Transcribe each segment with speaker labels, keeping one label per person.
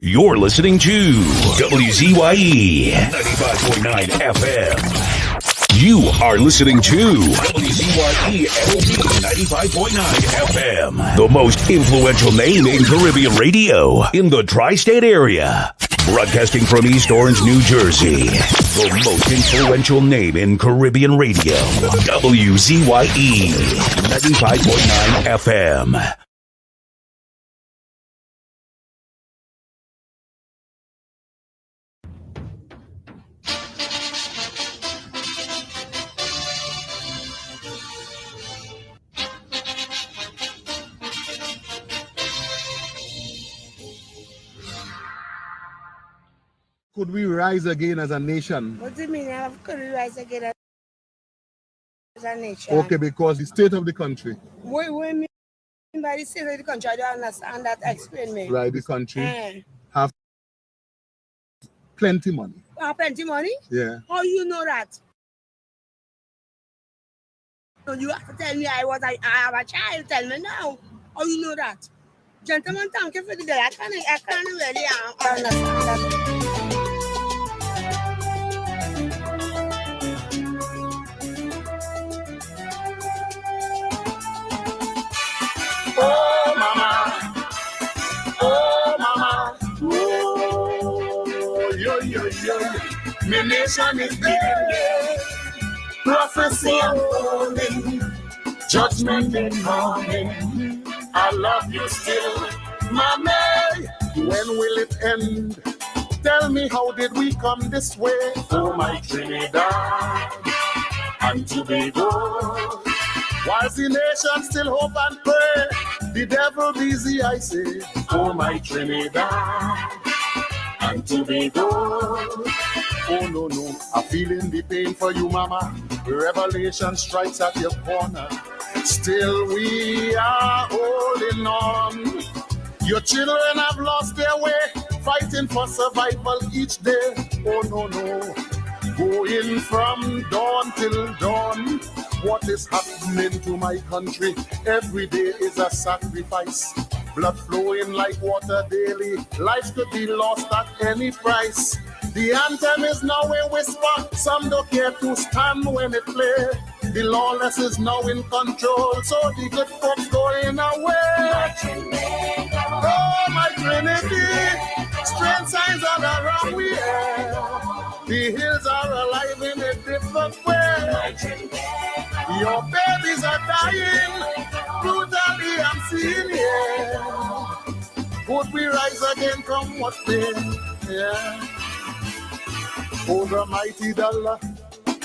Speaker 1: You're listening to WZYE 95.9 FM. You are listening to WZYE 95.9 FM, the most influential name in Caribbean radio in the tri-state area. Broadcasting from East Orange, New Jersey, the most influential name in Caribbean radio. WZYE 95.9 FM.
Speaker 2: Could we rise again as a nation?
Speaker 3: What do you mean? Could we rise again as a nation?
Speaker 2: Okay, because the state of the country.
Speaker 3: What do you mean by the state of the country? I don't understand that. Explain me.
Speaker 2: Right, the country have plenty money.
Speaker 3: Plenty money?
Speaker 2: Yeah.
Speaker 3: How you know that? So you have to tell me I have a child. Tell me now. How you know that? Gentlemen, thank you for the day. I can't really understand that.
Speaker 4: Oh mama, oh yo. My nation is beginning, prophecy unfolding, judgment in morning. I love you still, mommy. When will it end? Tell me, how did we come this way? Oh my Trinidad and Tobago. While the nation still hope and pray, the devil busy, I say. Oh my Trinidad and Tobago. Oh no, I'm feeling the pain for you, mama. Revelation strikes at your corner. Still we are holding on. Your children have lost their way, fighting for survival each day. Oh no, going from dawn till dawn. What is happening to my country? Every day is a sacrifice. Blood flowing like water daily. Lives could be lost at any price. The anthem is now a whisper. Some don't care to stand when it plays. The lawless is now in control, so the good folks going away. Oh, my Trinity, strange signs all around we have. The hills are alive in a different way. Your babies are dying, brutally I'm seeing here. Would we rise again, come what may? Yeah. Oh, the mighty dollar.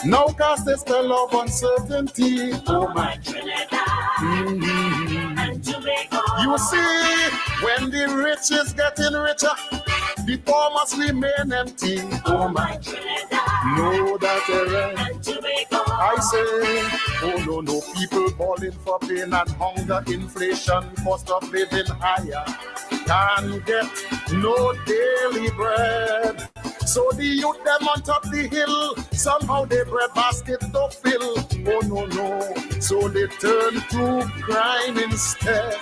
Speaker 4: Now cast a spell of uncertainty. Oh my Trinidad and Tobago. You see, when the rich is getting richer, the poor must remain empty. Oh my Trinidad. Know that and Tobago. I say, oh no, people balling for pain and hunger, inflation, cost of living higher. Can't get no daily bread. So the youth them on top the hill, somehow their bread basket don't fill. Oh no, so they turn to crime instead.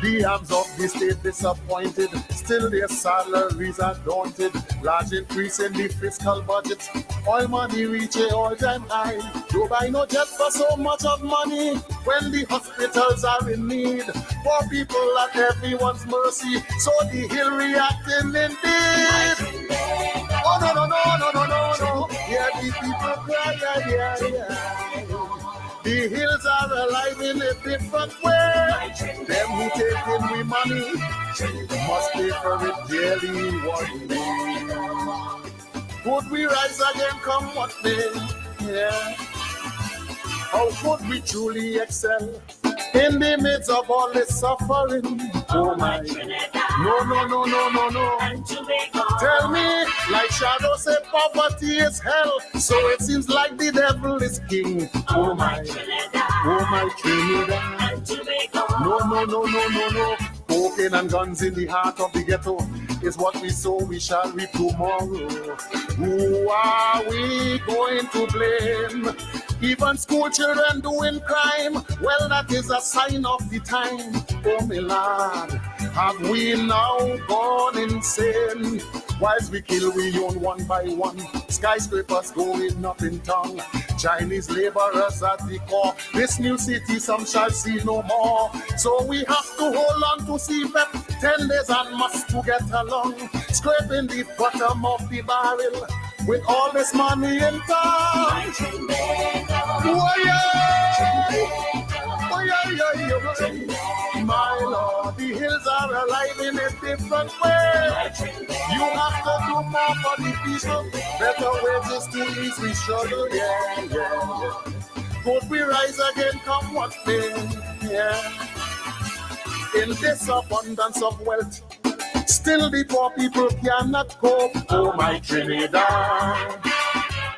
Speaker 4: The arms of the state disappointed, still their salaries are daunted. Large increase in the fiscal budget, oil money reach an all-time high. You buy no jet for so much of money, when the hospitals are in need. Poor people at everyone's mercy, so the hill reacting indeed. Oh no, yeah, the people cry, yeah. The hills are alive in a different way. Them who take in we money must pay for it daily one day. Could we rise again, come what may? Yeah. How could we truly excel in the midst of all this suffering? Oh my Trinidad. No. Tell me, like Shadow said, poverty is hell. So it seems like the devil is king. Oh my Trinidad. No. Cocaine and guns in the heart of the ghetto is what we sow, we shall reap tomorrow. Who are we going to blame? Even school children doing crime, well, that is a sign of the time. Oh, my Lord, Have we now gone insane? Whilst we kill, we own one by one. Skyscrapers going up in town. Chinese laborers at the core. This new city some shall see no more. So we have to hold on to CPEP 10 days and must to get along. Scraping the bottom of the barrel with all this money in town. Oh yeah. My Lord, the hills are alive in a different way. You have to do more for the people. Better wages to ease we struggle, yeah. Could we rise again, come what may, yeah. In this abundance of wealth, still the poor people cannot cope. Oh, my Trinidad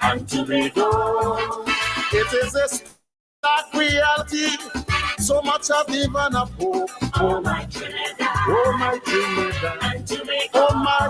Speaker 4: and Tobago, it is a stark reality. So much of even a hope. Oh my Trinidad, oh my Trinidad, and Tobago. Oh my,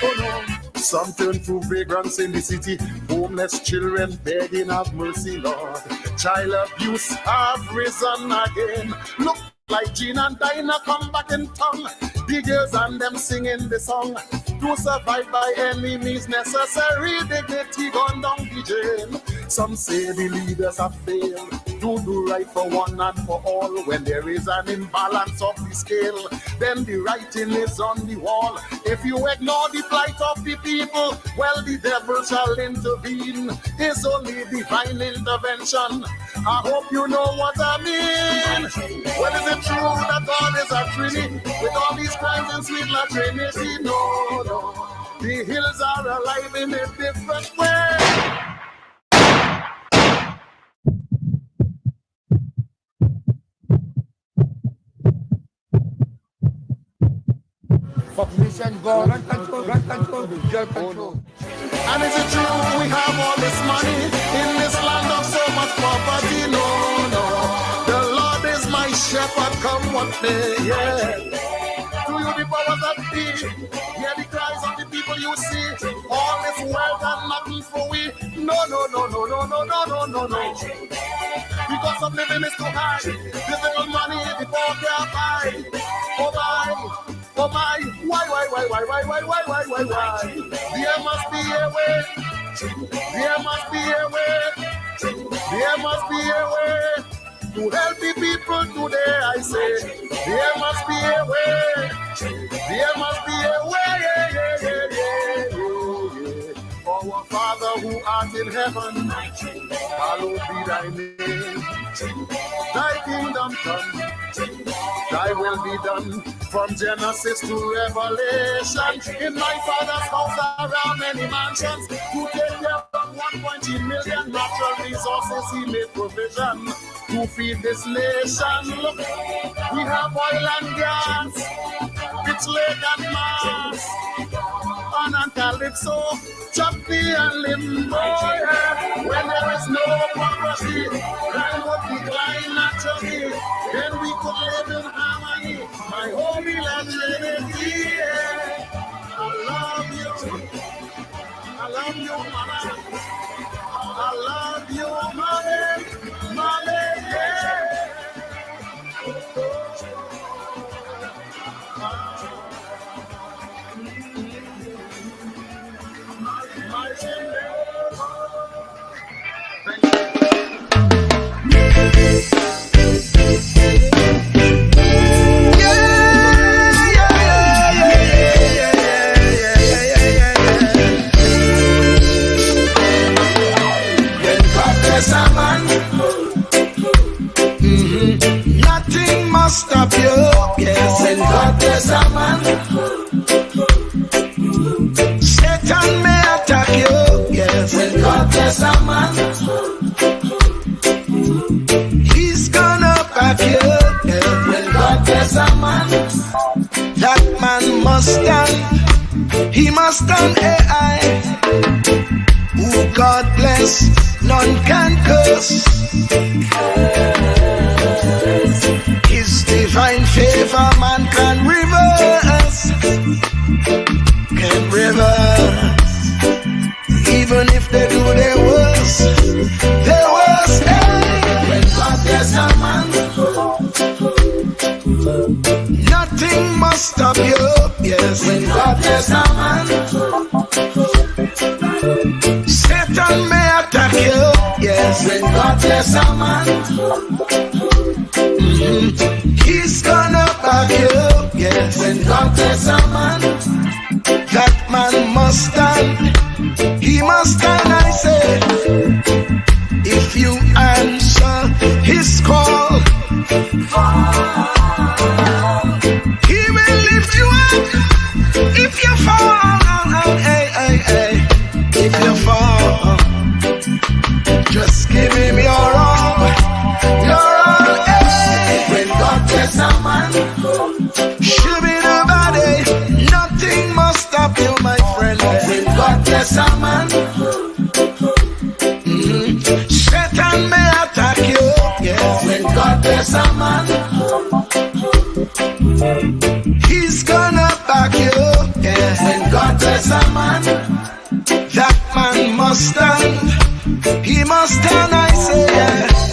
Speaker 4: oh no. Some turn to vagrants in the city. Homeless children begging have mercy, Lord. Child abuse have risen again. Look like Jean and Dinah come back in town. The girls and them singing the song. To survive by any means necessary, dignity gone down the drain. Some say the leaders have failed to do right for one and for all. When there is an imbalance of the scale, then the writing is on the wall. If you ignore the plight of the people, well, the devil shall intervene. It's only divine intervention. I hope you know what I mean. Well, is it true that God is a Trinity with all these crimes in sweet La Trinity? No. The hills are alive in a different way.
Speaker 5: Population gone, run control, job control.
Speaker 4: And is it true we have all this money in this land of so much poverty? No. The Lord is my shepherd, come what may, yeah. To you the powers that be, hear the cries of the people you see. All this wealth and nothing for we. No. The cost of living is too high. This little money the poor can't buy. Oh my, why? There must be a way. There must be a way to help the people today. I say there must be a way. There must be a way. Yeah. Our Father who art in heaven, hallowed be thy name. Thy kingdom come, thy will be done. From Genesis to Revelation, in my Father's house there are many mansions. To take care of 1.3 million natural resources, he made provision to feed this nation. Look, we have oil and gas, it's Lake and Mars, and Calypso, Choppy and Limbo. Yeah. When there is no poverty, crime would decline naturally. Then we could live in harmony. My holy land Trinity, yeah. I love you, mama. I love you, mommy, yeah.
Speaker 6: Nothing must stop you. Yes, when God bless a man, Satan may attack you. Yes, when God bless a man, he's gonna back you. Yes, when God bless a man, that man must stand. He must stand AI. Who God bless, none can curse. His divine favor man can reverse. Even if they do their worst. Hey. When God bless a man, nothing nothing must stop you. Yes, when God bless a man, Satan may attack you. Yes, when God bless a man, he's gonna back you. Yes, when God bless a man, that man must stand. He must stand, I say. If you answer his call, he will lift you up. If you fall, hey, hey, hey. If you fall, just give him your all. Your all, hey. When God bless a man, should be nobody. Nothing must stop you, my friend. When God bless a man, Satan may attack you. Yes. When God bless a man, he's gonna back you. Yes. When God bless a man, that man must stand. He must stand, I say. Yeah.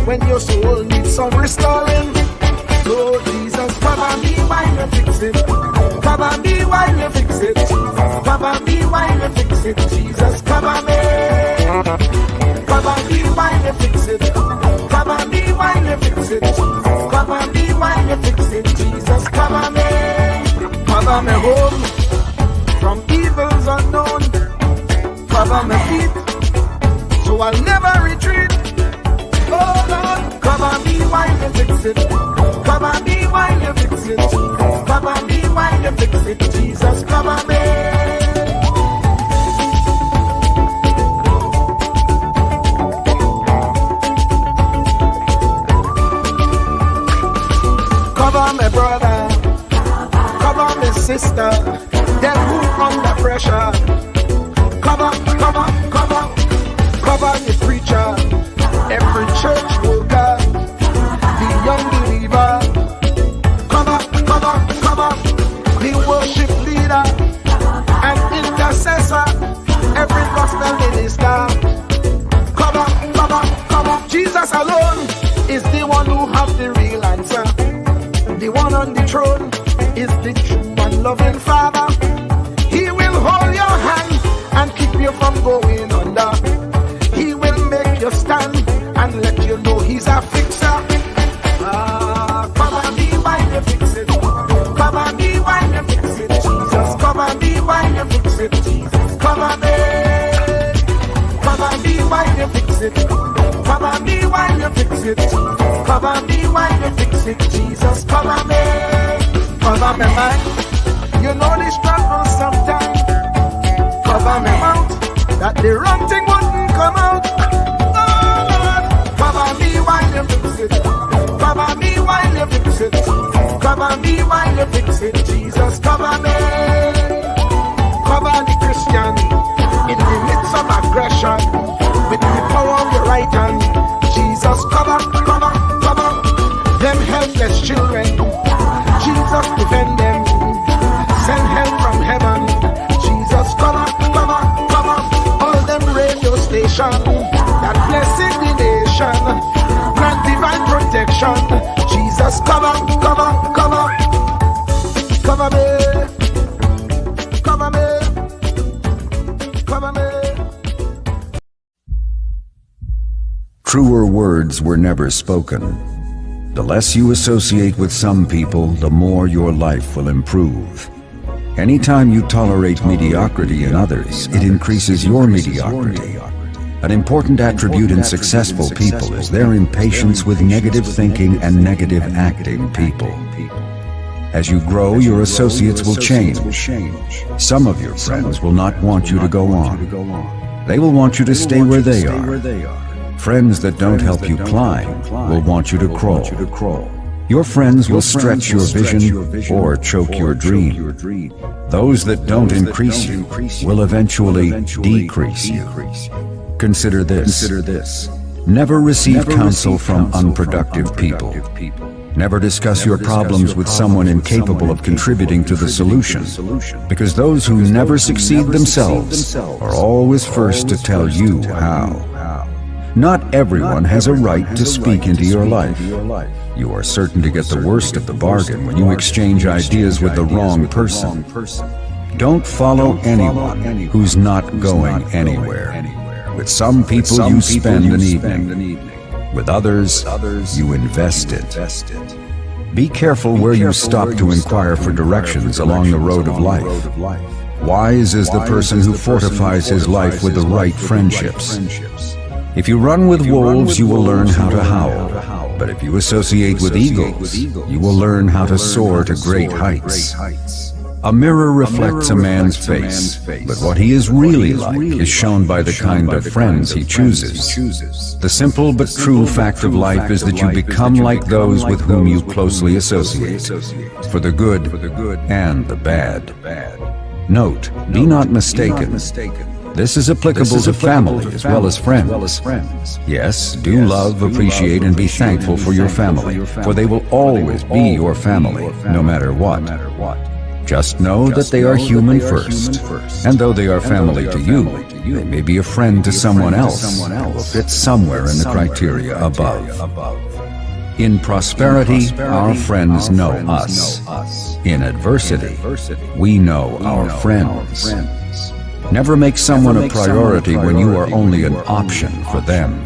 Speaker 6: When your soul needs some restoring, Cover me home from evils unknown. Cover me feet so I'll never retreat. Oh Lord, cover me while you fix it. Cover me while you fix it. Cover me while you fix it. Jesus, cover me. Cover me brother, cover me sister, them who under pressure. Cover, cover, cover, cover the preacher, every church worker, the young believer. Cover, cover, cover, the worship leader and intercessor, every gospel minister. Cover, cover, cover. Jesus alone is the one who has the real answer. The one on the throne is the true and loving Father. He will hold your hand and keep you from going under. He will make you stand and let you know he's a fixer. Cover me while you fix it. Cover me while you fix it. Jesus, cover me while you fix it. Jesus, cover me. Cover me while you fix it. Cover me while you fix it. Cover me while you fix it. Jesus, cover me. Cover me mind. You know the struggle sometimes. Cover me mouth, that the wrong thing wouldn't come out. Oh Lord, cover me while you fix it. Cover me while you fix it. Cover me while you fix it. Jesus, cover me. Cover the Christian in the midst of aggression with the power of your right hand. Jesus, cover, cover, cover them helpless children. Jesus, defend them. Send help from heaven. Jesus, cover, cover, cover all them radio stations that blessing the nation. Grant divine protection. Jesus, cover, cover, cover. Cover me. Cover me. Cover me.
Speaker 1: Truer words were never spoken. The less you associate with some people, the more your life will improve. Anytime you tolerate mediocrity in others, it increases your mediocrity. An important attribute in successful people is their impatience with negative thinking and negative acting people. As you grow, your associates will change. Some of your friends will not want you to go on. They will want you to stay where they are. Friends that don't help you climb will want you to crawl. Your friends will stretch your vision or choke your dream. Those that don't increase you will eventually decrease you. Consider this. Never receive counsel from unproductive people. Never discuss your problems with someone incapable of contributing to the solution, because those who never succeed themselves are always first to tell you how. Not everyone has a right to speak into your life. You are certain to get the worst of the bargain when you exchange ideas with the wrong person. Don't follow anyone who's not going anywhere. With some people you spend an evening. With others, you invest it. Be careful where you stop to inquire for directions along the road of life. Wise is the person who fortifies his life with the right friendships. If you run with wolves, you will learn how to howl. But if you associate with eagles, you will learn how to soar to great heights. A mirror reflects a man's face, but what he is really like is shown by the kind of friends he chooses. The simple but true fact of life is that you become like those with whom you closely associate, for the good and the bad. Note, be not mistaken. This is applicable to family as well as friends. Yes, do love, appreciate, and be thankful for your family, for they will always be your family, no matter what. Just know that they are human first, and though they are family to you, they may be a friend to someone else and will fit somewhere in the criteria above. In prosperity, our friends know us. In adversity, we know our friends. Never make someone a priority when you are only an option for them.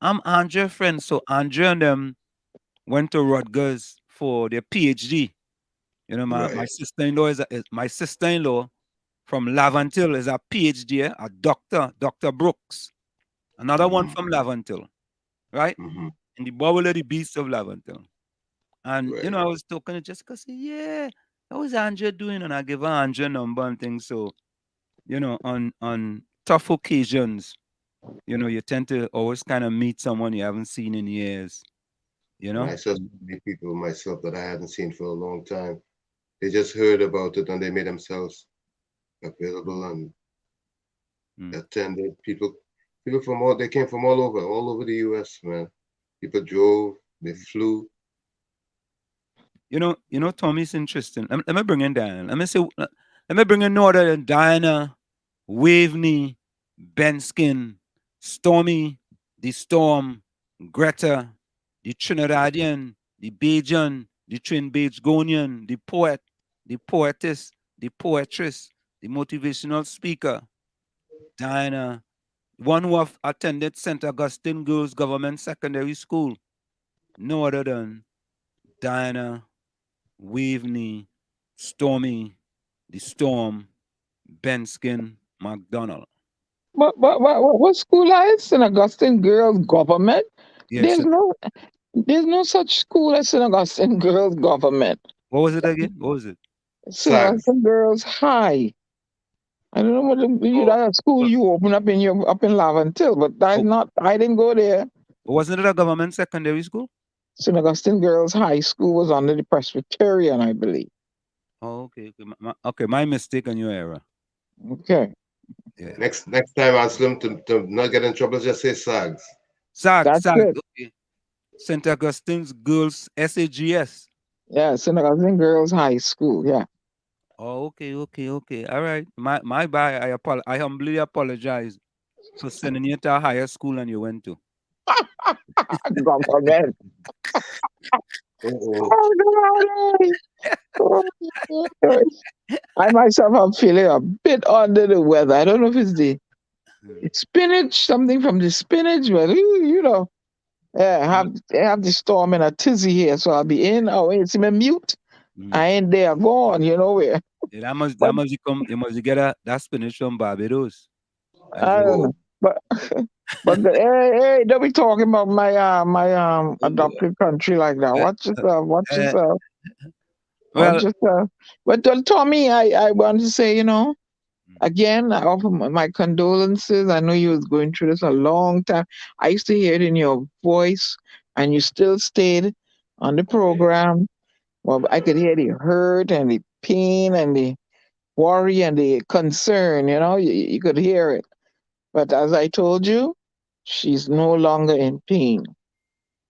Speaker 7: I'm Andre's friend. So Andre and them went to Rutgers for their PhD. You know, my
Speaker 8: Right.
Speaker 7: sister-in-law is my sister-in-law from Lavantil is a PhD, a doctor, Dr. Brooks. Another one
Speaker 8: Mm-hmm.
Speaker 7: from Lavantil, right?
Speaker 8: Mm-hmm.
Speaker 7: In the bubble of the beast of Lavantil. And you
Speaker 8: Right.
Speaker 7: know, I was talking to Jessica, say, yeah, how is Andrea doing? And I give her Andrea number and things. So, you know, on tough occasions, you know, you tend to always kind of meet someone you haven't seen in years, you
Speaker 8: And
Speaker 7: know?
Speaker 8: I saw so many people myself that I hadn't seen for a long time. They just heard about it and they made themselves available and
Speaker 7: Mm.
Speaker 8: attended. People from they came from all over the US, man. People drove, they flew.
Speaker 7: Tommy's interesting. Let me bring in Diana. Let me bring in no other than Diana, Waveney, Benskin, Stormy, the Storm, Greta, the Trinidadian, the Bajan, the Trinbagonian, the poet, the poetess, the poetress, the motivational speaker, Diana, one who have attended St. Augustine Girls Government Secondary School, no other than Diana, Waveney, Stormy, the Storm, Benskin, McDonald.
Speaker 5: What school is St. Augustine Girls Government?
Speaker 7: Yes.
Speaker 5: There's no there's no such school as St. Augustine Girls Government.
Speaker 7: What was it again? What was it?
Speaker 5: St.
Speaker 8: SAGs.
Speaker 5: Augustine Girls High. I don't know what
Speaker 8: Oh,
Speaker 5: that school you open up in Lavantil, but that's
Speaker 7: Oh,
Speaker 5: not. I didn't go there.
Speaker 7: wasn't it a government secondary school?
Speaker 5: St. Augustine Girls High School was under the Presbyterian, I believe.
Speaker 7: Oh, okay, okay. Okay, my mistake on your error.
Speaker 5: Okay,
Speaker 7: Yeah.
Speaker 8: next time ask them to not get in trouble, just say SAGs.
Speaker 7: SAG,
Speaker 5: that's
Speaker 7: SAG.
Speaker 5: it.
Speaker 7: Okay. St. Augustine's Girls SAGS.
Speaker 5: Yeah, St. Augustine Girls High School. Yeah,
Speaker 7: Oh, okay, okay, okay. All right. My bad. I humbly apologize for sending you to a higher school than you went to.
Speaker 5: government.
Speaker 8: Oh,
Speaker 5: Oh, God. Oh, God. I myself am feeling a bit under the weather. I don't know if it's spinach, something from the spinach, but yeah, I have the storm and a tizzy here, so I'll be in. Oh, it's me mute.
Speaker 7: Mm.
Speaker 5: I ain't there, gone. You know where?
Speaker 7: Yeah,
Speaker 5: But
Speaker 7: that must come. You must get that spinach from Barbados. That's
Speaker 5: I
Speaker 7: where.
Speaker 5: don't
Speaker 8: oh,
Speaker 5: know. But hey, don't be talking about my adopted country like that.
Speaker 7: Uh,
Speaker 5: Watch yourself. Watch
Speaker 7: uh,
Speaker 5: yourself. Watch
Speaker 7: well,
Speaker 5: yourself. But Tommy, I want to say, again, I offer my condolences. I know you was going through this a long time. I used to hear it in your voice, and you still stayed on the program. Well, I could hear the hurt and the pain and the worry and the concern. You could hear it. But as I told you, she's no longer in pain.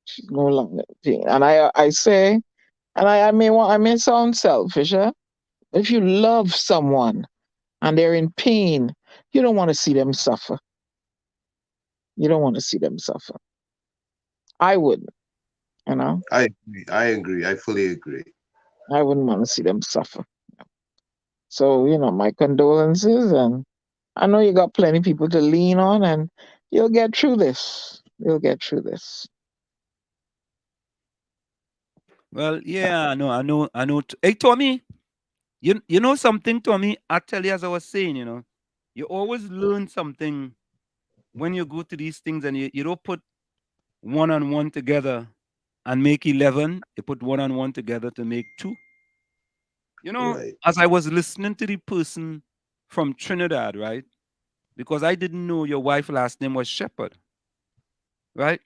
Speaker 5: She's no longer in pain. And I say, and I may sound selfish, if you love someone and they're in pain, you don't want to see them suffer. You don't want to see them suffer. I wouldn't, you know.
Speaker 8: I agree. I agree. I fully agree.
Speaker 5: I wouldn't want to see them suffer. So, my condolences, and I know you got plenty of people to lean on, and you'll get through this. You'll get through this.
Speaker 7: well, yeah, I know. Hey, Tommy, you know something, Tommy? I tell you, as I was saying, you always learn something when you go to these things, and you don't put one on one together and make 11. You put one on one together to make two.
Speaker 8: Right.
Speaker 7: As I was listening to the person from Trinidad, right? Because I didn't know your wife last name was Shepherd, right?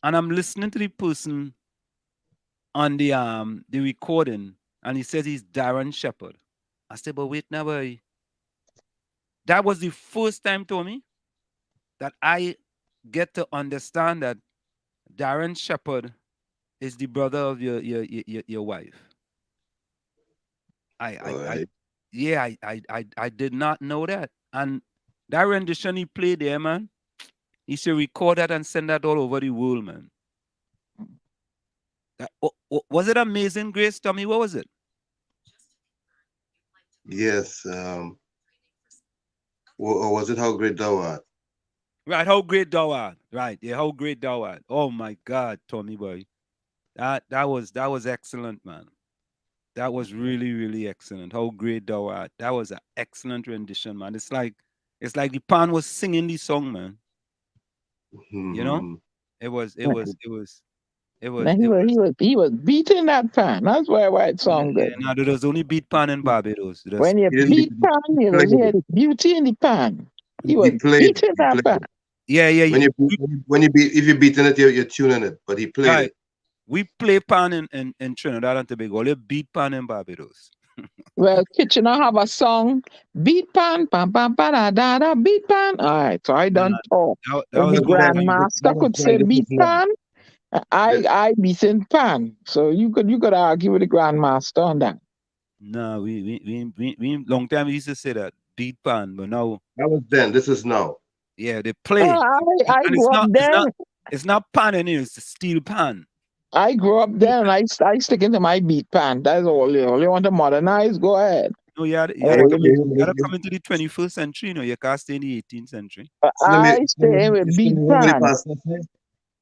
Speaker 7: And I'm listening to the person on the recording, and he says he's Darren Shepherd. I said, but wait now, boy. That was the first time, Tommy, that I get to understand that Darren Shepherd is the brother of your wife.
Speaker 8: All
Speaker 7: I
Speaker 8: right.
Speaker 7: yeah, I did not know that. And that rendition he played there, man, he should record that and send that all over the world, man. Was it Amazing Grace, Tommy? What was it?
Speaker 8: Yes. Or was it How Great Thou Art?
Speaker 7: Right, how great thou art. Right, yeah, how great thou art. Oh my God, Tommy boy. That was excellent, man. That was really, really excellent. How great thou art. That was an excellent rendition, man. It's like the pan was singing the song, man. You know?
Speaker 8: Mhm.
Speaker 7: It was it was it was it was
Speaker 5: Man, he
Speaker 7: it
Speaker 5: was he
Speaker 7: was
Speaker 5: was he was beating that pan. That's why it
Speaker 7: yeah,
Speaker 5: sound
Speaker 7: yeah.
Speaker 5: good.
Speaker 7: Now there's only beat pan in Barbados. There's
Speaker 5: When you
Speaker 8: He didn't
Speaker 5: beat
Speaker 8: beat it.
Speaker 5: pan,
Speaker 8: He
Speaker 5: you
Speaker 8: played
Speaker 5: just hear
Speaker 8: it.
Speaker 5: the beauty in the pan. He was
Speaker 8: He played it.
Speaker 5: beating
Speaker 8: He
Speaker 5: that
Speaker 8: played
Speaker 5: pan.
Speaker 8: it.
Speaker 7: yeah, yeah, yeah.
Speaker 8: When you beat if you're beating it, you're tuning it. But he played
Speaker 7: Right.
Speaker 8: it.
Speaker 7: We play pan in Trinidad and Tobago. They beat pan in Barbados.
Speaker 5: Well, Kitchener have a song, beat pan, pam pam pa da da da, beat pan. All right, so I
Speaker 7: Nah,
Speaker 5: done talk.
Speaker 7: that
Speaker 5: If
Speaker 7: was
Speaker 5: the
Speaker 8: That was
Speaker 7: before
Speaker 8: then.
Speaker 7: you.
Speaker 5: grandmaster
Speaker 8: That was
Speaker 5: could
Speaker 8: then.
Speaker 5: say
Speaker 8: This
Speaker 5: beat
Speaker 8: is now.
Speaker 5: pan,
Speaker 8: Yeah.
Speaker 5: I beat in pan. So you could argue with the grandmaster on that.
Speaker 7: Nah, we long time we used to say that beat pan, but now
Speaker 8: That was then. This is now.
Speaker 7: yeah they
Speaker 5: Uh,
Speaker 7: play.
Speaker 5: I
Speaker 7: And
Speaker 5: grew up there.
Speaker 7: it's not pan anymore, it's the steel pan.
Speaker 5: I grew up there, and I stick into my beat pan. That's all. You want to modernize? Go ahead.
Speaker 7: No, you
Speaker 5: Oh,
Speaker 7: gotta
Speaker 5: you
Speaker 7: come in,
Speaker 5: be-
Speaker 7: you gotta come into the 21st century, you can't stay in the 18th century.
Speaker 8: Slim,
Speaker 5: I stay
Speaker 8: Slim,
Speaker 5: with
Speaker 8: Slim,
Speaker 5: beat
Speaker 8: you know what the
Speaker 5: pan.
Speaker 8: pastor said?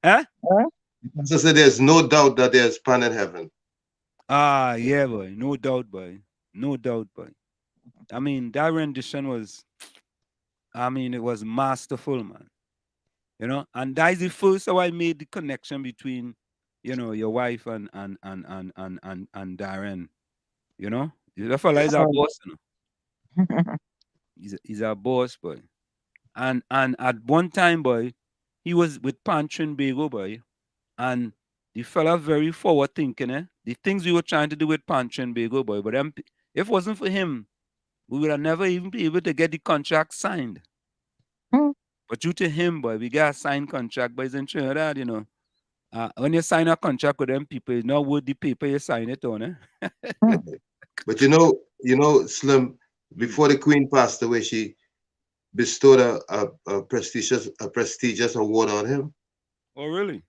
Speaker 7: Huh?
Speaker 5: Huh?
Speaker 8: The pastor said there's no doubt that there's pan in heaven.
Speaker 7: Ah, yeah, boy. No doubt, boy. No doubt, boy. I mean, that rendition was, it was masterful, man. And that is the first how I made the connection between, your wife and Darren. You know, the fella is a
Speaker 5: Oh,
Speaker 7: boss. He's a boss, boy. And at one time, boy, he was with Pantrin Bago, boy, and the fella very forward thinking, eh? The things we were trying to do with Pantrin Bago, boy, but if it wasn't for him, we would have never even be able to get the contract signed.
Speaker 5: hmm,
Speaker 7: But due to him, boy, we got a signed contract, but it's in Trinidad, when you sign a contract with them people, it's not worth the paper you sign it on, eh?
Speaker 5: hmm.
Speaker 8: But Slim,
Speaker 7: Mm.
Speaker 8: before the Queen passed away, she bestowed a prestigious award on him.
Speaker 7: Oh, really?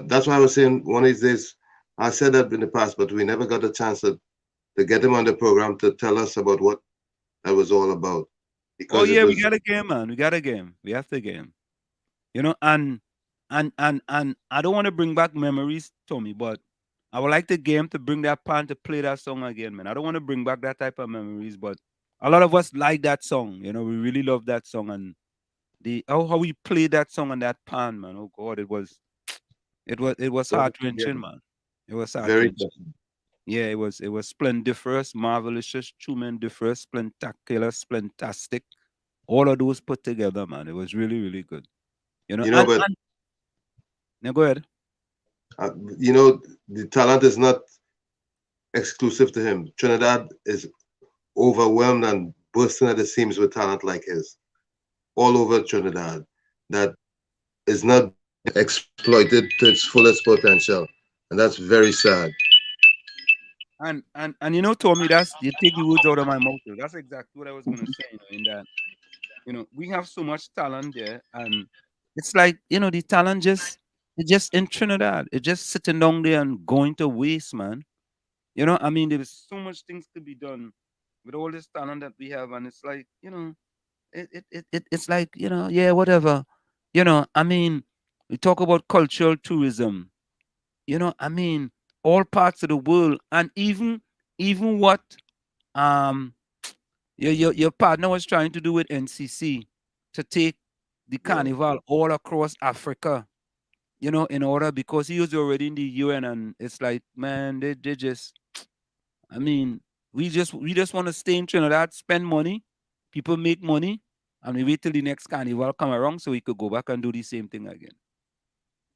Speaker 8: That's why I was saying one of these days. I said that in the past, but we never got a chance to get him on the program to tell us about what that was all about,
Speaker 7: Oh,
Speaker 8: because it
Speaker 7: yeah, we
Speaker 8: was
Speaker 7: got a game, man. We got a game. We have the game. And I don't want to bring back memories, Tommy, but I would like the game to bring that pan to play that song again, man. I don't want to bring back that type of memories, but a lot of us like that song. We really love that song, and the how we played that song on that pan, man. Oh God, it was heart
Speaker 8: yeah,
Speaker 7: wrenching, man. It was heart
Speaker 8: very
Speaker 7: wrenching.
Speaker 8: touching.
Speaker 7: Yeah, it was splendiferous, marvelous, tremendous, spectacular, splentastic. All of those put together, man. It was really, really good. And
Speaker 8: But
Speaker 7: now go ahead.
Speaker 8: uh, you know, the talent is not exclusive to him. Trinidad is overwhelmed and bursting at the seams with talent like his all over Trinidad that is not exploited to its fullest potential, and that's very sad.
Speaker 7: And Tommy, that's you take the words out of my mouth. That's exactly what I was gonna say. In that, we have so much talent there, and it's like the talent it's just in Trinidad. It's just sitting down there and going to waste, man. There's so much things to be done with all this talent that we have, and it's like it's like yeah, whatever. We talk about cultural tourism. You know, I mean, all parts of the world, and even what um your partner was trying to do with NCC to take the
Speaker 8: Yeah.
Speaker 7: carnival all across Africa. In order because he was already in the UN, and it's like, man, they just, I mean, we just want to stay in Trinidad, spend money, people make money, and we wait till the next carnival come around so we could go back and do the same thing again.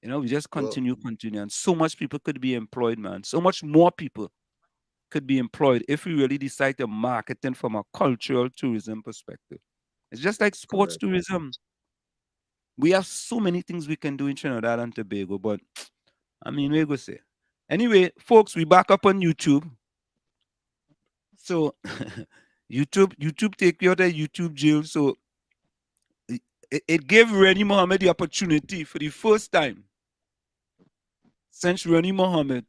Speaker 7: We just
Speaker 8: Well,
Speaker 7: continue, and so much people could be employed, man. So much more people could be employed if we really decide to market it from a cultural tourism perspective. It's just like sports
Speaker 8: correct.
Speaker 7: tourism. We have so many things we can do in Trinidad and Tobago, but we go say. Anyway, folks, we back up on YouTube. So YouTube take you out of YouTube jail. So it gave Rennie Mohammed the opportunity for the first time since Rennie Mohammed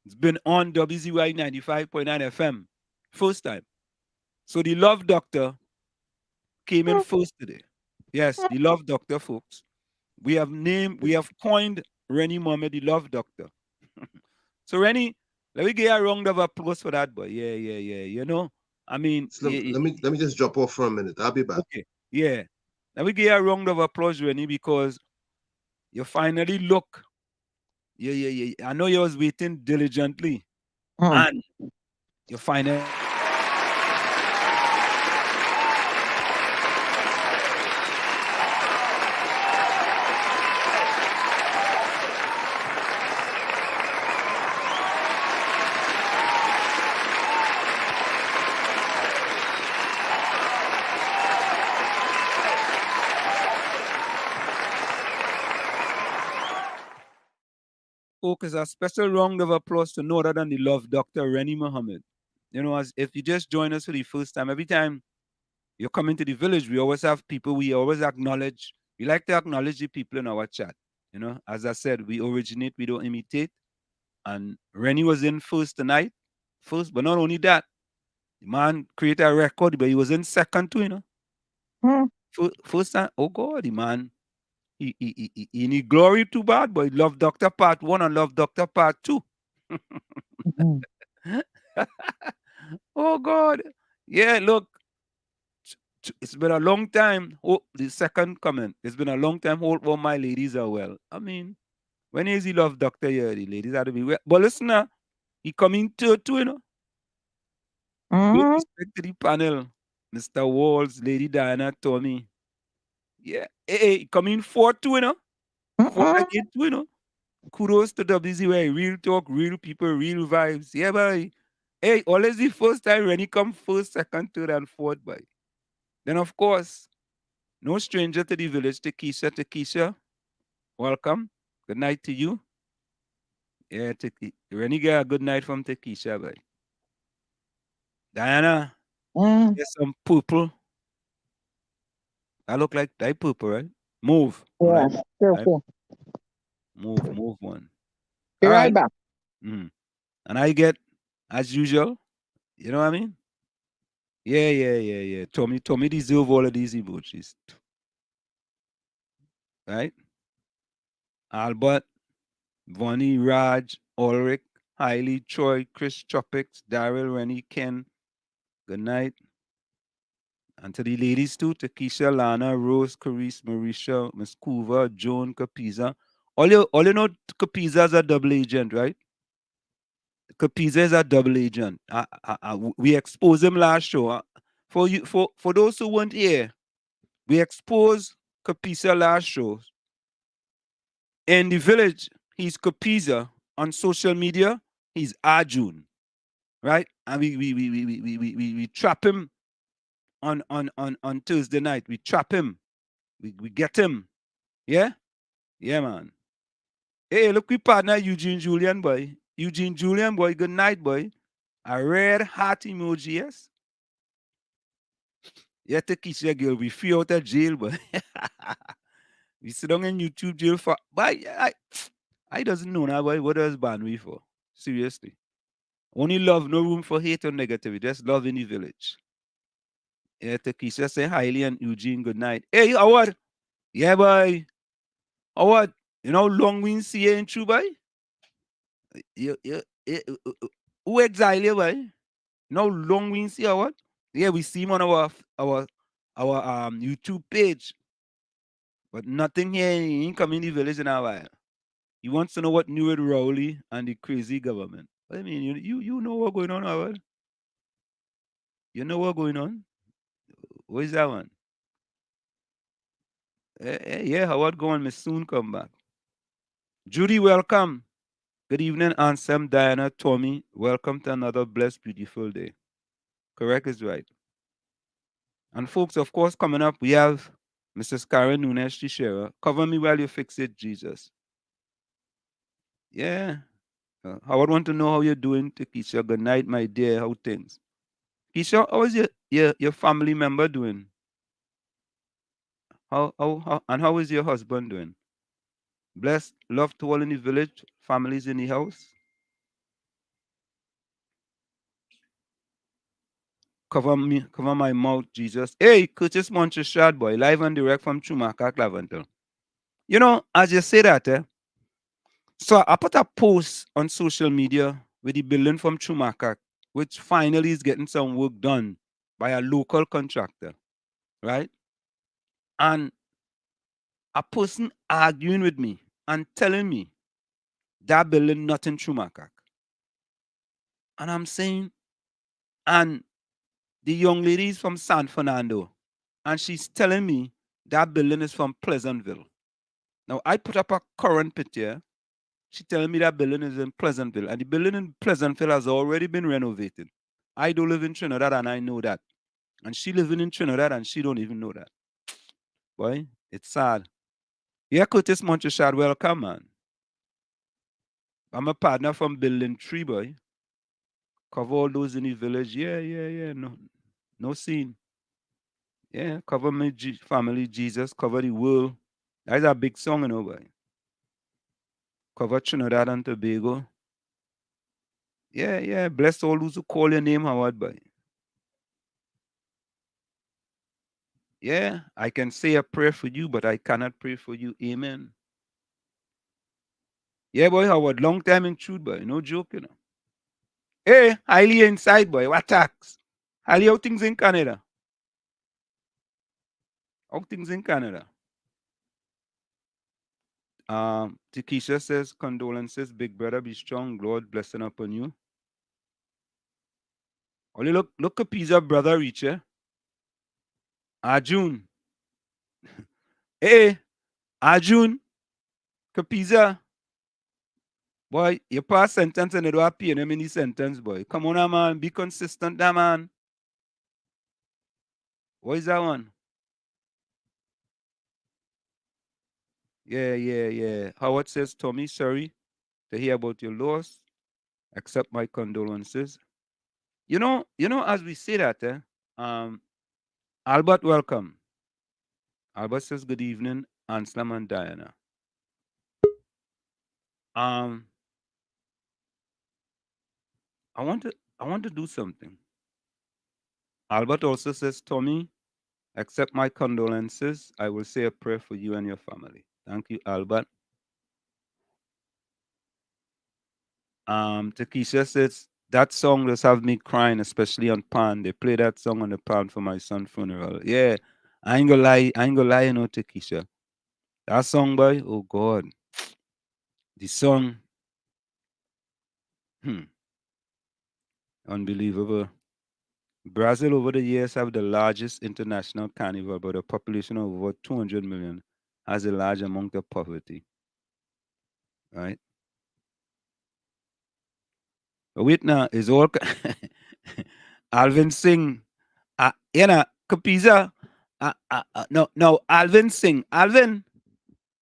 Speaker 7: has been on WZYE 95.9 FM. First time. So the Love Doctor came in first today. Yes, the love doctor, folks. We have coined Rennie Mohammed the love doctor. So Rennie, let me get a round of applause for that boy. Yeah. You know, I mean,
Speaker 8: Let me just drop off for a minute. I'll be back.
Speaker 7: okay, yeah. Let me give you a round of applause, Rennie, because you finally look. Yeah. I know you was waiting diligently, and you finally. Focus a special round of applause to no other than the love Dr. Rennie Mohammed. You know, as if you just join us for the first time, every time you come into the village, we always have people we always acknowledge. We like to acknowledge the people in our chat. You know, as I said, we originate, we don't imitate. And Rennie was in first tonight. First, but not only that, the man created a record, but he was in second too, you know. First time, oh God, the man, he need glory too bad, but he loved Dr. Part 1 and loved Dr. Part 2. Oh God. Yeah, look, it's been a long time. Oh, the second comment. It's been a long time. Hope all my ladies are well. I mean, when is he love Doctor here? The ladies have to be well. But listen now, he coming to too, you know. With respect to the panel, Mr. Walls, Lady Diana, Tommy. Yeah. Hey, coming fourth too, you know. Fourth again too, you know. Kudos to WZYE. Real talk, real people, real vibes. Yeah, boy. Hey, always the first time when he come first, second, third, and fourth, boy. Then, of course, no stranger to the village, Takesha. Takesha, welcome. Good night to you. Yeah, Rennie got a good night from Takesha, boy. Diana, there's some purple. I look like that purple, right? Move.
Speaker 5: Yeah,
Speaker 7: Right?
Speaker 5: careful.
Speaker 7: Move one.
Speaker 5: Be
Speaker 7: All
Speaker 5: right
Speaker 7: right.
Speaker 5: back.
Speaker 7: Mm. And I get, as usual, you know what I mean? Yeah. Tommy deserve all of these emojis. Right? Albert, Vonnie, Raj, Ulrich, Hailey, Troy, Chris Tropics, Daryl, Rennie, Ken. Good night. And to the ladies too, to Keisha, Lana, Rose, Carice, Marisha, Miss Coover, Joan, Capiza. All you know Capiza is a double agent, right? Capiza is a double agent. We exposed him last show. For those who weren't here, we exposed Capiza last show. In the village, he's Capiza. On social media, he's Arjun. Right? And we trap him on Thursday night. We trap him. We get him. Yeah? Yeah, man. Hey, look, we partner Eugene Julian, boy. Eugene Julian, boy, good night, boy. A red heart emoji, yes? Yeah, take it, yeah, girl. We free out of jail, boy. We sit down in YouTube jail for... But I doesn't know now, boy. What does ban we for? Seriously. Only love, no room for hate or negativity. Just love in the village. Yeah, Takesha say highly and Eugene, good night. Hey, Howard. Yeah, boy. Howard, you know how long we see you in true, boy? Who exile you, boy? You know how long we see Howard? Yeah, we see him on our YouTube page. But nothing here, he ain't coming in the village in a while. He wants to know what new with Rowley and the crazy government. I mean, you know what's going on, Howard? You know what's going on? Where's that one? Yeah, Howard going may soon come back. Judy, welcome. Good evening, Ansem, Diana, Tommy. Welcome to another blessed, beautiful day. Correct is right. And folks, of course, coming up, we have Mrs. Karen Nunez Tesheira. Cover me while you fix it, Jesus. Yeah. Howard want to know how you're doing, to Keisha. Good night, my dear. How things? Keisha, how is your family member doing? And how is your husband doing? Blessed, love to all in the village, families in the house. cover my mouth, Jesus. Hey, Curtis Montcheshad, boy, live and direct from Chumaka, Claventel. You know, as you say that, so I put a post on social media with the building from Chumaka, which finally is getting some work done by a local contractor, right? And a person arguing with me and telling me that building not in Chumaka. And I'm saying, and the young lady is from San Fernando, and she's telling me that building is from Pleasantville. Now, I put up a current picture. She's telling me that building is in Pleasantville, and the building in Pleasantville has already been renovated. I do live in Trinidad, and I know that. And she living in Trinidad, and she don't even know that. Boy, it's sad. Yeah, Curtis Montcheshad, welcome, man. I'm a partner from Building 3, boy. Cover all those in the village. Yeah. No scene. Yeah, cover my family, Jesus. Cover the world. That's a big song, you know, boy. Cover Trinidad and Tobago. Yeah. Bless all those who call your name, Howard, boy. Yeah, I can say a prayer for you, but I cannot pray for you. Amen. Yeah, boy, Howard, long time in truth, boy. No joke, you know. Hey, highly inside, boy. What tax? Highly how things in Canada? How things in Canada? Tikisha says, condolences, big brother, be strong. Lord, blessing upon you. Only look a piece of brother reach, eh? Arjun. Hey, Arjun. Kapiza. Boy, you pass sentence and you don't appear in any sentence, boy. Come on, man. Be consistent, man. What is that one? Yeah. Howard says, Tommy, sorry to hear about your loss. Accept my condolences. You know, as we say that, Albert, welcome. Albert says, good evening, Anselm and Diana. I want to do something. Albert also says, Tommy, accept my condolences. I will say a prayer for you and your family. Thank you, Albert. Takesha says, that song does have me crying, especially on Pan. They play that song on the Pan for my son's funeral. Yeah, I ain't gonna lie, you know, Takesha. That song, boy, oh God. The song, unbelievable. Brazil over the years have the largest international carnival, but a population of over 200 million has a large amount of poverty. Right? But wait now, is all Alvin Singh, Kapiza. No, Alvin Singh. Alvin,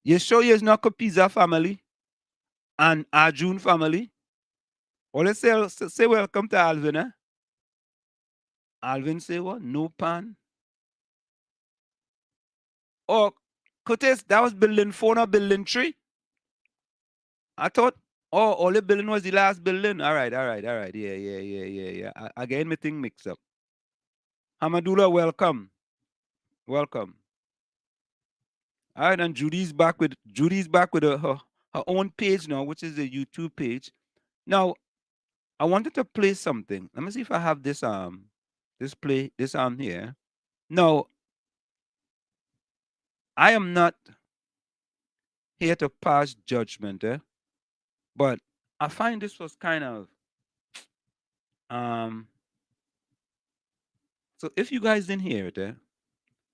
Speaker 7: you sure you're not Kapiza family and Arjun family? Or let's say welcome to Alvin, eh? Alvin say what? No pan. Oh, Curtis, that was building 4, not building 3. I thought, all the building was the last building. All right. Yeah. Again, my thing mixed up. Hamadullah, welcome. Welcome. All right, and Judy's back with her own page now, which is a YouTube page. Now, I wanted to play something. Let me see if I have this here. No, I am not here to pass judgment, but I find this was kind of so if you guys didn't hear it,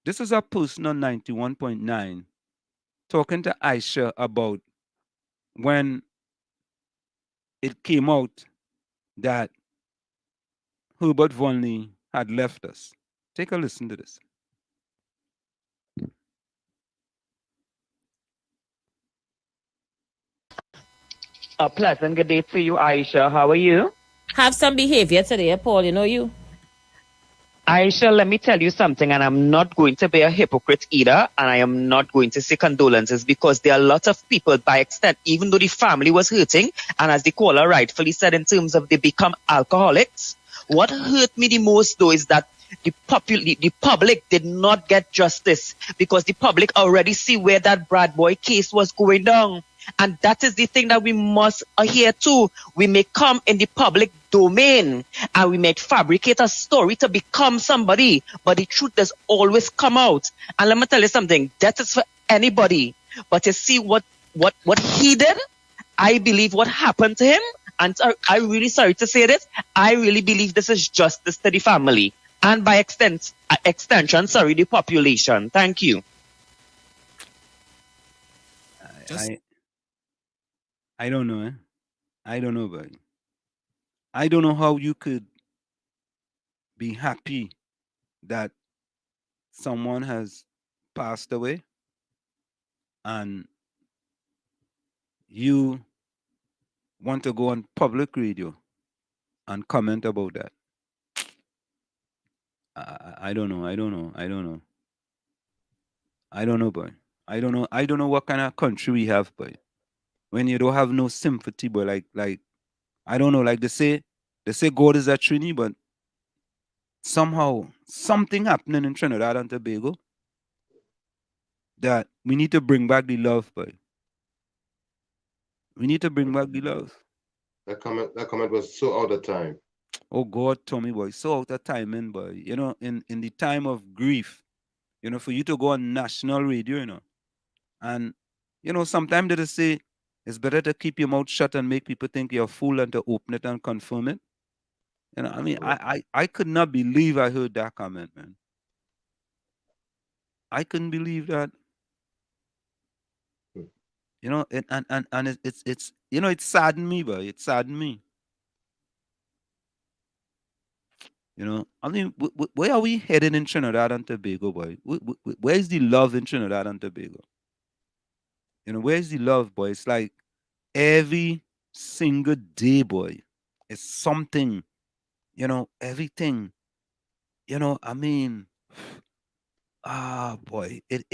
Speaker 7: this is a person on 91.9 talking to Aisha about when it came out that Herbert Vonley had left us. Take a listen to this.
Speaker 9: A pleasant good day to you, Aisha. How are you?
Speaker 10: Have some behavior today, Paul. You know you.
Speaker 9: Aisha, let me tell you something, and I'm not going to be a hypocrite either, and I am not going to say condolences because there are lots of people, by extent, even though the family was hurting, and as the caller rightfully said, in terms of they become alcoholics, What hurt me the most though is that the public did not get justice because the public already see where that Brad Boy case was going down. And that is the thing that we must adhere to. We may come in the public domain and we may fabricate a story to become somebody, but the truth does always come out. And let me tell you something, that is for anybody. But you see what he did, I believe what happened to him, and I'm really sorry to say this, I really believe this is justice to the family. And by extension, the population. Thank you.
Speaker 7: I don't know, I don't know, but I don't know how you could be happy that someone has passed away and you want to go on public radio and comment about that. I don't know, boy. I don't know what kind of country we have, boy. When you don't have no sympathy, boy, like I don't know, like they say God is a Trini, but somehow something happening in Trinidad and Tobago that we need to bring back the love, boy. We need to bring back the love.
Speaker 8: That comment was so out of time.
Speaker 7: Oh God, Tommy boy, so out of timing, boy. You know, in the time of grief, you know, for you to go on national radio, you know, and you know, sometimes they just say it's better to keep your mouth shut and make people think you're a fool than to open it and confirm it. You know, I mean, I could not believe I heard that comment, man. I couldn't believe that. You know, and it's you know, it saddened me, boy. It saddened me. You know, I mean, where are we headed in Trinidad and Tobago, boy? Where is the love in Trinidad and Tobago? You know, where's the love, boy? It's like every single day, boy, it's something. You know, everything. You know, I mean, boy, it.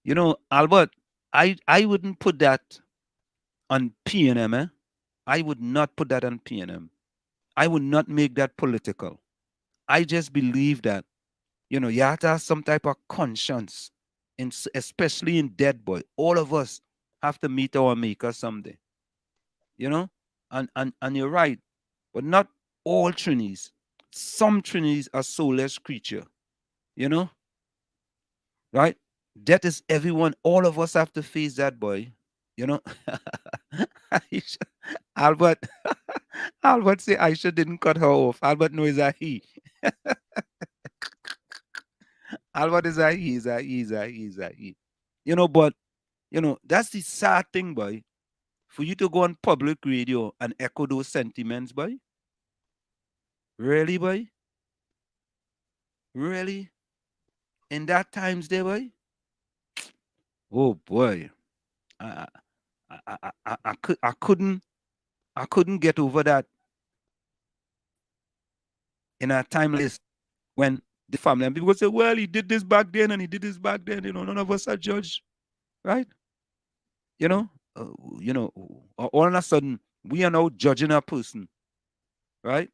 Speaker 7: You know, Albert, I wouldn't put that on PNM. I would not put that on PNM. I would not make that political. I just believe that, you know, you have to have some type of conscience, especially in dead boy. All of us have to meet our maker someday. You know? And you're right. But not all Trinis. Some Trinis are soulless creature. You know? Right? That is everyone. All of us have to face that, boy. You know? Albert Albert say Aisha didn't cut her off. Albert knows that he. Albert is a he, is a he, is a he, is a he. You know, but you know, that's the sad thing, boy. For you to go on public radio and echo those sentiments, boy. Really, boy? Really? In that times there, boy? Oh boy. I couldn't get over that in a time like this when the family and people say, well, he did this back then and he did this back then, you know, none of us are judged, right? You know, all of a sudden we are now judging a person, right?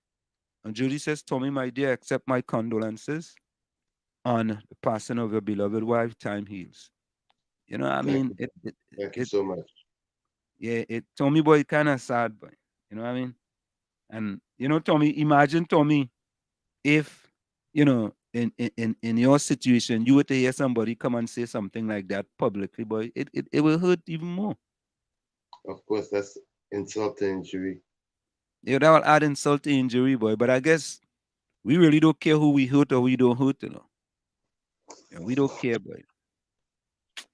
Speaker 7: And Judy says, Tommy, my dear, accept my condolences on the passing of your beloved wife. Time heals. You know, I mean,
Speaker 8: thank you so much.
Speaker 7: Yeah, Tommy boy kind of sad, boy. You know what I mean? And you know, Tommy, imagine Tommy, if you know, in your situation, you were to hear somebody come and say something like that publicly, boy, it will hurt even more.
Speaker 8: Of course, that's insult to injury.
Speaker 7: Yeah, that will add insult to injury, boy. But I guess we really don't care who we hurt or who we don't hurt, you know. Yeah, we don't care, boy.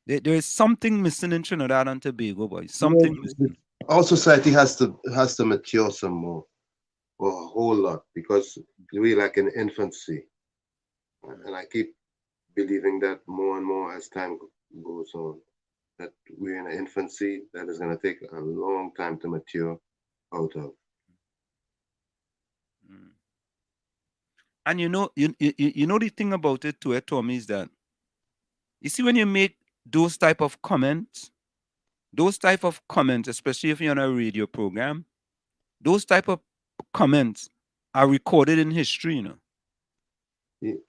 Speaker 7: There is something missing in Trinidad and Tobago, boy. Something missing.
Speaker 8: Our society has to mature some more, or a whole lot, because we're like in infancy, and I keep believing that more and more as time goes on, that we're in an infancy that is going to take a long time to mature out of.
Speaker 7: And you know the thing about it too, Tommy, is that you see when you make those type of comments, especially if you're on a radio program, those type of comments are recorded in history,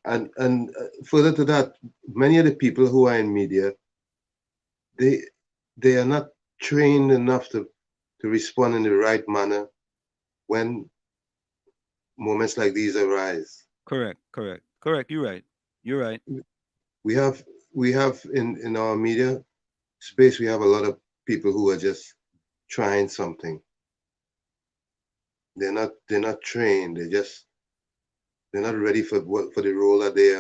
Speaker 8: And further to that, many of the people who are in media, they are not trained enough to respond in the right manner when moments like these arise.
Speaker 7: Correct. You're right.
Speaker 8: We have in our media space, we have a lot of people who are just trying something. They're not trained. They're not ready for the role that they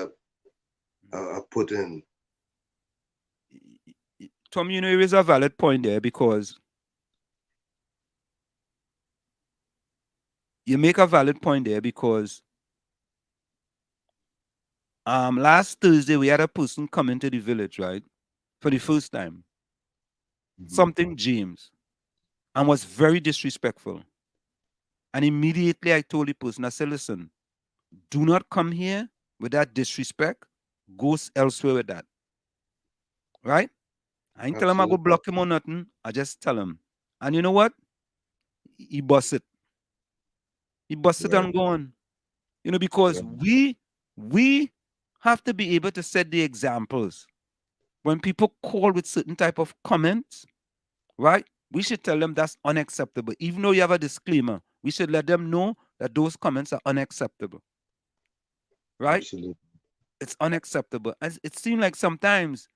Speaker 8: are put in.
Speaker 7: Tom, you raise a valid point there, because you make a valid point there because last Thursday we had a person come into the village, right, for the first time. Something James, and was very disrespectful. And immediately I told the person, I said, listen, do not come here with that disrespect. Go elsewhere with that. Right? I ain't tell him I go block him or nothing. I just tell him. And you know what? He bust it. He busted and gone. Because we have to be able to set the examples. When people call with certain type of comments, right? We should tell them that's unacceptable. Even though you have a disclaimer, we should let them know that those comments are unacceptable. Right?
Speaker 8: Absolutely.
Speaker 7: It's unacceptable. As it seems like sometimes,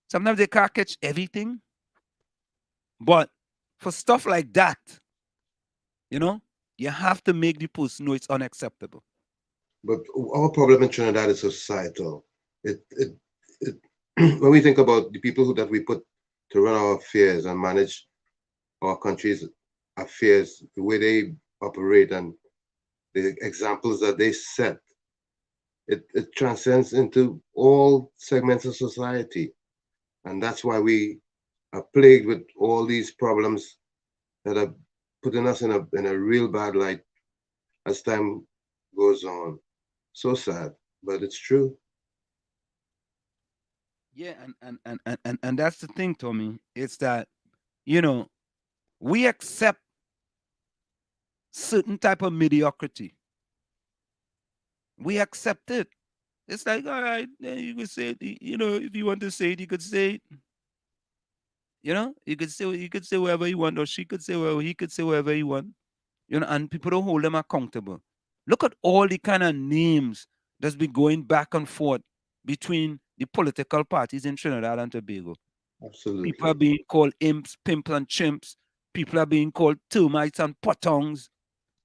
Speaker 7: sometimes they can't catch everything. But for stuff like that, you have to make the person know it's unacceptable.
Speaker 8: But our problem in Trinidad is societal. When we think about the people that we put to run our affairs and manage our country's affairs, the way they operate and the examples that they set, it transcends into all segments of society. And that's why we are plagued with all these problems that are putting us in a real bad light as time goes on. So sad, but it's true.
Speaker 7: Yeah, and that's the thing, Tommy. It's that, we accept certain type of mediocrity. We accept it. It's like, all right, you could say it, if you want to say it, you could say it. You could say whatever you want, or she could say whatever, he could say whatever you want. And people don't hold them accountable. Look at all the kind of names that's been going back and forth between the political parties in Trinidad and Tobago.
Speaker 8: Absolutely.
Speaker 7: People are being called imps, pimps, and chimps. People are being called termites and potongs.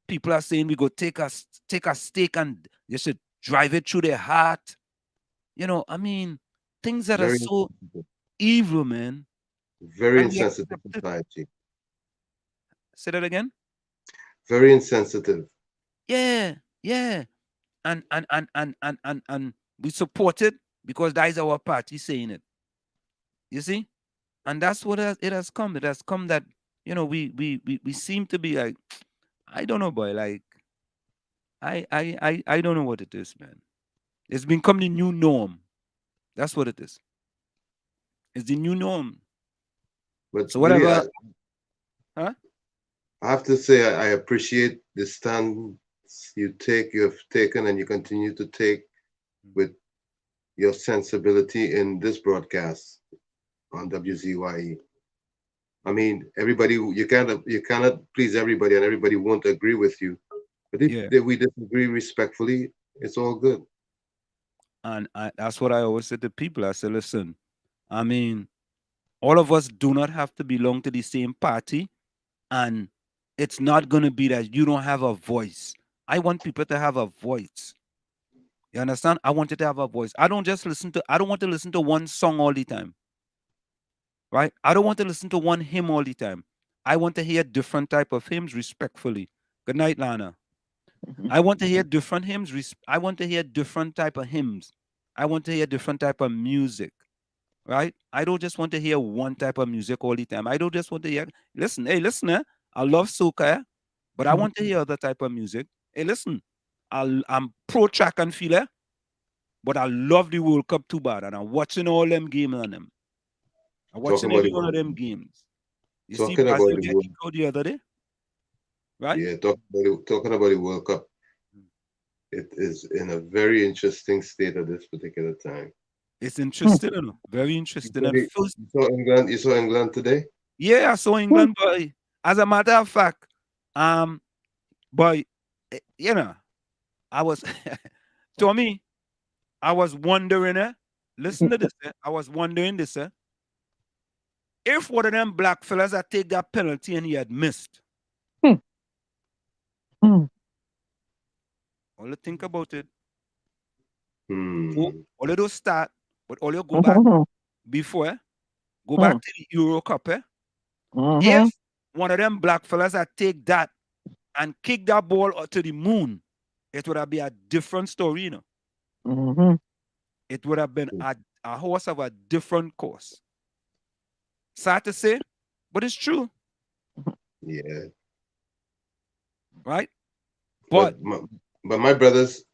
Speaker 7: People are saying we go take a stake and you should drive it through their heart. Things that are so evil, man.
Speaker 8: Very insensitive society.
Speaker 7: Say that again?
Speaker 8: Very insensitive.
Speaker 7: Yeah. And we support it because that is our party saying it. You see? And that's what it has come. It has come that, we seem to be like, I don't know, boy, like, I don't know what it is, man. It's become the new norm. That's what it is. It's the new norm.
Speaker 8: But
Speaker 7: so whatever.
Speaker 8: Really,
Speaker 7: huh?
Speaker 8: I have to say, I appreciate the stand you have taken, and you continue to take with your sensibility in this broadcast on WZYE. I mean, everybody, you cannot please everybody, and everybody won't agree with you. But if we disagree respectfully, it's all good.
Speaker 7: And that's what I always say to people. I say, listen, I mean, all of us do not have to belong to the same party, and it's not going to be that you don't have a voice. I want people to have a voice. You understand? I want you to have a voice. I don't want to listen to one song all the time. Right? I don't want to listen to one hymn all the time. I want to hear different type of hymns respectfully. Good night, Lana. I want to hear different hymns. I want to hear different type of hymns. I want to hear different type of music. Right? I don't just want to hear one type of music all the time. I don't just want to hear, listen, I love soca, but I want to hear other type of music. Hey, listen, I'm pro track and field, but I love the World Cup too bad, and I'm watching all them games on them. I'm watching every one of them games. You see,
Speaker 8: talking about
Speaker 7: Brazil
Speaker 8: the
Speaker 7: get
Speaker 8: World,
Speaker 7: equal the other day, right?
Speaker 8: yeah, talking about the World Cup. It is in a very interesting state at this particular time.
Speaker 7: It's interesting, you know, very interesting. And first,
Speaker 8: You saw England. You saw England today.
Speaker 7: yeah, I saw England, boy. As a matter of fact, boy, you know, I was, Tommy, I was wondering, listen to this, I was wondering this, if one of them black fellas had take that penalty and he had missed. All you think about it. All you do start, but all you go back before, go back to the Euro Cup, If one of them black fellas had take that and kick that ball to the moon, it would have been a different story, you know. It would have been a horse of a different course. Sad to say, but it's true.
Speaker 8: Yeah.
Speaker 7: Right?
Speaker 8: But my brother's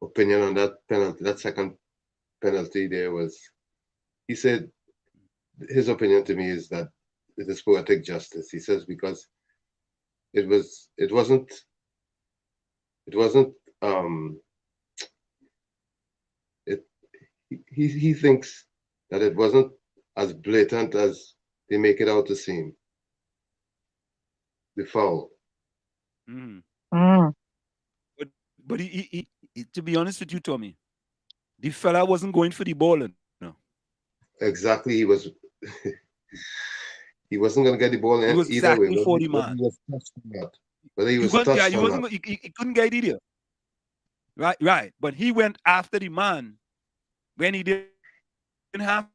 Speaker 8: opinion on that penalty, that second penalty there was, he said his opinion to me is that it is poetic justice. He says because it wasn't he thinks that it wasn't as blatant as they make it out to seem. The foul.
Speaker 7: But he, to be honest with you, Tommy, the fella wasn't going for the ball. No.
Speaker 8: Exactly, he wasn't going to get the ball in either way.
Speaker 7: For the man.
Speaker 8: Whether he was touched or not.
Speaker 7: He couldn't get it either. Right. But he went after the man when he didn't have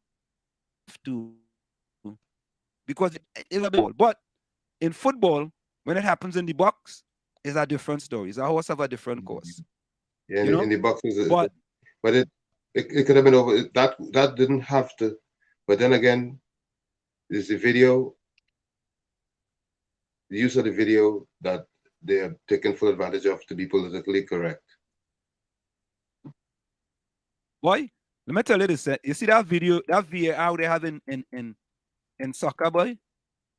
Speaker 7: to, because it was a ball. But in football, when it happens in the box, it's a different story. It's a horse of a different course.
Speaker 8: Yeah, in the box, but it could have been over. That didn't have to. But then again, there's the video, the use of the video that they are taking full advantage of to be politically correct.
Speaker 7: Boy, let me tell you this. You see that video, that VAR they have in soccer, boy?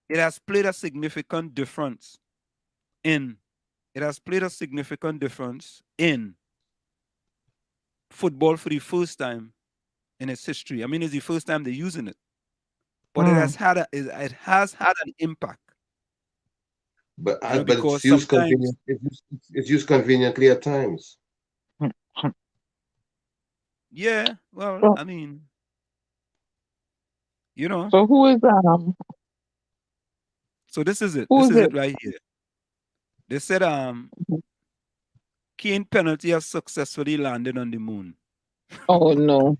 Speaker 7: It has played a significant difference in football for the first time in its history. I mean, it's the first time they're using it. But it has had an impact.
Speaker 8: But it's used it's used conveniently at times.
Speaker 7: Yeah, well, I mean, you know.
Speaker 5: So who is
Speaker 7: So this is it. This is it right here. They said Kane penalty has successfully landed on the moon.
Speaker 5: Oh no.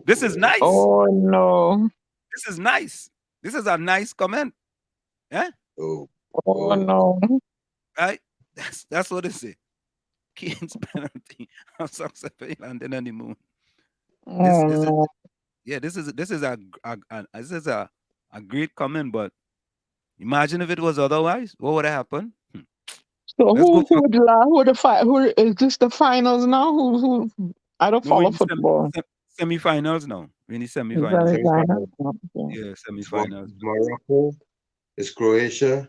Speaker 7: This is nice.
Speaker 5: Oh no.
Speaker 7: This is nice. This is a nice comment. Yeah?
Speaker 5: Oh no.
Speaker 7: Right? That's what they say. Kane's penalty has successfully landed on the moon. This is a great comment, but imagine if it was otherwise. What would have happened?
Speaker 5: So who is this the finals now? Who I don't follow football.
Speaker 7: Semi-finals now. We need semi-finals. Yeah, semi-finals.
Speaker 8: It's Morocco, it's Croatia,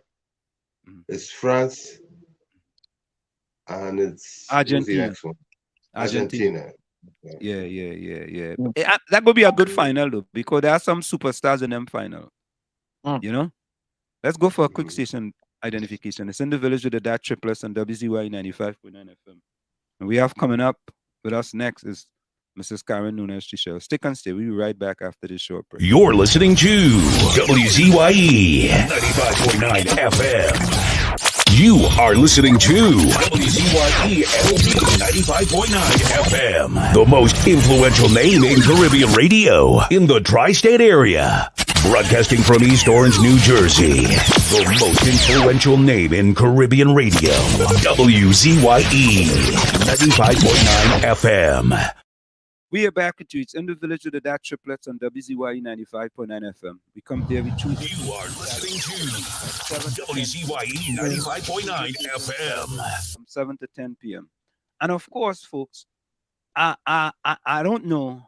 Speaker 8: it's France, and it's
Speaker 7: Argentina.
Speaker 8: Argentina.
Speaker 7: Yeah. That could be a good final though, because there are some superstars in them final. You know? Let's go for a quick station identification. It's in the village with the DAT Triplets on WZYE 95.9 FM. And we have coming up with us next is Mrs. Karen Nunez Tesheira. Stick and stay. We'll be right back after this short break.
Speaker 1: You're listening to WZYE 95.9 FM. You are listening to WZYE 95.9 FM, the most influential name in Caribbean radio in the tri-state area. Broadcasting from East Orange, New Jersey, the most influential name in Caribbean radio, WZYE 95.9 FM.
Speaker 7: We are back at you. It's in the village with the DAT Triplets on WZYE 95.9 FM. We come there every Tuesday.
Speaker 1: You are listening to WZYE 95.9 FM.
Speaker 7: From 7 to 10 p.m. And of course, folks, I don't know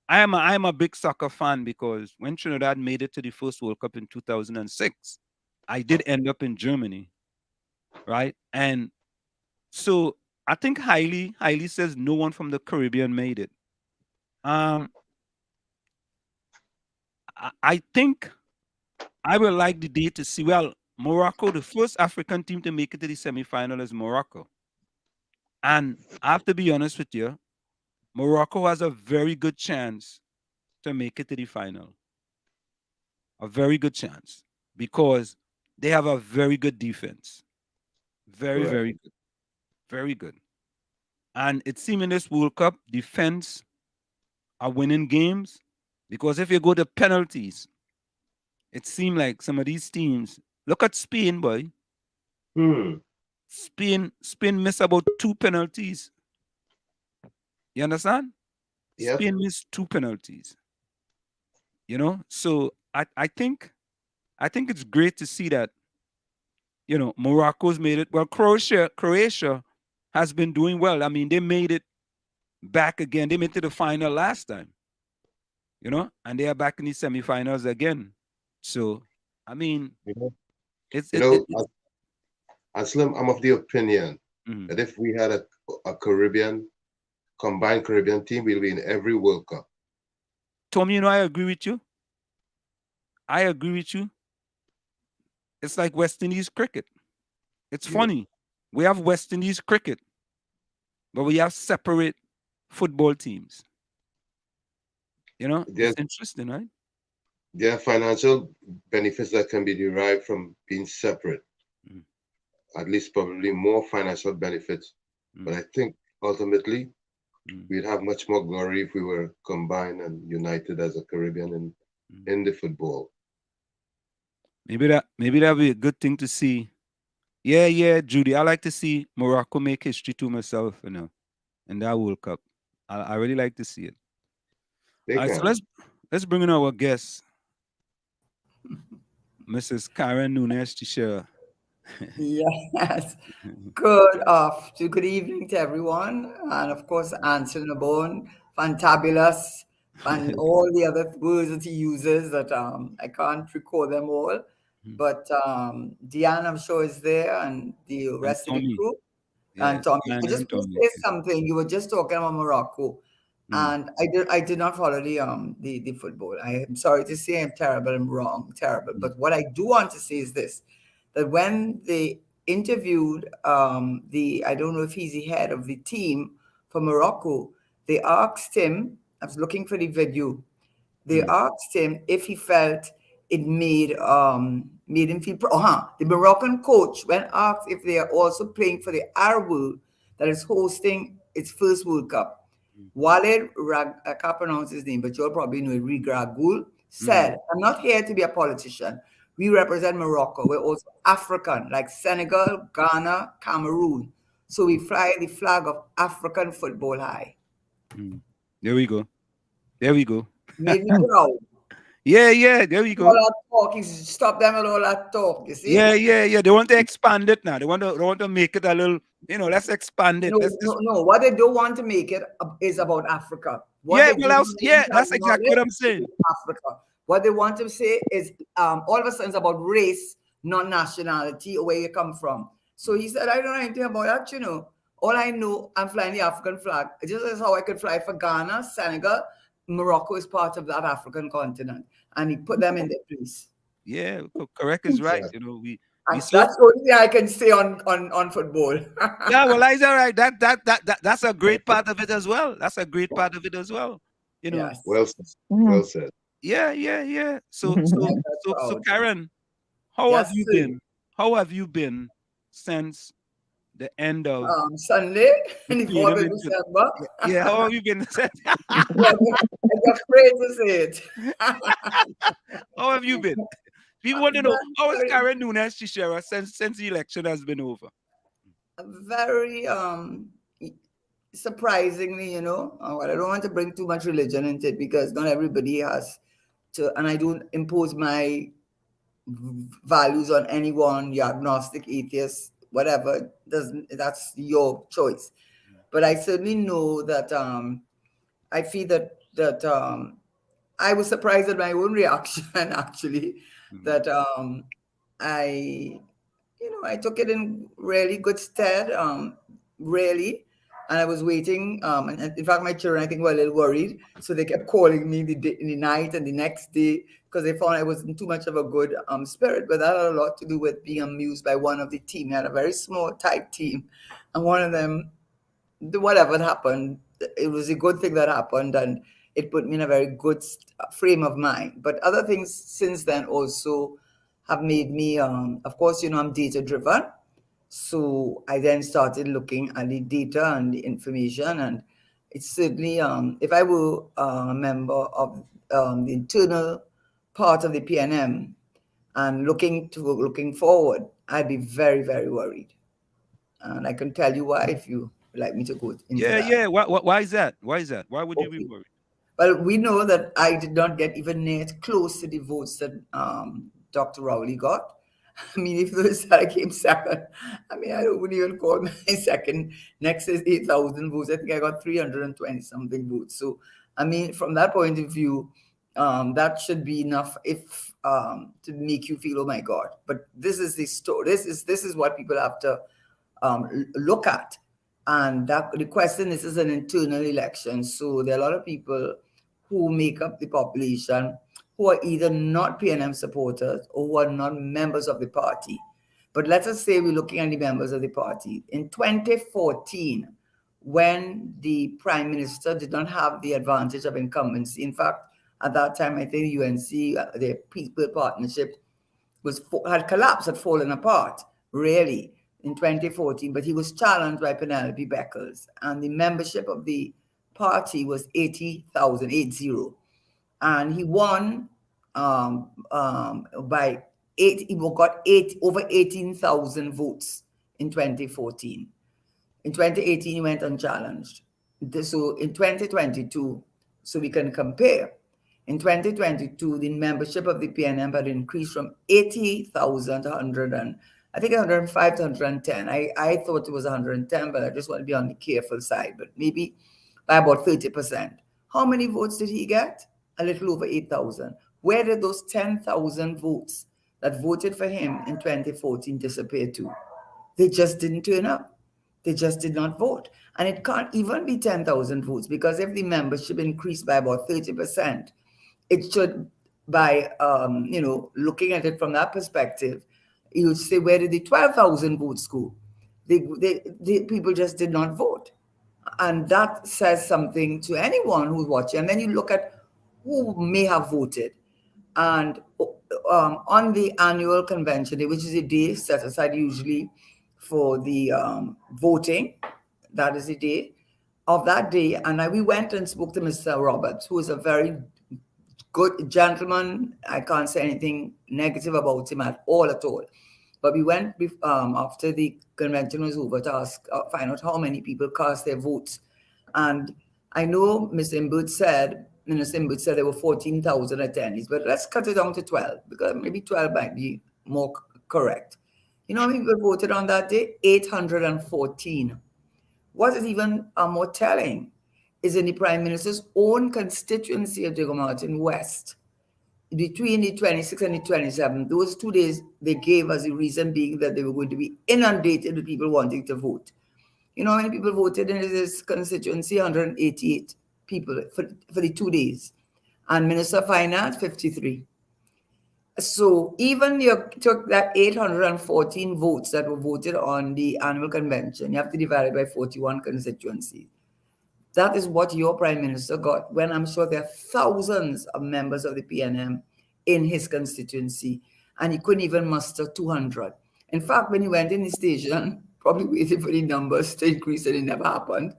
Speaker 7: I am a big soccer fan because when Trinidad made it to the first World Cup in 2006, I did end up in Germany, right? And so I think Hailey says no one from the Caribbean made it. I think I would like the day to see, well, Morocco, the first African team to make it to the semifinal is Morocco. And I have to be honest with you, Morocco has a very good chance to make it to the final. A very good chance because they have a very good defense. Very,
Speaker 8: Correct.
Speaker 7: very good. Very good. And it seems in this World Cup, defense are winning games because if you go to penalties, it seemed like some of these teams, look at Spain, boy. Spain missed about 2 penalties. You understand?
Speaker 8: Yep.
Speaker 7: Spain missed 2 penalties. You know, so I think it's great to see that, you know, Morocco's made it. Well, Croatia has been doing well. I mean, they made it back again. They made it to the final last time, you know, and they are back in the semifinals again. So, I mean,
Speaker 8: Aslam, I'm of the opinion that if we had a combined Caribbean team, we'll be in every World Cup.
Speaker 7: Tom, you know, I agree with you. It's like West Indies cricket. It's funny. We have West Indies cricket, but we have separate football teams. You know, it's interesting, right?
Speaker 8: There are financial benefits that can be derived from being separate. At least probably more financial benefits. But I think ultimately we'd have much more glory if we were combined and united as a Caribbean in the football.
Speaker 7: Maybe that'd be a good thing to see. Yeah, Judy. I like to see Morocco make history to myself, you know, in that World Cup. I really like to see it. All right, so let's bring in our guest, Mrs. Karen Nunez Tesheira.
Speaker 11: Yes. Good evening to everyone. And of course, Anson Nabone, fantabulous, and all the other words that he uses that I can't recall them all. But Diane, I'm sure, is there, and the rest of the crew. And Tommy. I just want to say something. You were just talking about Morocco. And I did not follow the football. I am sorry to say I'm terrible and wrong, terrible. But what I do want to say is this, that when they interviewed I don't know if he's the head of the team for Morocco, they asked him, I was looking for the video, they asked him if he felt it made him feel the Moroccan coach, when asked if they are also playing for the Arab world that is hosting its first World Cup, Walid I can't pronounce his name, but you'll probably know it, Rigragul, said, I'm not here to be a politician. We represent Morocco. We're also African, like Senegal, Ghana, Cameroon. So we fly the flag of African football high.
Speaker 7: There we go.
Speaker 11: Made me proud.
Speaker 7: Yeah, there we go.
Speaker 11: All that talk, stop them with all that talk, you see?
Speaker 7: Yeah. They want to expand it now. They want to make it a little, you know, let's expand it.
Speaker 11: No. What they don't want to make it is about Africa.
Speaker 7: That's exactly what I'm saying.
Speaker 11: Africa. What they want to say is all of a sudden it's about race, not nationality, or where you come from. So he said, I don't know anything about that, you know. All I know, I'm flying the African flag. Just as how I could fly for Ghana, Senegal. Morocco is part of that African continent. And he put them in their place.
Speaker 7: Yeah, correct is right. You know,
Speaker 11: that's the only thing I can say on football.
Speaker 7: Yeah, well, that's all right. That's a great part of it as well. You know.
Speaker 8: Yes. Well said.
Speaker 7: Yeah. So Karen, how have you been since the end of
Speaker 11: Sunday, the 4th of December?
Speaker 7: Yeah, how have you been?
Speaker 11: I'm afraid to say it.
Speaker 7: How have you been? People want to know, how is Karen Nunez Tesheira since the election has been over?
Speaker 11: Very surprisingly, you know, I don't want to bring too much religion into it because not everybody has to, and I don't impose my values on anyone, you're agnostic, atheist, whatever, that's your choice. But I certainly know that I feel that that I was surprised at my own reaction, actually, that I, I took it in really good stead, really. And I was waiting. And in fact, my children, I think, were a little worried. So they kept calling me in the night and the next day because they found I wasn't too much of a good spirit. But that had a lot to do with being amused by one of the team. I had a very small, tight team. And one of them, whatever happened, it was a good thing that happened. And it put me in a very good frame of mind. But other things since then also have made me, of course, I'm data driven. So I then started looking at the data and the information, and it's certainly, if I were a member of the internal part of the PNM and looking forward, I'd be very, very worried. And I can tell you why if you would like me to go into that.
Speaker 7: Yeah. Why is that? Why is that? Why would you be worried?
Speaker 11: Well, we know that I did not get even near close to the votes that Dr. Rowley got. I mean, if those I came second, I mean, I wouldn't even call my second. Next is 8,000 votes. I think I got 320 something votes. So, I mean, from that point of view, that should be enough if to make you feel, oh my God. But this is the story. This is what people have to look at. And that the question is an internal election. So there are a lot of people who make up the population who are either not PNM supporters or who are not members of the party. But let us say we're looking at the members of the party. In 2014, when the Prime Minister did not have the advantage of incumbency, in fact, at that time, I think UNC, the People Partnership, had collapsed, had fallen apart, really, in 2014. But he was challenged by Penelope Beckles, and the membership of the party was 80,000, 80. And he won by he got over 18,000 votes in 2014. In 2018, he went unchallenged. So in 2022, so we can compare. In 2022, the membership of the PNM had increased from 80,000 to 105 to 110. I thought it was 110, but I just want to be on the careful side, but maybe by about 30%. How many votes did he get? A little over 8,000. Where did those 10,000 votes that voted for him in 2014 disappear to? They just didn't turn up. They just did not vote. And it can't even be 10,000 votes, because if the membership increased by about 30%, it should, by, looking at it from that perspective, you would say, where did the 12,000 votes go? The people just did not vote. And that says something to anyone who's watching. And then you look at who may have voted. And on the annual convention day, which is a day set aside usually for the voting, that is the day of that day. And we went and spoke to Mr. Roberts, who is a very good gentleman. I can't say anything negative about him at all. But we went after the convention was over to find out how many people cast their votes. And I know Minister Imbert said there were 14,000 attendees, but let's cut it down to 12, because maybe 12 might be more correct. You know how many people voted on that day? 814. What is even more telling is in the Prime Minister's own constituency of Diego Martin West, between the 26th and the 27th, those 2 days they gave us the reason being that they were going to be inundated with people wanting to vote. You know how many people voted in this constituency? 188 people for the 2 days. And Minister of Finance, 53. So even you took that 814 votes that were voted on the annual convention, you have to divide it by 41 constituencies. That is what your Prime Minister got, when I'm sure there are thousands of members of the PNM in his constituency, and he couldn't even muster 200. In fact, when he went in the station, probably waiting for the numbers to increase, and it never happened.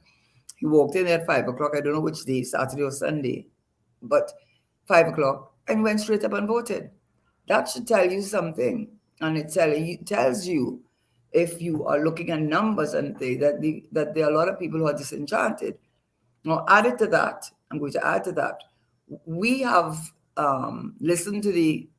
Speaker 11: He walked in at 5 o'clock, I don't know which day, Saturday or Sunday, but 5 o'clock, and went straight up and voted. That should tell you something, and it tells you, if you are looking at numbers and things, that there are a lot of people who are disenchanted. Now, added to that, I'm going to add to that, we have listened to the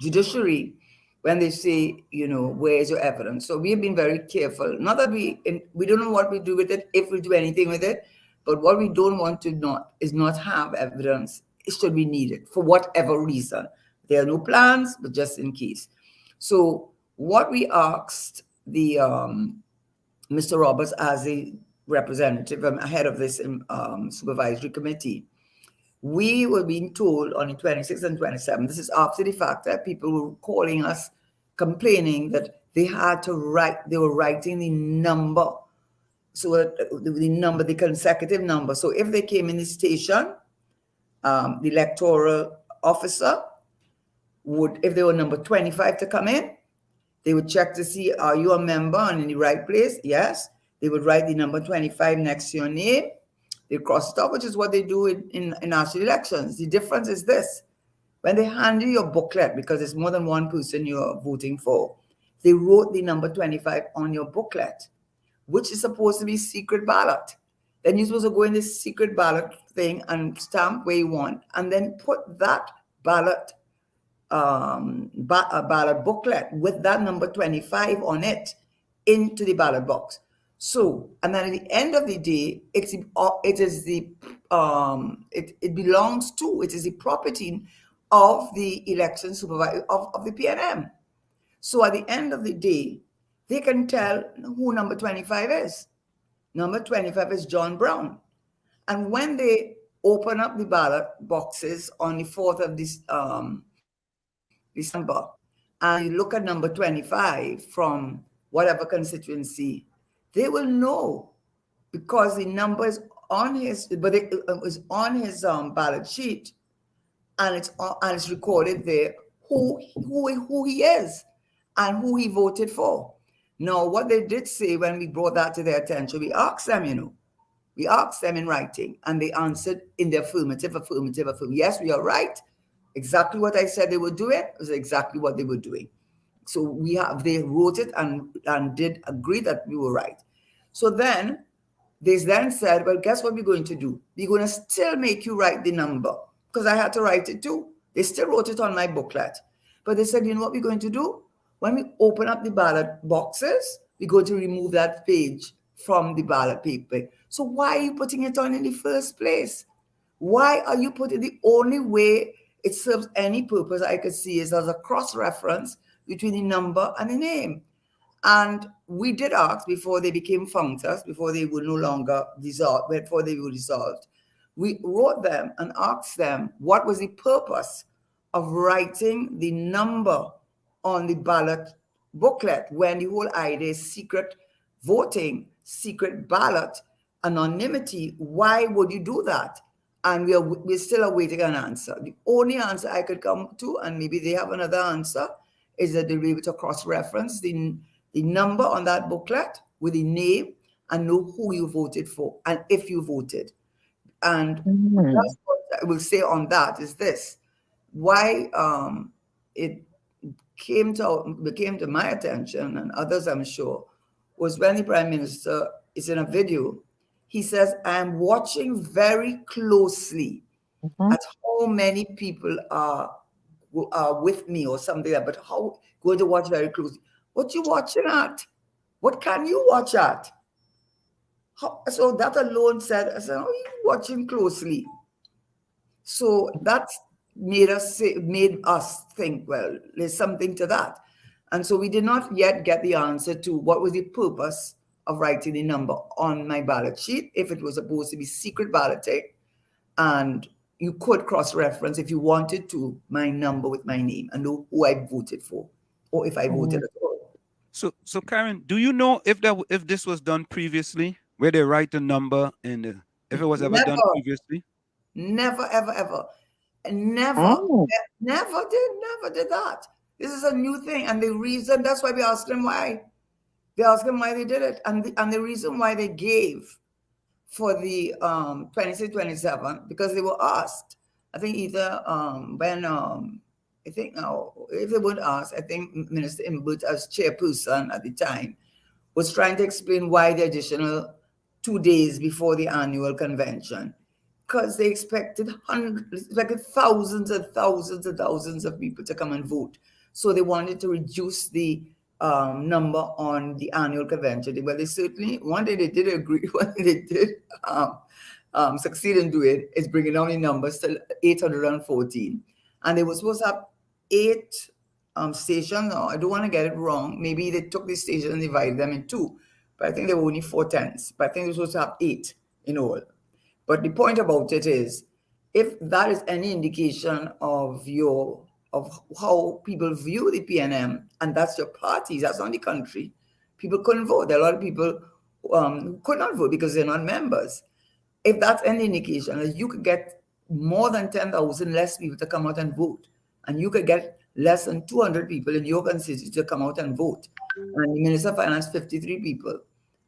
Speaker 11: judiciary when they say, where's your evidence? So we have been very careful. Not that we don't know what we do with it, if we do anything with it, But what we don't want to not have evidence should we need it for whatever reason. There are no plans, but just in case. So what we asked the Mr. Roberts as a representative ahead of this supervisory committee, we were being told on the 26th and 27th, this is after the fact, that people were calling us complaining that they were writing the number, so the consecutive number. So if they came in the station, the electoral officer would, if they were number 25 to come in, they would check to see, are you a member and in the right place? Yes. They would write the number 25 next to your name. They cross it off, which is what they do in national elections. The difference is this. When they hand you your booklet, because it's more than one person you're voting for, they wrote the number 25 on your booklet, which is supposed to be secret ballot. Then you're supposed to go in this secret ballot thing and stamp where you want, and then put that ballot ballot booklet with that number 25 on it into the ballot box. So, and then at the end of the day, it belongs to, it is the property of the election supervisor of the PNM. So at the end of the day, they can tell who number 25 is. Number 25 is John Brown. And when they open up the ballot boxes on the 4th of this December, and you look at number 25 from whatever constituency, they will know, because the number is on his, but it is on his ballot sheet, and it's recorded there who he is and who he voted for. Now, what they did say when we brought that to their attention, we asked them, we asked them in writing, and they answered in the affirmative. Yes, we are right. Exactly what I said they were doing was exactly what they were doing. So they wrote it and did agree that we were right. So then they then said, well, guess what we're going to do? We're going to still make you write the number, because I had to write it too. They still wrote it on my booklet. But they said, you know what we're going to do? When we open up the ballot boxes, we're going to remove that page from the ballot paper. So why are you putting it on in the first place? Why are you putting the only way it serves any purpose I could see is as a cross-reference between the number and the name? And we did ask before they became functors, before they were no longer dissolved, before they were dissolved. We wrote them and asked them what was the purpose of writing the number on the ballot booklet when the whole idea is secret voting, secret ballot, anonymity. Why would you do that? And we're still awaiting an answer. The only answer I could come to, and maybe they have another answer, is that they'll be able to cross-reference the number on that booklet with the name and know who you voted for and if you voted. And that's what I will say on that is this. Why it came to my attention and others, I'm sure, was when the Prime Minister is in a video. He says, I'm watching very closely at how many people are with me or something like that, but how going to watch very closely. What you watching at? What can you watch at? So that alone said, I said, oh, you watching closely. So that made us think, well, there's something to that. And so we did not yet get the answer to what was the purpose of writing the number on my ballot sheet, if it was supposed to be secret balloting, and you could cross-reference if you wanted to my number with my name and know who I voted for, or if I voted at all.
Speaker 7: So Karen, do you know if this was done previously, where they write the number and if it was ever done previously?
Speaker 11: Never, ever, ever. Never did that. This is a new thing, and the reason, that's why we asked them why. They asked them why they did it, and the reason why they gave for the 26, 27, because they were asked. I think either if they weren't asked, I think Minister Imbut, as chairperson at the time, was trying to explain why the additional 2 days before the annual convention, because they expected thousands and thousands and thousands of people to come and vote. So they wanted to reduce the number on the annual convention. Well, they certainly, one day they did agree, one day they did succeed in doing is bringing down the numbers to 814. And they were supposed to have 8 stations. No, I don't want to get it wrong. Maybe they took the station and divided them in 2. But I think there were only 4 tents. But I think they were supposed to have 8 in all. But the point about it is, if that is any indication of how people view the PNM, and that's your parties, that's not the country, people couldn't vote. There are a lot of people who could not vote because they're not members. If that's any indication that you could get more than 10,000 less people to come out and vote, and you could get less than 200 people in your constituency to come out and vote, and the Minister of Finance 53 people,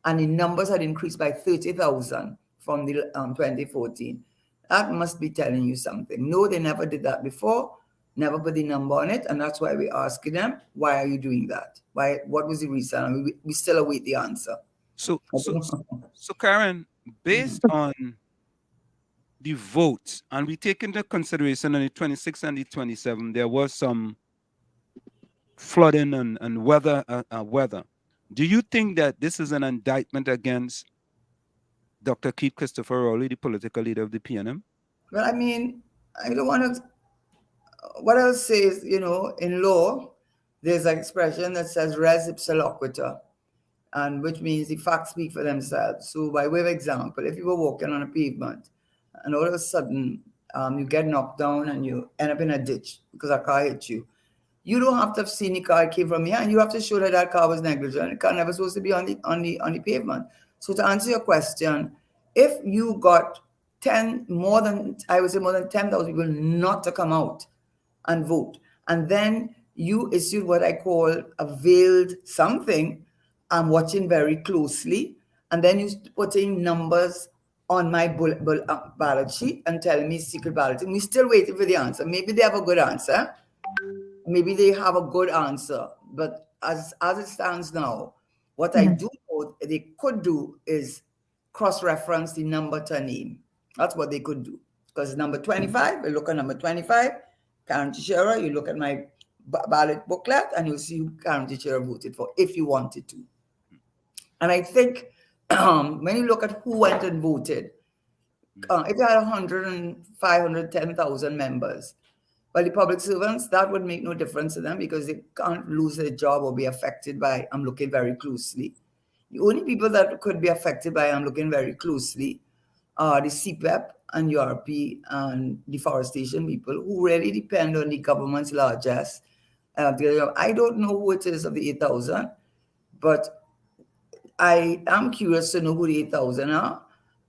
Speaker 11: and the numbers had increased by 30,000 from the 2014. That must be telling you something. No, they never did that before, never put the number on it, and that's why we're asking them, why are you doing that? What was the reason? And we still await the answer.
Speaker 7: So Karen, based on the votes, and we take into consideration on the 26th and the 27th, there was some flooding and weather. Do you think that this is an indictment against Dr. Keith Christopher Rowley, the political leader of the PNM?
Speaker 11: Well, I mean, I don't want to. What I'll say is, in law, there's an expression that says res ipsa loquitur, and which means the facts speak for themselves. So, by way of example, if you were walking on a pavement and all of a sudden you get knocked down and you end up in a ditch because a car hit you, you don't have to have seen the car came from behind. You have to show that that car was negligent. The car never supposed to be on the pavement. So to answer your question, if you got more than 10,000 people not to come out and vote, and then you issued what I call a veiled something, I'm watching very closely, and then you putting numbers on my ballot sheet and telling me secret balloting. We're still waiting for the answer. Maybe they have a good answer. But as it stands now, what I do know they could do is cross-reference the number to a name. That's what they could do. Because number 25, we look at number 25, Karen Tesheira, you look at my ballot booklet, and you'll see who Karen Tesheira voted for, if you wanted to. And I think when you look at who went and voted, if you had 510,000 members, well, the public servants, that would make no difference to them because they can't lose their job or be affected by, I'm looking very closely. The only people that could be affected by, I'm looking very closely, are the CPEP and URP and deforestation people who really depend on the government's largesse. I don't know who it is of the 8,000, but I am curious to know who the 8,000 are.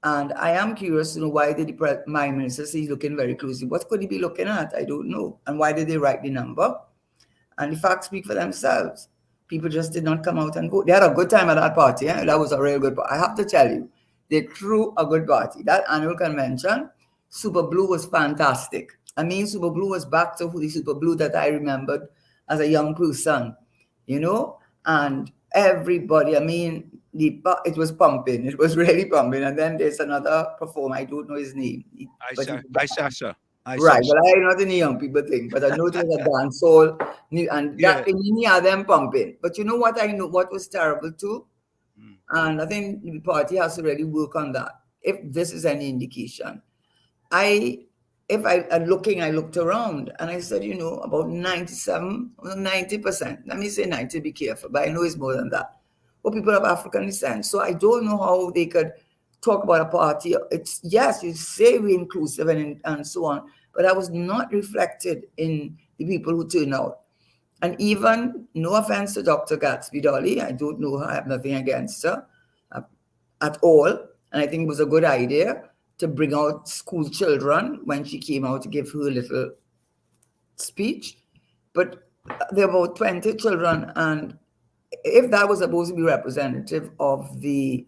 Speaker 11: And I am curious to know why did my minister say he's looking very closely. What could he be looking at? I don't know. And why did they write the number? And the facts speak for themselves. People just did not come out and vote. They had a good time at that party. Eh? That was a real good party. I have to tell you, they threw a good party. That annual convention, Super Blue was fantastic. I mean, Super Blue was back to the Super Blue that I remembered as a young person, and everybody, I mean, it was pumping. It was really pumping. And then there's another performer. I don't know his name.
Speaker 7: Aisha.
Speaker 11: Right. Well, I'm not in the young people thing, but I know it was a dance hall. And that many of them pumping. But you know what I know? What was terrible too? And I think the party has to really work on that. If this is any indication. I looked around and I said, about 90%. Let me say 90, be careful, but I know it's more than that. But people of African descent. So I don't know how they could talk about a party. Yes, you say we're inclusive and so on, but that was not reflected in the people who turned out. And even, no offense to Dr. Gatsby Dolly, I don't know her, I have nothing against her at all. And I think it was a good idea to bring out school children when she came out to give her little speech. But there were about 20 children, and if that was supposed to be representative of the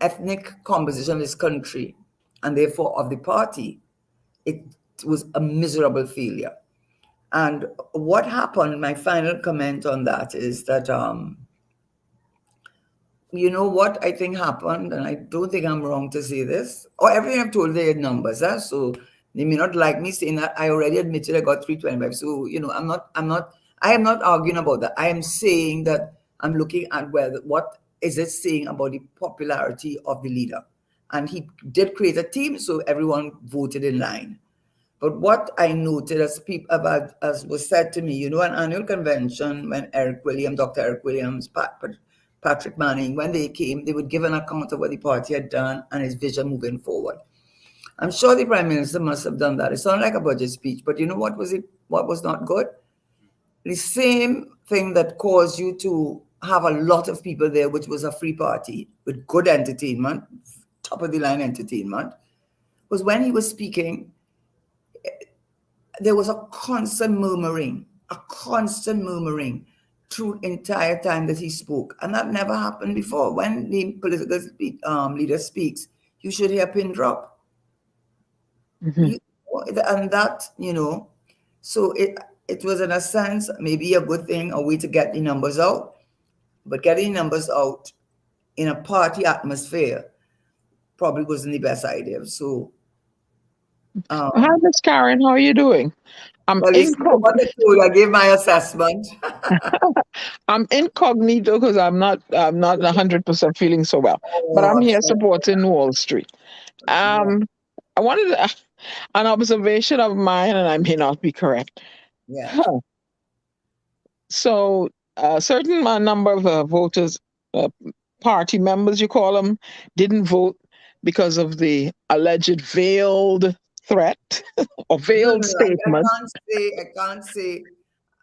Speaker 11: ethnic composition of this country, and therefore of the party, it was a miserable failure. And what happened, my final comment on that is that, what I think happened, and I don't think I'm wrong to say this, or everything I've told they had numbers, so they may not like me saying that. I already admitted I got 325. So, I am not arguing about that. I am saying that I'm looking at what is it saying about the popularity of the leader. and he did create a team, so everyone voted in line. But what I noted as was said to me, an annual convention when Dr. Eric Williams, Patrick Manning, when they came, they would give an account of what the party had done and his vision moving forward. I'm sure the Prime Minister must have done that. It sounded like a budget speech, but you know what was not good? The same thing that caused you to have a lot of people there, which was a free party with good entertainment, top of the line entertainment, was when he was speaking, there was a constant murmuring through the entire time that he spoke. And that never happened before. When the political leader speaks, you should hear a pin drop. And that, so it was in a sense maybe a good thing, a way to get the numbers out. But getting numbers out in a party atmosphere probably wasn't the best idea. So,
Speaker 5: hi, Miss Karen. How are you doing?
Speaker 11: I gave my assessment.
Speaker 5: I'm incognito because I'm not 100% feeling so well, but I'm here supporting Wall Street. I wanted an observation of mine, and I may not be correct.
Speaker 11: Yeah.
Speaker 5: So a certain number of voters, party members, you call them, didn't vote because of the alleged veiled threat or veiled statement.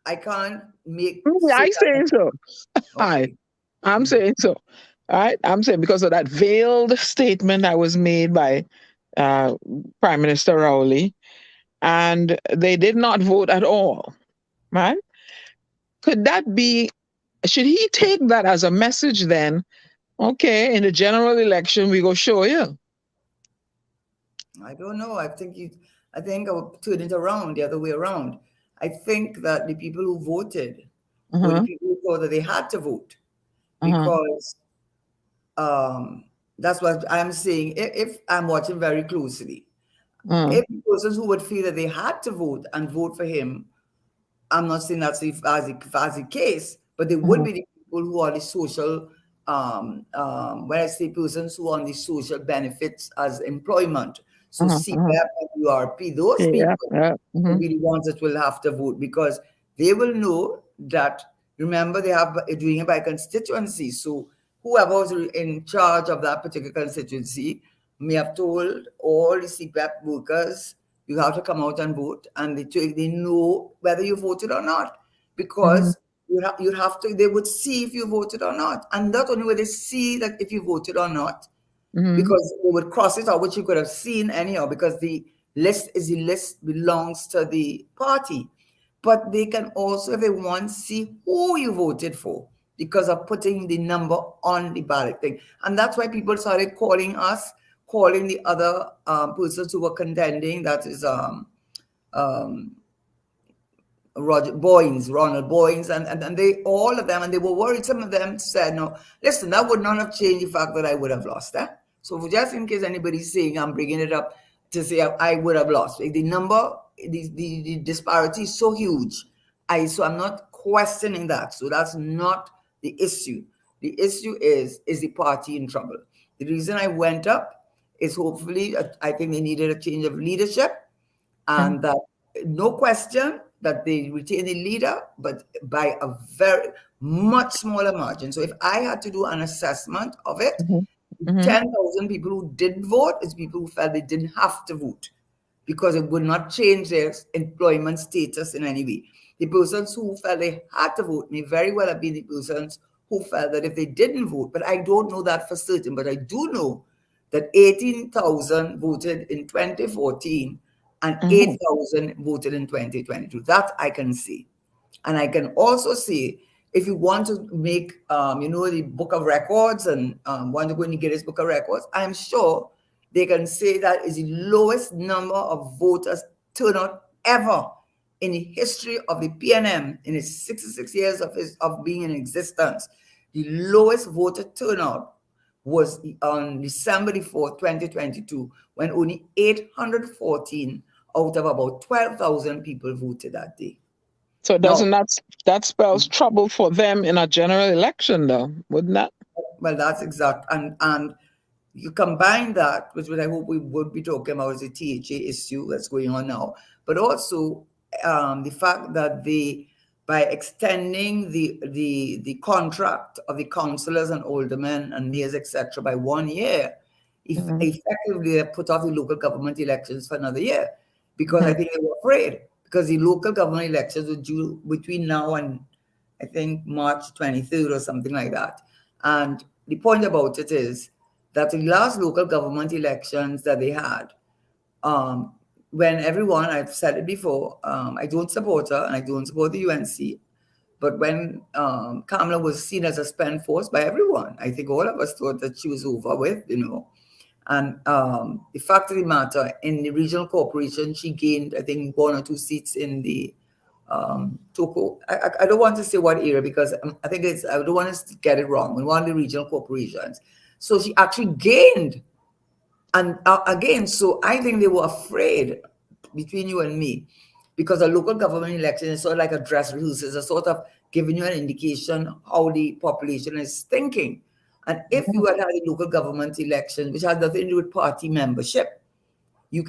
Speaker 11: I can't make.
Speaker 5: I say so. Okay. I'm saying so. All right. I'm saying because of that veiled statement that was made by Prime Minister Rowley, and they did not vote at all. Right? Could that be? Should he take that as a message then? Okay, in the general election, we go show you.
Speaker 11: I don't know. I think I will turn it around the other way around. I think that the people who voted were the people who thought that they had to vote, because that's what I'm saying. If I'm watching very closely, if the persons who would feel that they had to vote and vote for him, I'm not saying that's as the case, but there would be the people who are the social, when I say persons who are on the social benefits as employment. So CPAP and URP, those people will be the ones that will have to vote, because they will know that, remember, they are doing it by constituency. So whoever was in charge of that particular constituency may have told all the CPAP workers, you have to come out and vote, and they know whether you voted or not, because you have to. They would see if you voted or not, and not only will they see that if you voted or not, because they would cross it out, which you could have seen anyhow, because the list belongs to the party, but they can also, if they want, see who you voted for because of putting the number on the ballot thing, and that's why people started calling the other persons who were contending, that is Ronald Boynes, and they, all of them, and they were worried. Some of them said, no, listen, that would not have changed the fact that I would have lost that. So just in case anybody's saying I'm bringing it up to say I would have lost, the number, the disparity is so huge. So I'm not questioning that. So that's not the issue. The issue is the party in trouble? The reason I went up is hopefully, I think they needed a change of leadership, and that no question that they retain the leader, but by a very much smaller margin. So if I had to do an assessment of it, 10,000 people who didn't vote is people who felt they didn't have to vote because it would not change their employment status in any way. The persons who felt they had to vote may very well have been the persons who felt that if they didn't vote, but I don't know that for certain, but I do know that 18,000 voted in 2014 and 8,000 voted in 2022. That I can see. And I can also see, if you want to make, the book of records and want to go and get this book of records, I'm sure they can say that is the lowest number of voters turnout ever in the history of the PNM in its 66 years of being in existence. The lowest voter turnout was on December 4th, 2022, when only 814 out of about 12,000 people voted that day.
Speaker 5: So doesn't that spells trouble for them in a general election, though, wouldn't that?
Speaker 11: Well, that's exact. And You combine that with what I hope we would be talking about is the THA issue that's going on now, but also the fact that by extending the contract of the councillors and aldermen and mayors, etc., by 1 year, effectively they put off the local government elections for another year, because I think they were afraid, because the local government elections were due between now and I think March 23rd or something like that. And the point about it is that the last local government elections that they had, when everyone, I've said it before, I don't support her and I don't support the UNC, but when Kamala was seen as a spent force by everyone, I think all of us thought that she was over with, And the fact of the matter, in the regional corporation, she gained, I think, 1 or 2 seats in the Toko. I don't want to say what area, because I think I don't want to get it wrong. In one of the regional corporations. So she actually gained. And again, so I think they were afraid, between you and me, because a local government election is sort of like a dress rehearsal. It's a sort of giving you an indication how the population is thinking. And if you had a local government election, which had nothing to do with party membership,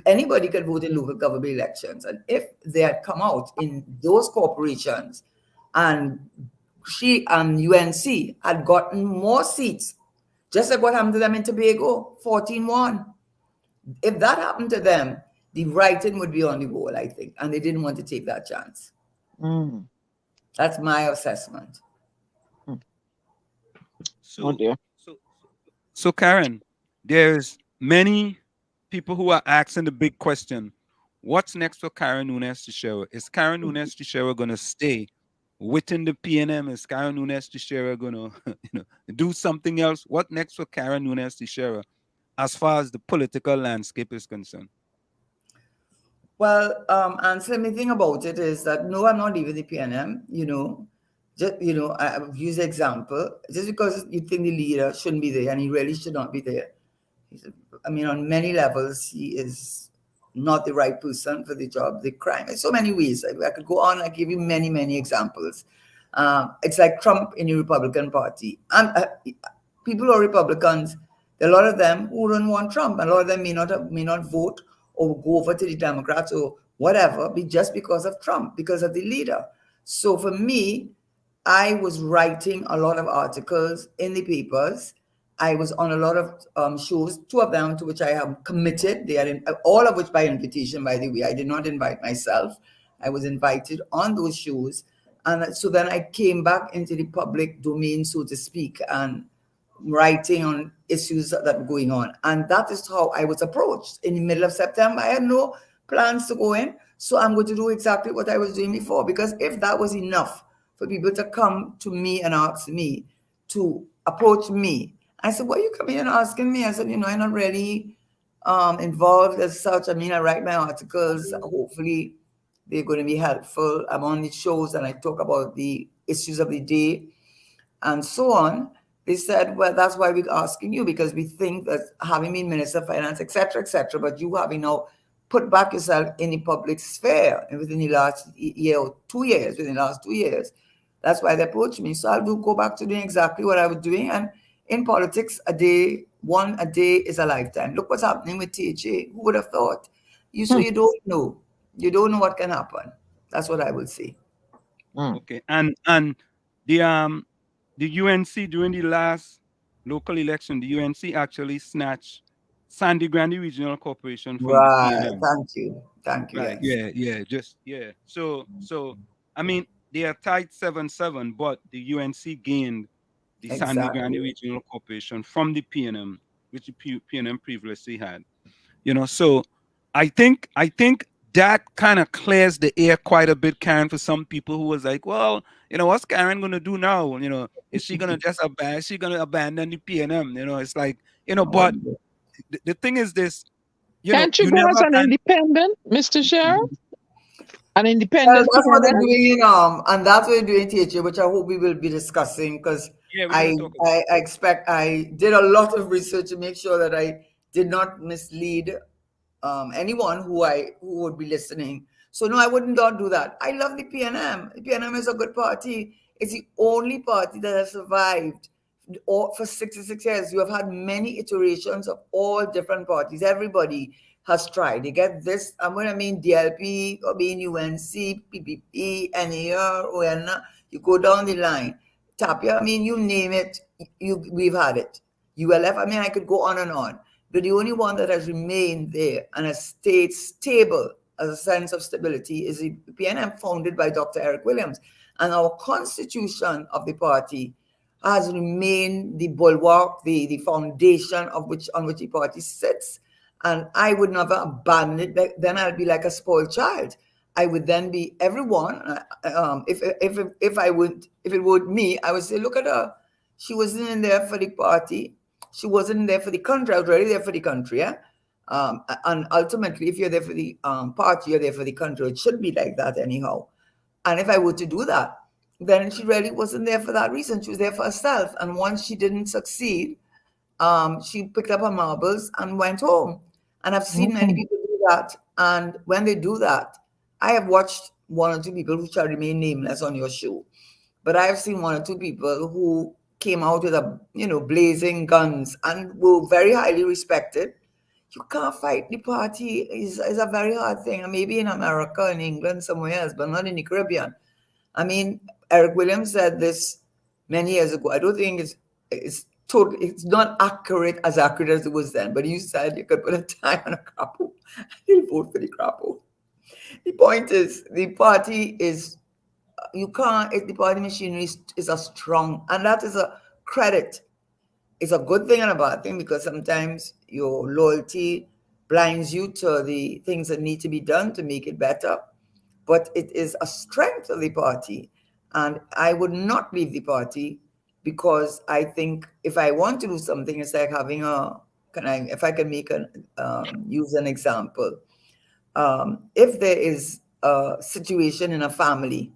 Speaker 11: anybody could vote in local government elections. And if they had come out in those corporations and she and UNC had gotten more seats, just like what happened to them in Tobago, 14-1. If that happened to them, the writing would be on the wall, I think, and they didn't want to take that chance. That's my assessment.
Speaker 7: So Karen, there's many people who are asking the big question: what's next for Karen Nunez Tesheira? Is Karen Nunez Tesheira going to stay within the PNM? Is Karen Nunez Tesheira going to do something else? What next for Karen Nunez Tesheira as far as the political landscape is concerned?
Speaker 11: Well, answer me thing about it is that no, I'm not leaving the PNM. I've used the example. Just because you think the leader shouldn't be there, and he really should not be there. On many levels, he is not the right person for the job. The crime, in so many ways. I could go on. I give you many, many examples. It's like Trump in the Republican Party, and people who are Republicans, there are a lot of them who don't want Trump, and a lot of them may not vote or go over to the Democrats or whatever, just because of Trump, because of the leader. So for me, I was writing a lot of articles in the papers. I was on a lot of shows, 2 of them to which I am committed. They are all of which by invitation, by the way. I did not invite myself. I was invited on those shows. And so then I came back into the public domain, so to speak, and writing on issues that were going on. And that is how I was approached in the middle of September. I had no plans to go in. So I'm going to do exactly what I was doing before, because if that was enough for people to come to me and ask me to approach me, I said, what are you coming and asking me? I said, I'm not really involved as such. I write my articles. Hopefully they're going to be helpful. I'm on the shows and I talk about the issues of the day and so on. They said, well, that's why we're asking you, because we think that having been Minister of Finance, etc., but you having now put back yourself in the public sphere within the last year or 2 years, within the last 2 years. That's why they approached me. So I'll go back to doing exactly what I was doing. And in politics, a day is a lifetime. Look what's happening with THA. Who would have thought? You don't know. You don't know what can happen. That's what I would say.
Speaker 7: Okay. And the UNC during the last local election, the UNC actually snatched Sandy Grande Regional Corporation from the PNM.
Speaker 11: Thank you.
Speaker 7: Right. Yes. So they are tied 7-7, but the UNC gained the Sandy Grande Regional Corporation from the PNM, which the PNM previously had. So I think that kind of clears the air quite a bit, Karen, for some people who was like, well, what's Karen going to do now? Is she going to abandon the PNM? It's like, but the thing is this,
Speaker 5: can't you go as an independent, Mr. Sheriff? An independent.
Speaker 11: Well, that's what they're doing, and that's what they're doing, THA, which I hope we will be discussing, because I expect I did a lot of research to make sure that I did not mislead anyone who would be listening. So no, I wouldn't do that. I love the PNM. The PNM is a good party. It's the only party that has survived or for 66 years, you have had many iterations of all different parties. Everybody has tried. You get this, and when I mean DLP, or being UNC, PPP, NAR, ONA, you go down the line. Tapia, I mean, you name it, we've had it. ULF, I mean, I could go on and on. But the only one that has remained there and has stayed stable as a sense of stability is the PNM, founded by Dr. Eric Williams. And our constitution of the party has remained the bulwark, the foundation on which the party sits. And I would never abandon it. Then I'd be like a spoiled child. I would then be everyone. If it were me, I would say, look at her. She wasn't in there for the party. She wasn't there for the country. I was already there for the country. Yeah. And ultimately, if you're there for the party, you're there for the country. It should be like that anyhow. And if I were to do that, then she really wasn't there for that reason. She was there for herself. And once she didn't succeed, she picked up her marbles and went home. And I've seen many people do that. And when they do that, I have watched one or two people who shall remain nameless on your show. But I have seen one or two people who came out with blazing guns and were very highly respected. You can't fight the party. Is a very hard thing. And maybe in America, in England, somewhere else, but not in the Caribbean. I mean, Eric Williams said this many years ago. I don't think it's not accurate as it was then. But he said you could put a tie on a crapo. He'll vote for the crapo. The point is, the party is, the party machinery is a strong, and that is a credit. It's a good thing and a bad thing, because sometimes your loyalty blinds you to the things that need to be done to make it better. But it is a strength of the party. And I would not leave the party, because I think if I want to do something, it's like having if I can use an example. If there is a situation in a family,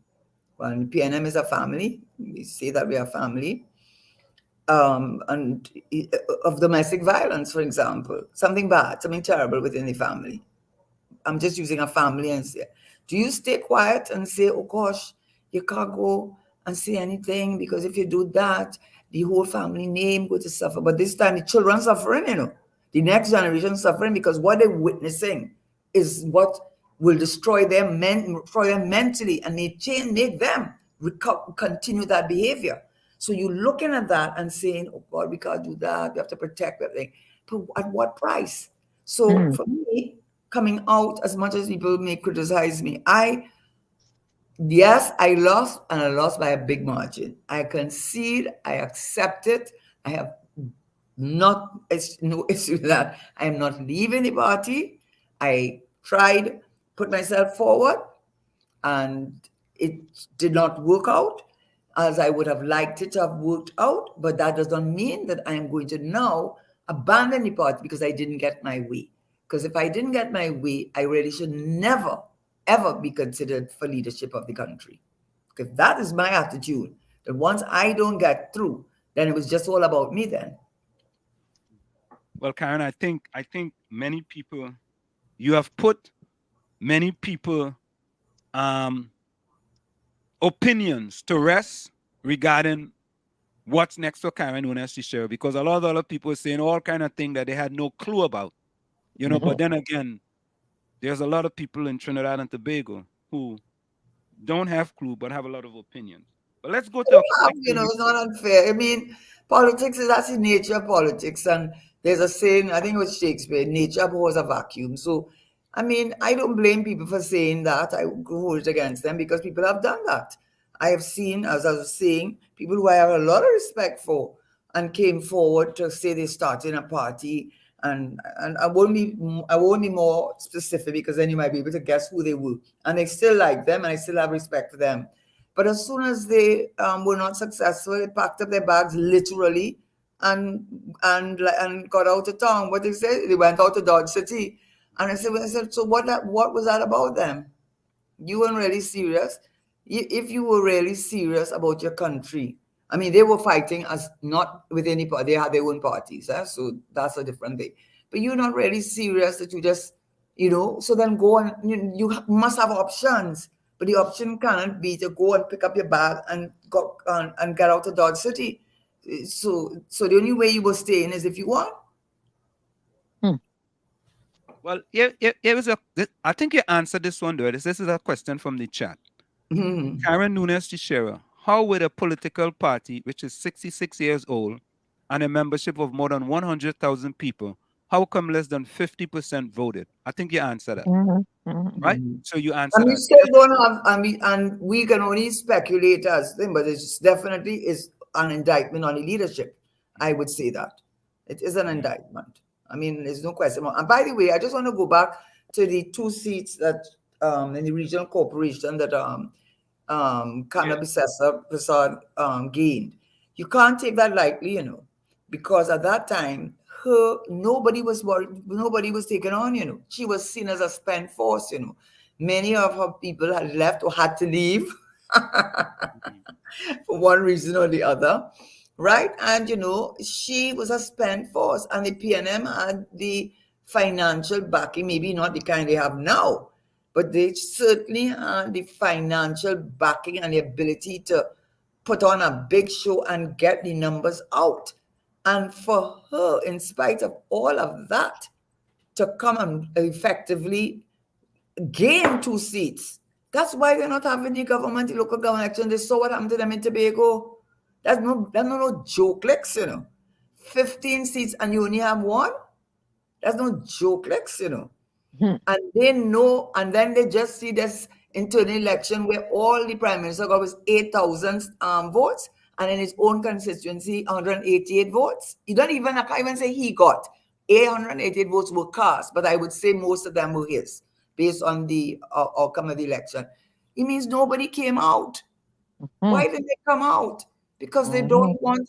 Speaker 11: well, PNM is a family, we say that we are family, and of domestic violence, for example, something bad, something terrible within the family. I'm just using a family and say, do you stay quiet and say, oh gosh, you can't go and say anything, because if you do that, the whole family name going to suffer. But this time the children suffering, the next generation suffering, because what they're witnessing is what will destroy them mentally, and make them continue that behavior. So you're looking at that and saying, oh God, we can't do that. We have to protect everything. But at what price? So for me, coming out, as much as people may criticize me, I lost, and I lost by a big margin. I concede, I accept it. I have no issue with that. I am not leaving the party. I tried, put myself forward, and it did not work out as I would have liked it to have worked out. But that does not mean that I am going to now abandon the party because I didn't get my way. Because if I didn't get my way, I really should never, ever be considered for leadership of the country. Because that is my attitude, that once I don't get through, then it was just all about me then.
Speaker 7: Well, Karen, I think many people, you have put many people opinions to rest regarding what's next for Karen Nunez Tesheira, because a lot of other people are saying all kind of things that they had no clue about, but then again, there's a lot of people in Trinidad and Tobago who don't have clue but have a lot of opinions. But let's go to
Speaker 11: it's not unfair. I mean, politics that's the nature of politics, and there's a saying, I think it was Shakespeare, nature abhors a vacuum. So I mean, I don't blame people for saying that. I hold it against them, because people have done that. I have seen, as I was saying, people who I have a lot of respect for and came forward to say they started a party. And I won't be more specific, because then you might be able to guess who they were. And I still like them, and I still have respect for them. But as soon as they were not successful, they packed up their bags literally and got out of town. What they said, they went out to Dodge City. And I said, so what was that about them? You weren't really serious. If you were really serious about your country, I mean, they were fighting as not with any party. They had their own parties. So that's a different thing. But you're not really serious that you just, so then go and you must have options. But the option cannot be to go and pick up your bag and go and get out of Dodge City. So the only way you will stay in is if you want.
Speaker 7: Well, I think you answered this one, though. This is a question from the chat. Karen Nunez Tesheira, how would a political party which is 66 years old and a membership of more than 100,000 people, how come less than 50% voted? I think you answered that. Right? So you answered
Speaker 11: and we
Speaker 7: that.
Speaker 11: still don't have, and we can only speculate as thing, but it's definitely is an indictment on the leadership. I would say that it is an indictment. I mean, there's no question. And by the way, I just want to go back to the 2 seats that in the regional corporation that Cannabis Prasad gained. You can't take that lightly, because at that time, nobody was worried, nobody was taken on, She was seen as a spent force, Many of her people had left or had to leave for one reason or the other, right? And, she was a spent force, and the PNM had the financial backing, maybe not the kind they have now, but they certainly had the financial backing and the ability to put on a big show and get the numbers out. And for her, in spite of all of that, to come and effectively gain 2 seats. That's why they're not having the government, the local government election. They saw what happened to them in Tobago. That's no joke, 15 seats and you only have 1. That's no joke, And they know, and then they just see this internal election where all the prime minister got was 8,000 votes, and in his own constituency, 188 votes. I can't even say he got. 888 votes were cast, but I would say most of them were his, based on the outcome of the election. It means nobody came out. Why did they come out? Because they don't want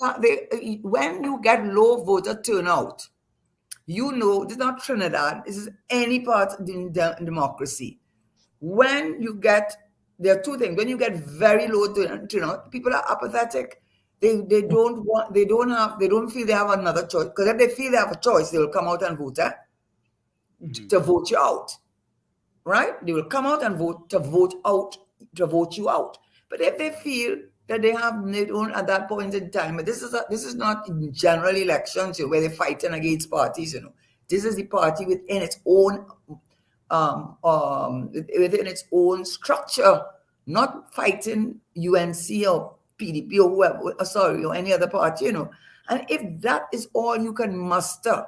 Speaker 11: when you get low voter turnout, this is not Trinidad, this is any part in democracy. When you get, there are 2 things. When you get very low turnout, people are apathetic. They don't feel they have another choice. Because if they feel they have a choice, they will come out and vote to vote you out. Right? They will come out and vote to vote you out. But if they feel that they have their own at that point in time, but this is not general elections where they're fighting against parties, This is the party within its own within its own structure, not fighting UNC or PDP or whoever, or any other party, And if that is all you can muster,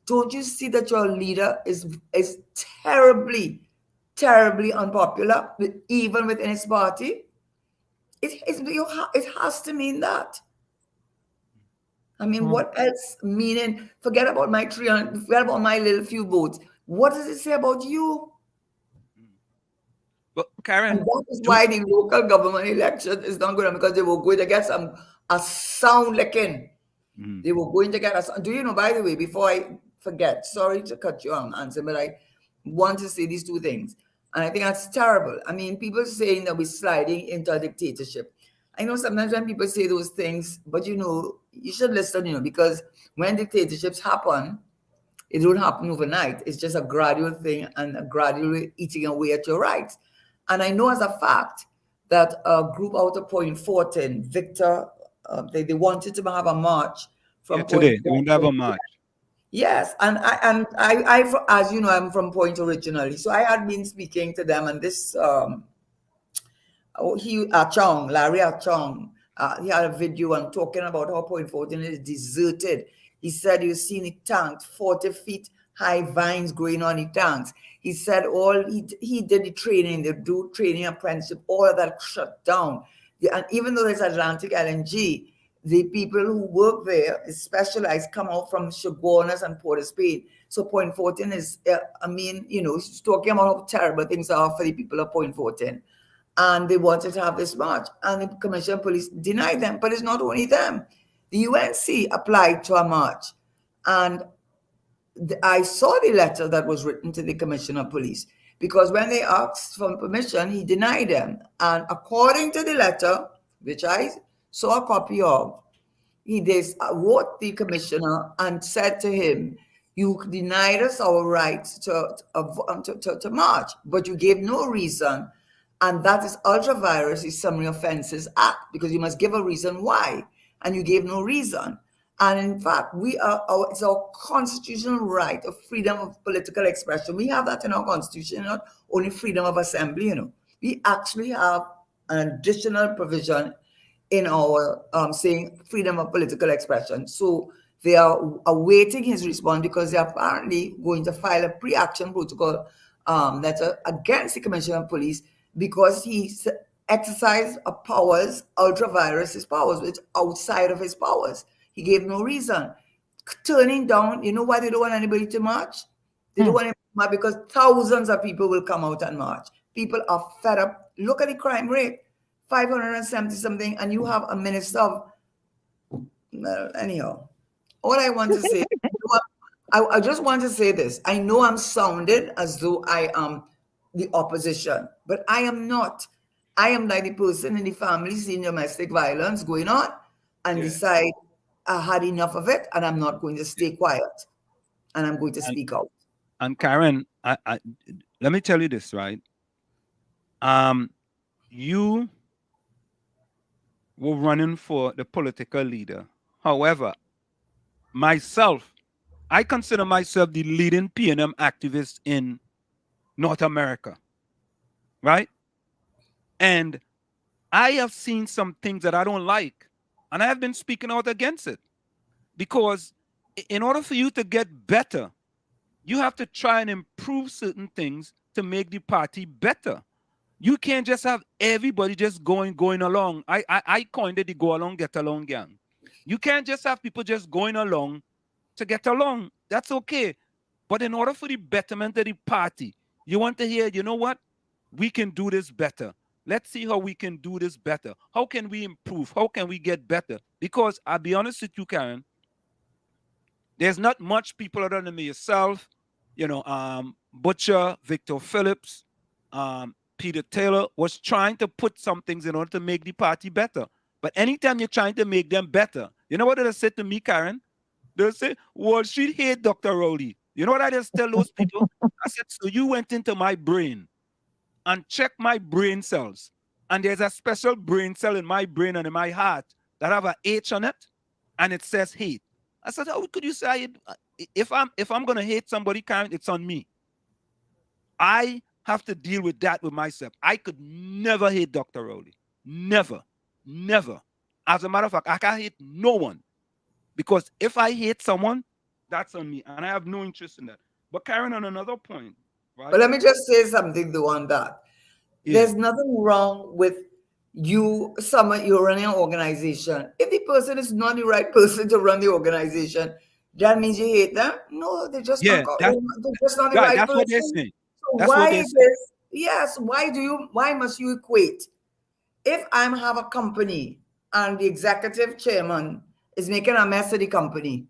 Speaker 11: don't you see that your leader is terribly, terribly unpopular, even within his party? It has to mean that. I mean, what else meaning? Forget about my 300, forget about my little few votes. What does it say about you?
Speaker 7: But Karen,
Speaker 11: and that is why the local government election is not good, because they were going to get a sound licking. They were going to get us. Do you know, by the way, before I forget, sorry to cut you on, Answer, but I want to say these 2 things. And I think that's terrible. I mean, people saying that we're sliding into a dictatorship. I know sometimes when people say those things, but you should listen, because when dictatorships happen, it don't happen overnight. It's just a gradual thing and a gradual eating away at your rights. And I know as a fact that a group out of Point Fortin, Victor, they wanted to have a march from
Speaker 7: today. They want to have a march.
Speaker 11: Yes, and I, as you know, I'm from Point originally, so I had been speaking to them, and this Larry Achong, he had a video and talking about how Point Fortin is deserted. He said you've seen the tanks, 40 feet high vines growing on the tanks. He said he did the training, they do training apprenticeship, all of that shut down. And even though there's Atlantic LNG, the people who work there is specialized, come out from Chaguanas and Port of Spain. So Point Fortin is, he's talking about how terrible things are for the people of Point Fortin. And they wanted to have this march. And the Commissioner of Police denied them. But it's not only them. The UNC applied to a march. And I saw the letter that was written to the Commissioner of Police. Because when they asked for permission, he denied them. And according to the letter, which I saw a copy of, he wrote the commissioner and said to him, you denied us our rights to march, but you gave no reason. And that is Ultra Vires Summary Offences Act, because you must give a reason why. and you gave no reason. And in fact, it's our constitutional right of freedom of political expression. We have that in our constitution, not only freedom of assembly, We actually have an additional provision in our saying freedom of political expression. So they are awaiting his response because they are apparently going to file a pre-action protocol letter against the Commissioner of Police because he exercised powers, ultra-virus his powers, which outside of his powers. He gave no reason. Turning down, you know why they don't want anybody to march? They don't want to march because thousands of people will come out and march. People are fed up. Look at the crime rate, 570 something, and you have a minister of, anyhow. All I want to say, I just want to say this. I know I'm sounding as though I am the opposition, but I am not. I am like the person in the family seeing domestic violence going on and decide I had enough of it and I'm not going to stay quiet and I'm going to speak out.
Speaker 7: And Karen, I let me tell you this, right? You were running for the political leader. However, myself, I consider myself the leading PNM activist in North America, right? And I have seen some things that I don't like, and I have been speaking out against it. Because in order for you to get better, you have to try and improve certain things to make the party better. You can't just have everybody just going along. I coined it the go along, get along gang. You can't just have people just going along to get along. That's okay. But in order for the betterment of the party, you want to hear, you know what? We can do this better. Let's see how we can do this better. How can we improve? How can we get better? Because I'll be honest with you, Karen, there's not much people other than yourself, Butcher, Victor Phillips, Peter Taylor was trying to put some things in order to make the party better. But anytime you're trying to make them better, you know what they said to me, Karen? They'll say, Wall Street hate Dr. Rowley. You know what I just tell those people? I said, so you went into my brain and checked my brain cells. And there's a special brain cell in my brain and in my heart that have an H on it, and it says hate. I said, how could you say it? If I'm gonna hate somebody, Karen, it's on me. I have to deal with that with myself. I could never hate Dr. Rowley. Never. As a matter of fact, I can't hate no one. Because if I hate someone, that's on me. And I have no interest in that. But Karen, on another point, right?
Speaker 11: But let me just say something though on that. Yeah. There's nothing wrong with you're running an organization. If the person is not the right person to run the organization, that means you hate them? No, they're just not the right
Speaker 7: that's
Speaker 11: person.
Speaker 7: What they're saying.
Speaker 11: So
Speaker 7: that's
Speaker 11: why is this? Yes, why must you equate? If I have a company and the executive chairman is making a mess of the company,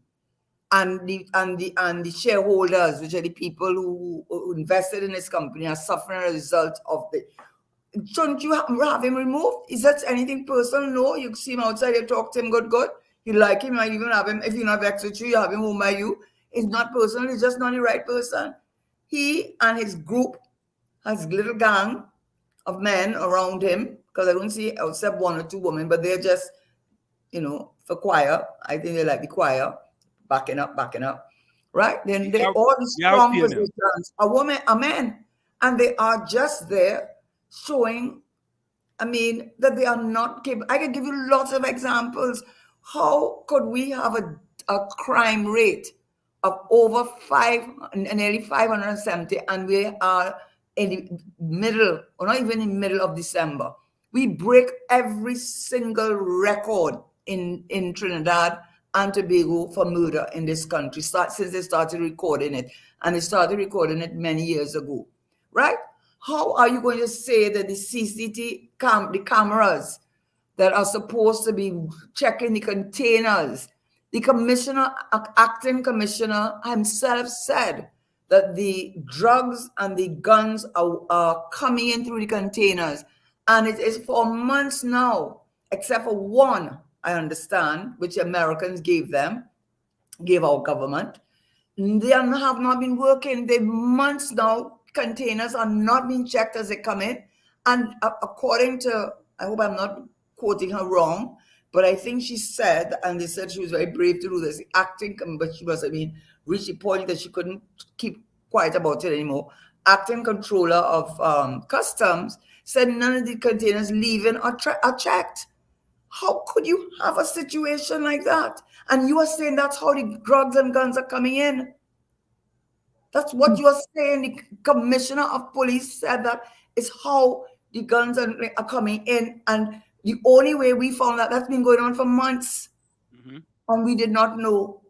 Speaker 11: and the shareholders, which are the people who invested in this company, are suffering as a result of it. Shouldn't you have him removed? Is that anything personal? No, you see him outside, you talk to him good. You like him, you might even have him, if you're not vexed with you have him home by you. It's not personal, it's just not the right person. He and his group has a little gang of men around him, because I don't see except one or two women, but they're just, for choir. I think they like the choir, backing up. Right? Then they all these strong positions, a woman, a man, and they are just there showing, that they are not capable. I can give you lots of examples. How could we have a crime rate of over nearly 570, and we are in the middle, or not even in the middle of December? We break every single record in Trinidad and Tobago for murder in this country since they started recording it. And they started recording it many years ago, right? How are you going to say that the the cameras that are supposed to be checking the containers, the acting commissioner himself said that the drugs and the guns are coming in through the containers. And it is for months now, except for one, I understand, which Americans gave our government. They have not been working. They months now. Containers are not being checked as they come in. And according to, I hope I'm not quoting her wrong, But I think she said, and they said she was very brave to do this, acting, but she was, reached the point that she couldn't keep quiet about it anymore. Acting controller of customs said none of the containers leaving are checked. How could you have a situation like that? And you are saying that's how the drugs and guns are coming in. That's what you are saying. The commissioner of police said that is how the guns are coming in. And the only way we found that that's been going on for months.
Speaker 7: Mm-hmm.
Speaker 11: And we did not know.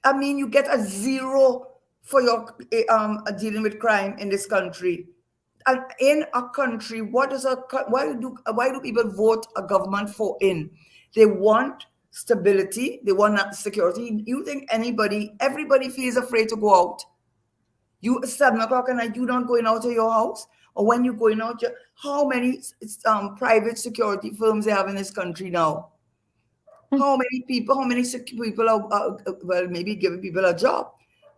Speaker 11: I mean, you get a 0 for your dealing with crime in this country. And in a country, why do people vote a government for in? They want stability. They want security. You think everybody feels afraid to go out? You 7 o'clock at night, you not going out of your house? Or when you're going out, how many private security firms they have in this country now? How many people are, well, maybe giving people a job,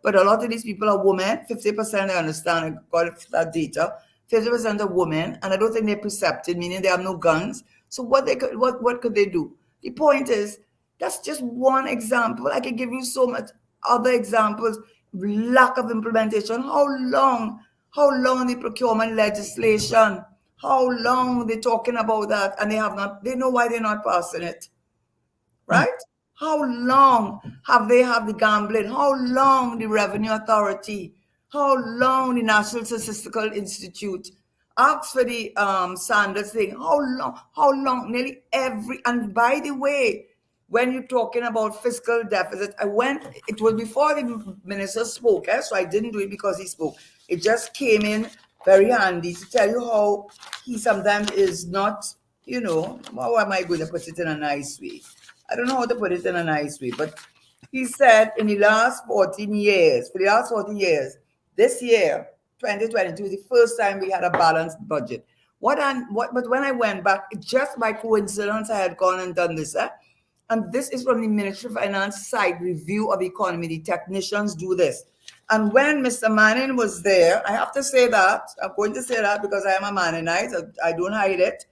Speaker 11: but a lot of these people are women. 50%, I understand, I got that data. 50% are women, and I don't think they're perceptive, meaning they have no guns. So what could they do? The point is, that's just one example. I can give you so much other examples. Lack of implementation. How long the procurement legislation? How long they're talking about that, and they know why they're not passing it. Right? How long have they had the gambling? How long the Revenue Authority? How long the National Statistical Institute? Ask for the Sanders thing. How long? Nearly every. And by the way, when you're talking about fiscal deficit, it was before the minister spoke, so I didn't do it because he spoke. It just came in very handy to tell you how he sometimes is not, how am I going to put it in a nice way? I don't know how to put it in a nice way, but he said for the last 14 years, this year, 2022, the first time we had a balanced budget. But when I went back, just by coincidence, I had gone and done this. And this is from the Ministry of Finance side review of economy. The technicians do this. And when Mr. Manning was there, I have to say that, I'm going to say that because I am a Manningite, I don't hide it.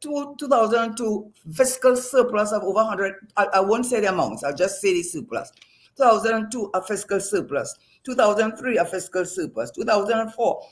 Speaker 11: 2002 fiscal surplus of over 100, I won't say the amounts, I'll just say the surplus. 2002, a fiscal surplus. 2003, a fiscal surplus. 2004,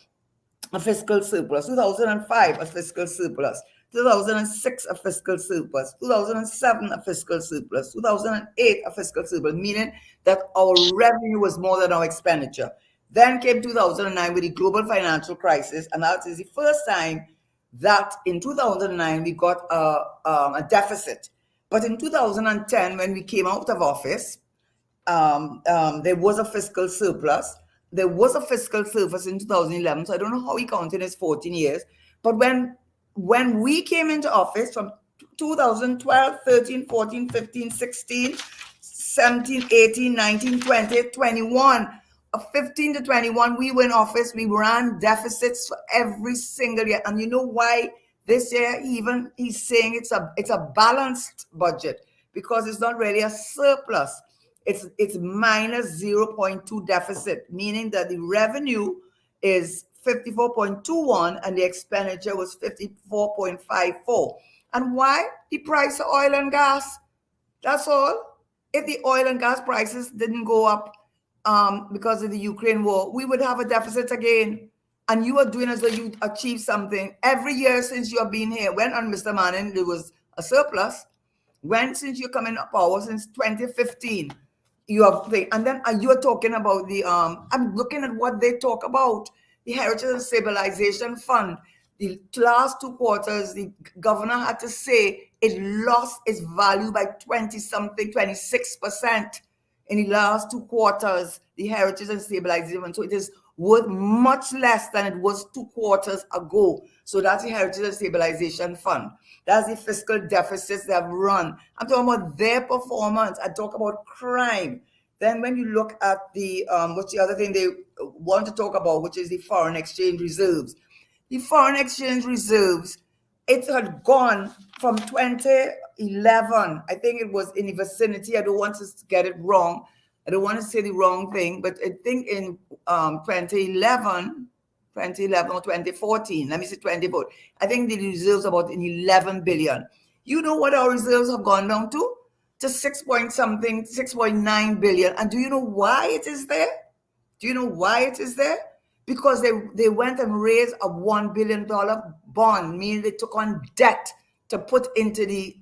Speaker 11: a fiscal surplus. 2005, a fiscal surplus. 2006, a fiscal surplus. 2007, a fiscal surplus. 2008, a fiscal surplus, meaning that our revenue was more than our expenditure. Then came 2009 with the global financial crisis, and that is the first time that in 2009 we got a deficit. But in 2010, when we came out of office, there was a fiscal surplus. There was a fiscal surplus in 2011, so I don't know how we counted as 14 years. But when we came into office from 2012, 13, 14, 15, 16, 17, 18, 19, 20, 21, 15 to 21, we were in office, we ran deficits for every single year. And you know why this year he's saying it's a balanced budget? Because it's not really a surplus. It's minus 0.2 deficit, meaning that the revenue is 54.21 and the expenditure was 54.54. And why? The price of oil and gas. That's all. If the oil and gas prices didn't go up because of the Ukraine war, we would have a deficit again. And you are doing as though you achieved something. Every year since you have been here, when on Mr. Manning, there was a surplus. When since you're coming up power, since 2015, you have, and then you are talking about the, I'm looking at what they talk about, the Heritage and Stabilization Fund. The last 2 quarters, the governor had to say it lost its value by 26% in the last 2 quarters, the Heritage and Stabilization. So it is worth much less than it was 2 quarters ago. So that's the Heritage and Stabilization Fund. That's the fiscal deficits they have run. I'm talking about their performance. I talk about crime. Then when you look at the, what's the other thing they want to talk about, which is the foreign exchange reserves. The foreign exchange reserves, it had gone from 2011, I think it was in the vicinity, I don't want to get it wrong, I don't want to say the wrong thing, but I think in 2011 or 2014, let me say 2014, I think the reserves about in 11 billion. You know what our reserves have gone down to? To 6.9 billion. And do you know why it is there? Do you know why it is there? Because they went and raised a $1 billion bond, meaning they took on debt to put into the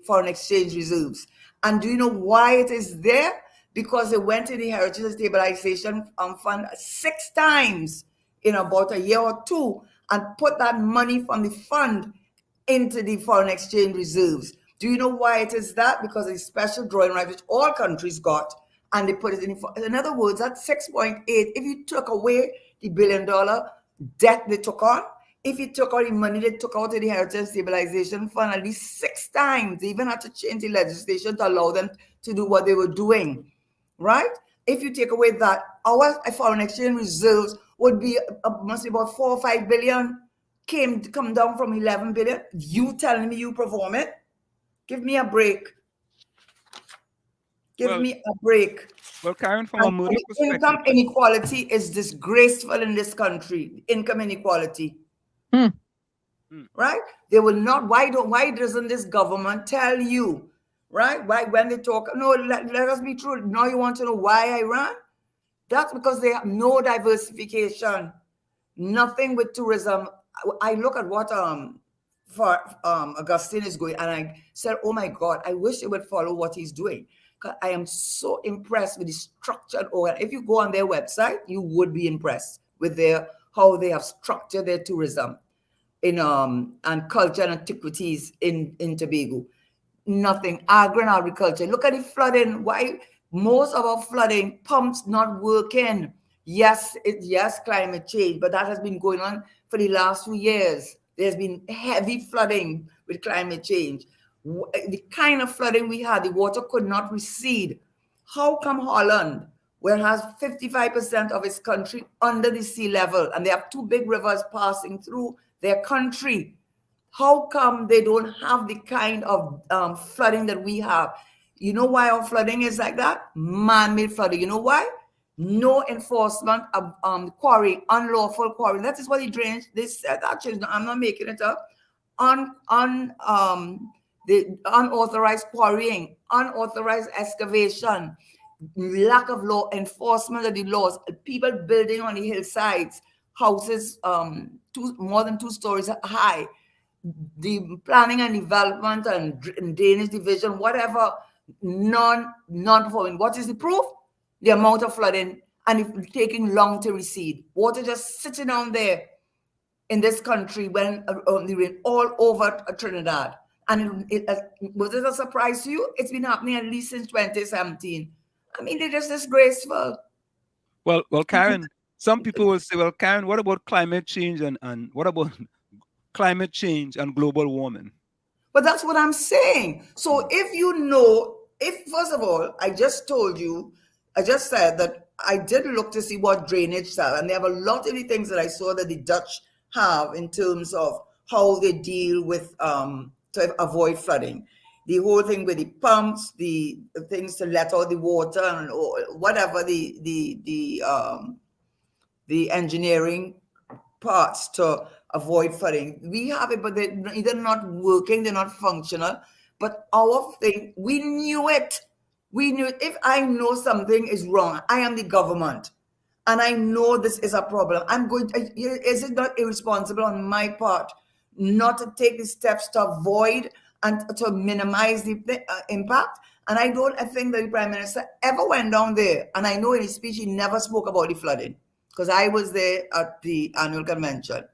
Speaker 11: foreign exchange reserves. And do you know why it is there? Because they went to the Heritage Stabilization Fund 6 times in about a year or two and put that money from the fund into the foreign exchange reserves. Do you know why it is that? Because it's special drawing rights which all countries got, and they put it in other words, that 6.8, if you took away the $1 billion debt they took on, if you took out the money they took out of the Heritage Stabilization Fund at least 6 times, they even had to change the legislation to allow them to do what they were doing, right? If you take away that, our foreign exchange reserves would be must be about 4 or 5 billion, come down from 11 billion. You telling me you perform it? Give me a break. Give me a break.
Speaker 7: Well, Karen, from a murder perspective,
Speaker 11: income inequality is disgraceful in this country. Income inequality. Right? They will not. Why doesn't this government tell you? Right? Why when they talk? No, let us be true. Now you want to know why I ran? That's because they have no diversification. Nothing with tourism. I look at what Augustine is going, and I said, oh my God, I wish they would follow what he's doing. I am so impressed with the structured organ. If you go on their website, you would be impressed with how they have structured their tourism and culture and antiquities in Tobago. Nothing. Agri and agriculture. Look at the flooding. Why most of our flooding pumps not working? Yes, climate change, but that has been going on for the last few years. There's been heavy flooding with climate change. The kind of flooding we had, the water could not recede. How come Holland, where it has 55% of its country under the sea level, and they have 2 big rivers passing through their country, how come they don't have the kind of flooding that we have? You know why our flooding is like that? Man-made flooding. You know why? No enforcement of quarry, unlawful quarry. That is what the drainage, they said, actually, I'm not making it up. The unauthorized quarrying, unauthorized excavation, lack of law enforcement of the laws, people building on the hillsides, houses more than 2 stories high, the planning and development and drainage division, whatever, non-performing. What is the proof? The amount of flooding, and it's taking long to recede. Water just sitting down there in this country when the rain all over Trinidad. And was it a surprise to you? It's been happening at least since 2017. I mean, they're just disgraceful.
Speaker 7: Well, Karen, some people will say, well, Karen, what about climate change and what about climate change and global warming?
Speaker 11: But that's what I'm saying. So first of all, I just said that I did look to see what drainage style, and they have a lot of the things that I saw that the Dutch have in terms of how they deal with to avoid flooding. The whole thing with the pumps, the things to let out the water, and whatever the engineering parts to avoid flooding. We have it, but they're either not working, they're not functional. But our thing, we knew it. We knew it. If I know something is wrong, I am the government, and I know this is a problem. Is it not irresponsible on my part not to take the steps to avoid and to minimize the impact? And I think that the Prime Minister ever went down there. And I know in his speech, he never spoke about the flooding, because I was there at the annual convention.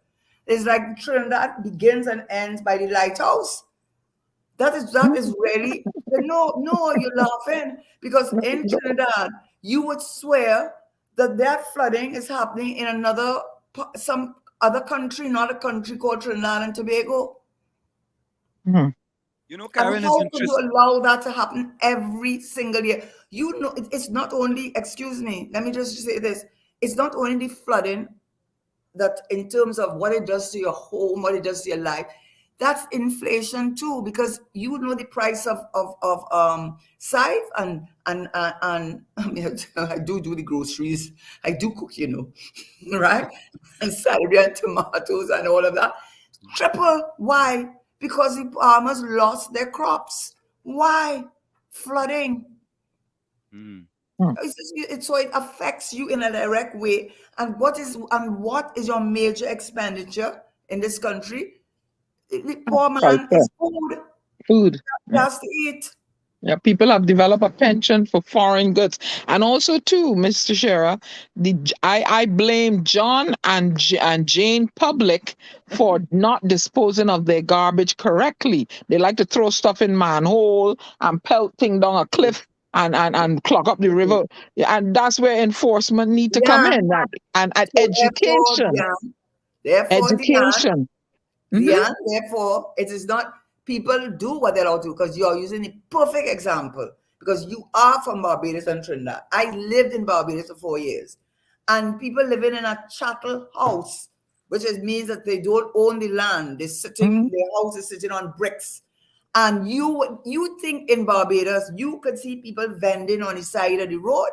Speaker 11: It's like Trinidad begins and ends by the lighthouse. That is really, no, you're laughing, because in Trinidad, you would swear that flooding is happening in some other country, not a country called Trinidad and Tobago.
Speaker 7: You know, Karen,
Speaker 11: how could you allow that to happen every single year? You know, it's not only, excuse me, let me just say this. It's not only the flooding that in terms of what it does to your home, what it does to your life. That's inflation too, because you know the price of scythe and I mean, I do the groceries. I do cook, right? And celery and tomatoes and all of that. Triple. Why? because the farmers lost their crops. Why? Flooding. So it affects you in a direct way. And what is your major expenditure in this country? The poor man is food.
Speaker 5: Food.
Speaker 11: He has to eat.
Speaker 5: Yeah, people have developed a penchant for foreign goods, and also too, Mr. Shera, I blame John and Jane Public for not disposing of their garbage correctly. They like to throw stuff in manhole and pelt thing down a cliff and clog up the river, and that's where enforcement need to come in, and
Speaker 11: So
Speaker 5: education. Education.
Speaker 11: Therefore, it is not people do what they're allowed to, because you are using a perfect example, because you are from Barbados and Trinidad. I lived in Barbados for 4 years, and people living in a chattel house, which means that they don't own the land. They're sitting, their house is sitting on bricks. And you think in Barbados, you could see people vending on the side of the road.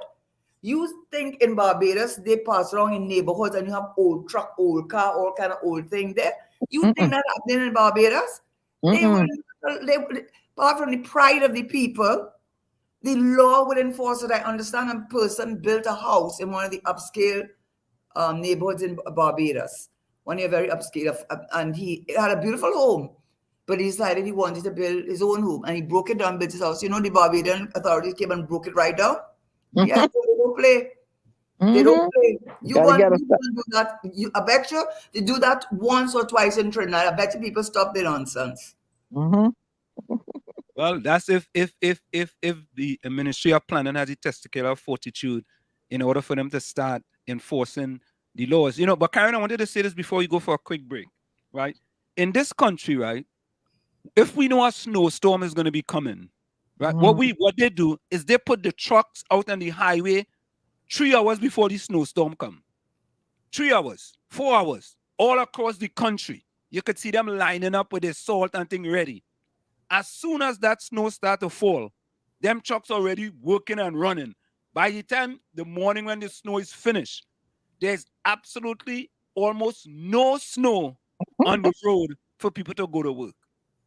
Speaker 11: You think in Barbados, they pass around in neighborhoods and you have old truck, old car, all kind of old thing there. You think that happening in Barbados? They apart from the pride of the people, the law would enforce it. I understand a person built a house in one of the upscale neighborhoods in Barbados. One year very upscale, and he had a beautiful home, but he decided he wanted to build his own home, and he broke it down, built his house. You know, the Barbadian authorities came and broke it right down. Yeah, they don't play. They don't play. You want to do that? I bet you they do that once or twice in Trinidad. I bet you people stop the nonsense.
Speaker 7: Well, that's if the Ministry of Planning has the testicular fortitude in order for them to start enforcing the laws. You know, but Karen, I wanted to say this before you go for a quick break, right? In this country, right, if we know a snowstorm is going to be coming, right, what they do is they put the trucks out on the highway 3 hours before the snowstorm come. 3 hours, 4 hours, all across the country. You could see them lining up with their salt and thing ready. As soon as that snow start to fall, them trucks already working and running. By the time the morning when the snow is finished, there's absolutely almost no snow on the road for people to go to work.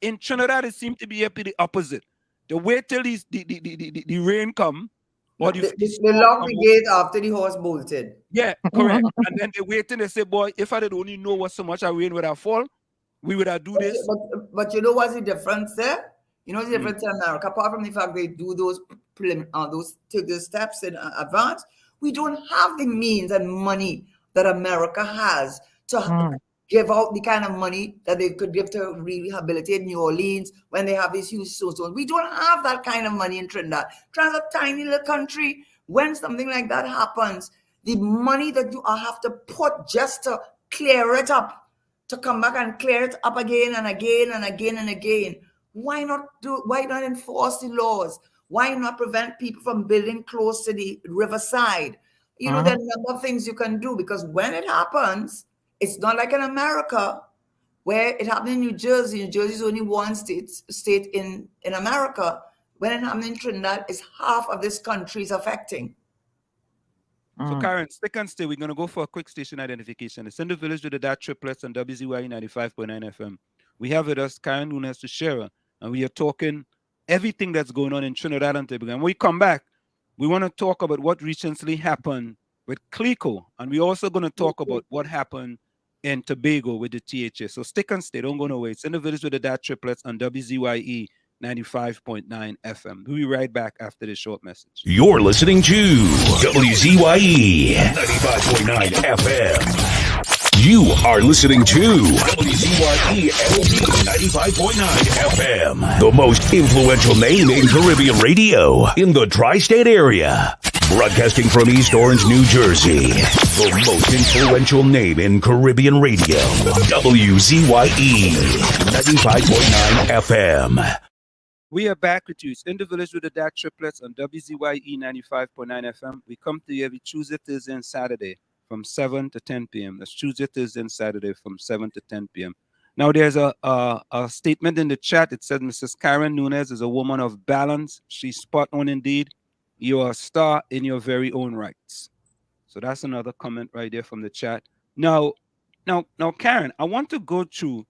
Speaker 7: In Trinidad, it seems to be the opposite. They wait till the rain come, or
Speaker 11: they lock the gate after the horse bolted.
Speaker 7: Yeah, correct. And then they wait and they say, boy, if I did only know what so much a rain would have fall, we would have do this.
Speaker 11: But you know what's the difference there? You know the difference in America, apart from the fact they do those take the steps in advance, we don't have the means and money that America has to give out the kind of money that they could give to rehabilitate New Orleans when they have these huge snowstorms. We don't have that kind of money in Trinidad. Trinidad's a tiny little country. When something like that happens, the money that you have to put just to clear it up, to come back and clear it up again and again and again and again. Why not enforce the laws? Why not prevent people from building close to the riverside? You know, there are a number of things you can do, because when it happens, it's not like in America where it happened in New Jersey. New Jersey is only one state in America. When it happened in Trinidad, it's half of this country is affecting.
Speaker 7: So Karen, stick and stay. We're going to go for a quick station identification. It's in the village with the DAT Triplets on WZYE 95.9 FM. We have with us Karen Nunez Tesheira, and we are talking everything that's going on in Trinidad and Tobago. And when we come back, we want to talk about what recently happened with CLICO, and we're also going to talk about what happened in Tobago with the THA. So stick and stay. Don't go nowhere. It's in the village with the DAT Triplets on WZYE 95.9 FM. We'll be right back after this short message.
Speaker 1: You're listening to WZYE 95.9 FM. You are listening to WZYE 95.9 FM, the most influential name in Caribbean radio in the tri-state area. Broadcasting from East Orange, New Jersey, the most influential name in Caribbean radio, WZYE 95.9 FM.
Speaker 7: We are back with you. It's in the village with the DAT Triplets on WZYE 95.9 FM. We come to you every Tuesday, Thursday, and Saturday from 7 to 10 p.m. That's Tuesday, Thursday, and Saturday from 7 to 10 p.m. Now, there's a statement in the chat. It says, Mrs. Karen Nunez is a woman of balance. She's spot on indeed. You are a star in your very own rights. So that's another comment right there from the chat. Now, Karen, I want to go through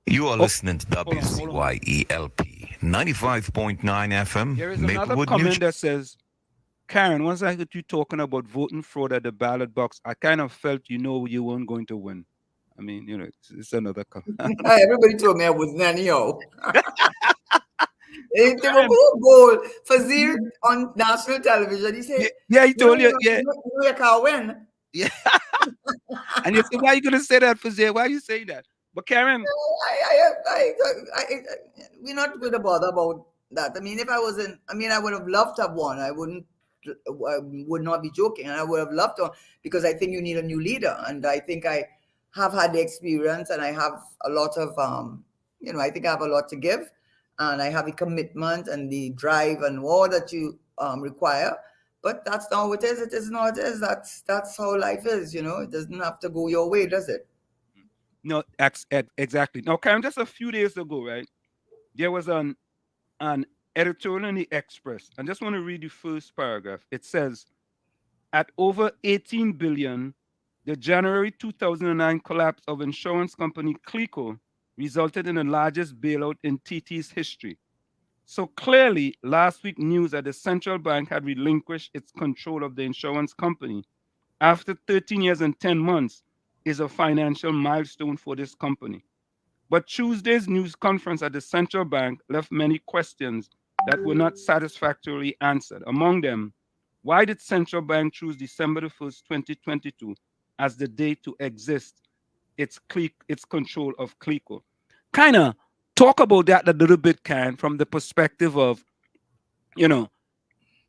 Speaker 12: You are listening to WZYE LP 95.9 FM.
Speaker 7: There is another
Speaker 12: Maplewood,
Speaker 7: comment that says, Karen, once I heard you talking about voting fraud at the ballot box, I kind of felt you weren't going to win. I mean, it's another comment.
Speaker 11: Everybody told me I wasn't anyhow. They were bold. Fazir on national television, he said,
Speaker 7: he told you,
Speaker 11: you can't win.
Speaker 7: Yeah. And you say, why are you going to say that, Fazir? Why are you saying that? But Karen,
Speaker 11: we're not going to bother about that. I mean, if I wasn't, I would have loved to have won. I would not be joking. And I would have loved to, because I think you need a new leader. And I think I have had the experience, and I have a lot of, I think I have a lot to give, and I have the commitment and the drive and all that you require. But that's not how it is. It is not. It is. That's how life is. It doesn't have to go your way, does it?
Speaker 7: No, exactly. Now, Karen, just a few days ago, right, there was an editorial in the Express. I just want to read the first paragraph. It says, at over 18 billion, the January 2009 collapse of insurance company CLICO resulted in the largest bailout in TT's history. So clearly, last week news that the central bank had relinquished its control of the insurance company after 13 years and 10 months is a financial milestone for this company. But Tuesday's news conference at the central bank left many questions that were not satisfactorily answered. Among them, why did central bank choose December 1st, 2022 as the date to exist its control of CLICO? Kind of talk about that a little bit, Karen, from the perspective of,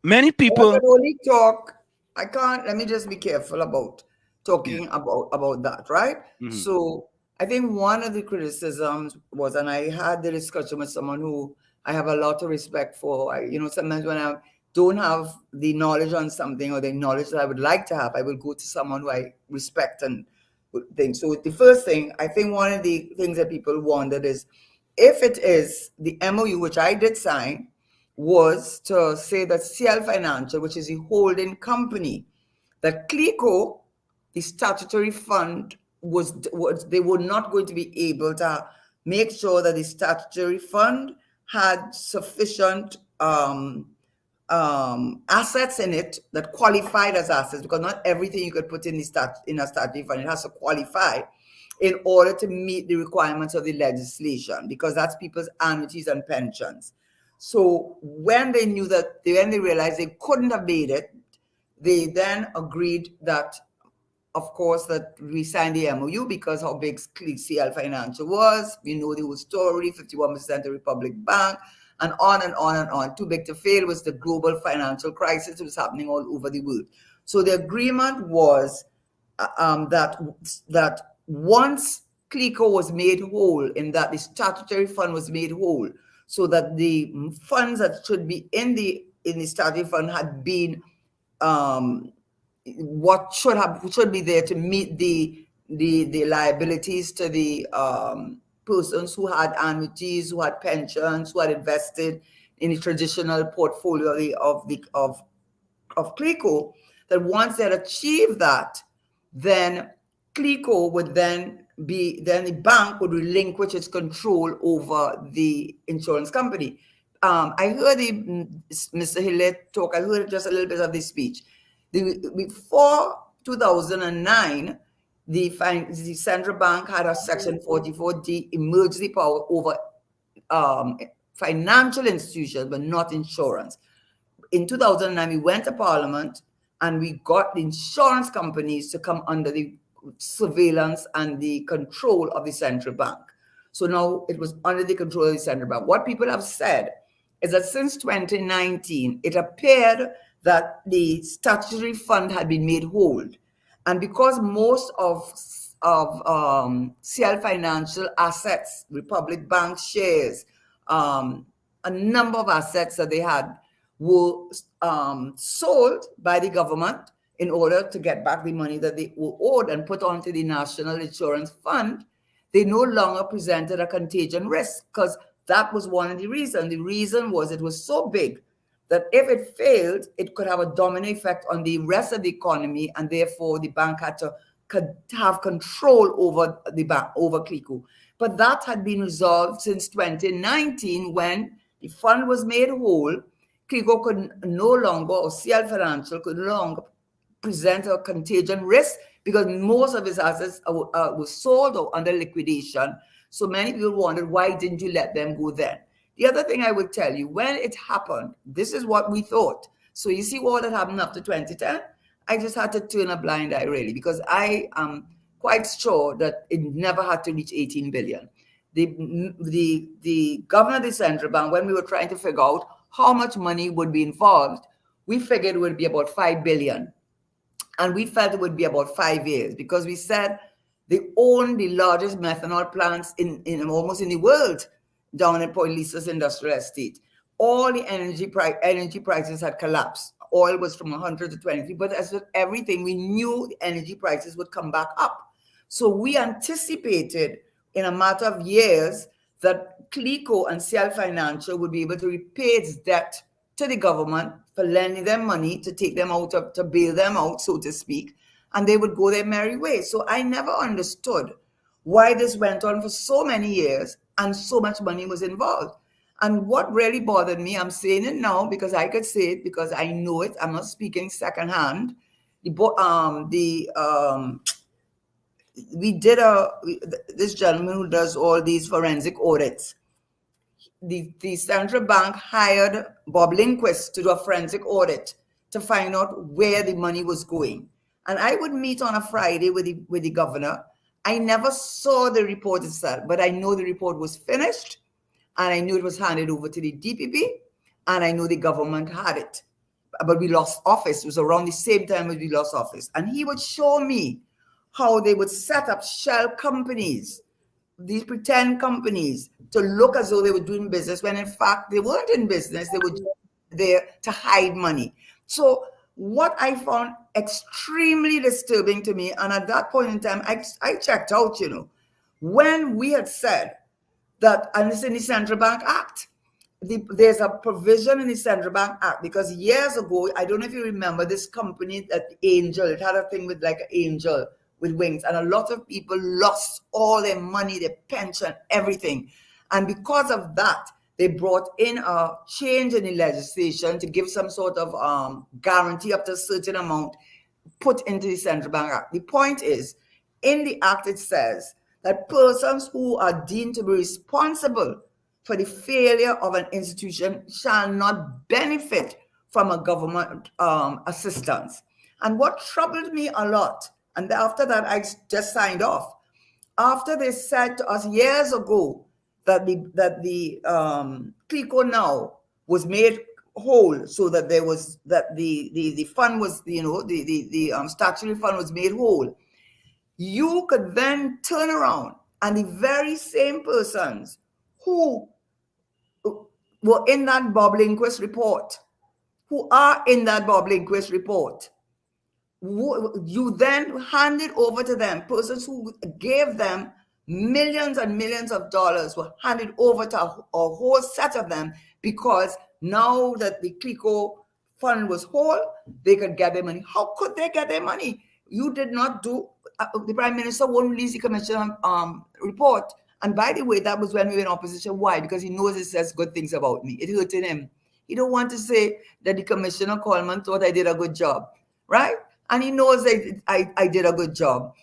Speaker 7: many people.
Speaker 11: I can only talk. I can't. Let me just be careful about talking about that, right? Mm-hmm. So I think one of the criticisms was, and I had the discussion with someone who I have a lot of respect for. Sometimes when I don't have the knowledge on something or the knowledge that I would like to have, I will go to someone who I respect and think. So the first thing, I think one of the things that people wondered is, if it is the MOU, which I did sign, was to say that CL Financial, which is a holding company, that CLICO, the statutory fund, they were not going to be able to make sure that the statutory fund had sufficient assets in it that qualified as assets, because not everything you could put in a statutory fund, it has to qualify in order to meet the requirements of the legislation, because that's people's annuities and pensions. So when they knew that, when they realized they couldn't have made it, they then agreed that, of course, that we signed the MOU because how big CL Financial was. We know the whole story, 51% of Republic Bank, and on and on and on. Too big to fail was the global financial crisis that was happening all over the world. So the agreement was that once CLICO was made whole, in that the statutory fund was made whole, so that the funds that should be in the statutory fund had been what should be there to meet the liabilities to the persons who had annuities, who had pensions, who had invested in the traditional portfolio of CLICO. That once they had achieved that, then CLICO would then the bank would relinquish its control over the insurance company. I heard Mr. Hillett talk. I heard just a little bit of the speech. Before 2009, the central bank had a Section 44D emergency power over financial institutions, but not insurance. In 2009, we went to Parliament and we got the insurance companies to come under the surveillance and the control of the central bank. So now it was under the control of the central bank. What people have said is that since 2019, it appeared that the statutory fund had been made whole. And because most of CL Financial assets, Republic Bank shares, a number of assets that they had were sold by the government in order to get back the money that they were owed and put onto the National Insurance Fund, they no longer presented a contagion risk, because that was one of the reasons. The reason was it was so big that if it failed, it could have a domino effect on the rest of the economy, and therefore the bank had to have control over the bank, over CLICO. But that had been resolved since 2019 when the fund was made whole. CLICO could no longer, or CL Financial could no longer present a contagion risk because most of his assets were sold or under liquidation. So many people wondered, why didn't you let them go then? The other thing I would tell you, when it happened, this is what we thought. So you see what had happened after 2010? I just had to turn a blind eye, really, because I am quite sure that it never had to reach 18 billion. The governor of the central bank, when we were trying to figure out how much money would be involved, we figured it would be about 5 billion. And we felt it would be about 5 years because we said they own the largest methanol plants in almost in the world down in Port Lisa's industrial estate. All the energy prices had collapsed. Oil was from 100 to 23, but as with everything, we knew the energy prices would come back up. So we anticipated in a matter of years that CLICO and CL Financial would be able to repay its debt to the government for lending them money to take them out, to bail them out, so to speak, and they would go their merry way. So I never understood why this went on for so many years and so much money was involved. And what really bothered me, I'm saying it now because I could say it because I know it. I'm not speaking secondhand. This gentleman who does all these forensic audits, the central bank hired Bob Lindquist to do a forensic audit to find out where the money was going. And I would meet on a Friday with the governor. I never saw the report itself, but I know the report was finished, and I knew it was handed over to the DPP, and I know the government had it. But we lost office. It was around the same time as we lost office. And he would show me how they would set up shell companies, these pretend companies, to look as though they were doing business when in fact they weren't in business. They were there to hide money. So what I found extremely disturbing to me, and at that point in time, I checked out, when we had said that, and it's in the Central Bank Act, there's a provision in the Central Bank Act, because years ago, I don't know if you remember this company, that Angel, it had a thing with like an angel with wings, and a lot of people lost all their money, their pension, everything. And because of that, they brought in a change in the legislation to give some sort of guarantee up to a certain amount put into the Central Bank Act. The point is, in the Act, it says that persons who are deemed to be responsible for the failure of an institution shall not benefit from a government assistance. And what troubled me a lot, and after that, I just signed off. After they said to us years ago that the CLICO now was made whole, so that there was the fund was, the statutory fund was made whole, you could then turn around and the very same persons who were in that Bob Lindquist report, who are in that Bob Lindquist report, you then handed over to them. Persons who gave them millions and millions of dollars were handed over to a whole set of them, because now that the CLICO fund was whole, they could get their money. How could they get their money? You did not do, the Prime Minister won't release the Commission report. And by the way, that was when we were in opposition. Why? Because he knows it says good things about me. It hurted him. He don't want to say that the Commissioner Coleman thought I did a good job, right? And he knows that I did a good job.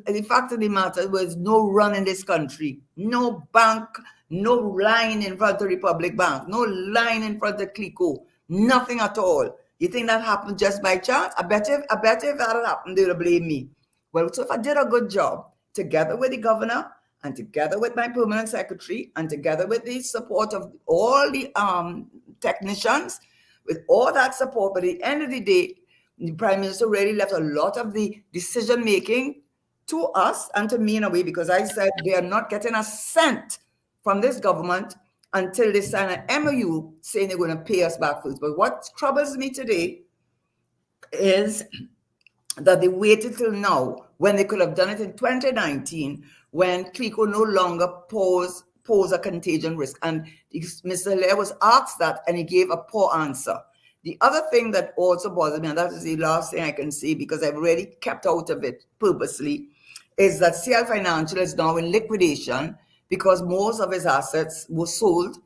Speaker 11: The fact of the matter was no run in this country, no bank, no line in front of Republic Bank, no line in front of CLICO, nothing at all. You think that happened just by chance? I bet if that had happened, they would blame me. Well, so if I did a good job, together with the governor, and together with my permanent secretary, and together with the support of all the technicians, with all that support, but at the end of the day, the Prime Minister really left a lot of the decision-making to us and to me in a way, because I said they are not getting a cent from this government until they sign an MOU saying they're going to pay us back first. But what troubles me today is that they waited till now, when they could have done it in 2019, when CLICO no longer pose a contagion risk. And Mr. Hilaire was asked that, and he gave a poor answer. The other thing that also bothers me, and that is the last thing I can say, because I've really kept out of it purposely, is that CL Financial is now in liquidation because most of his assets were sold.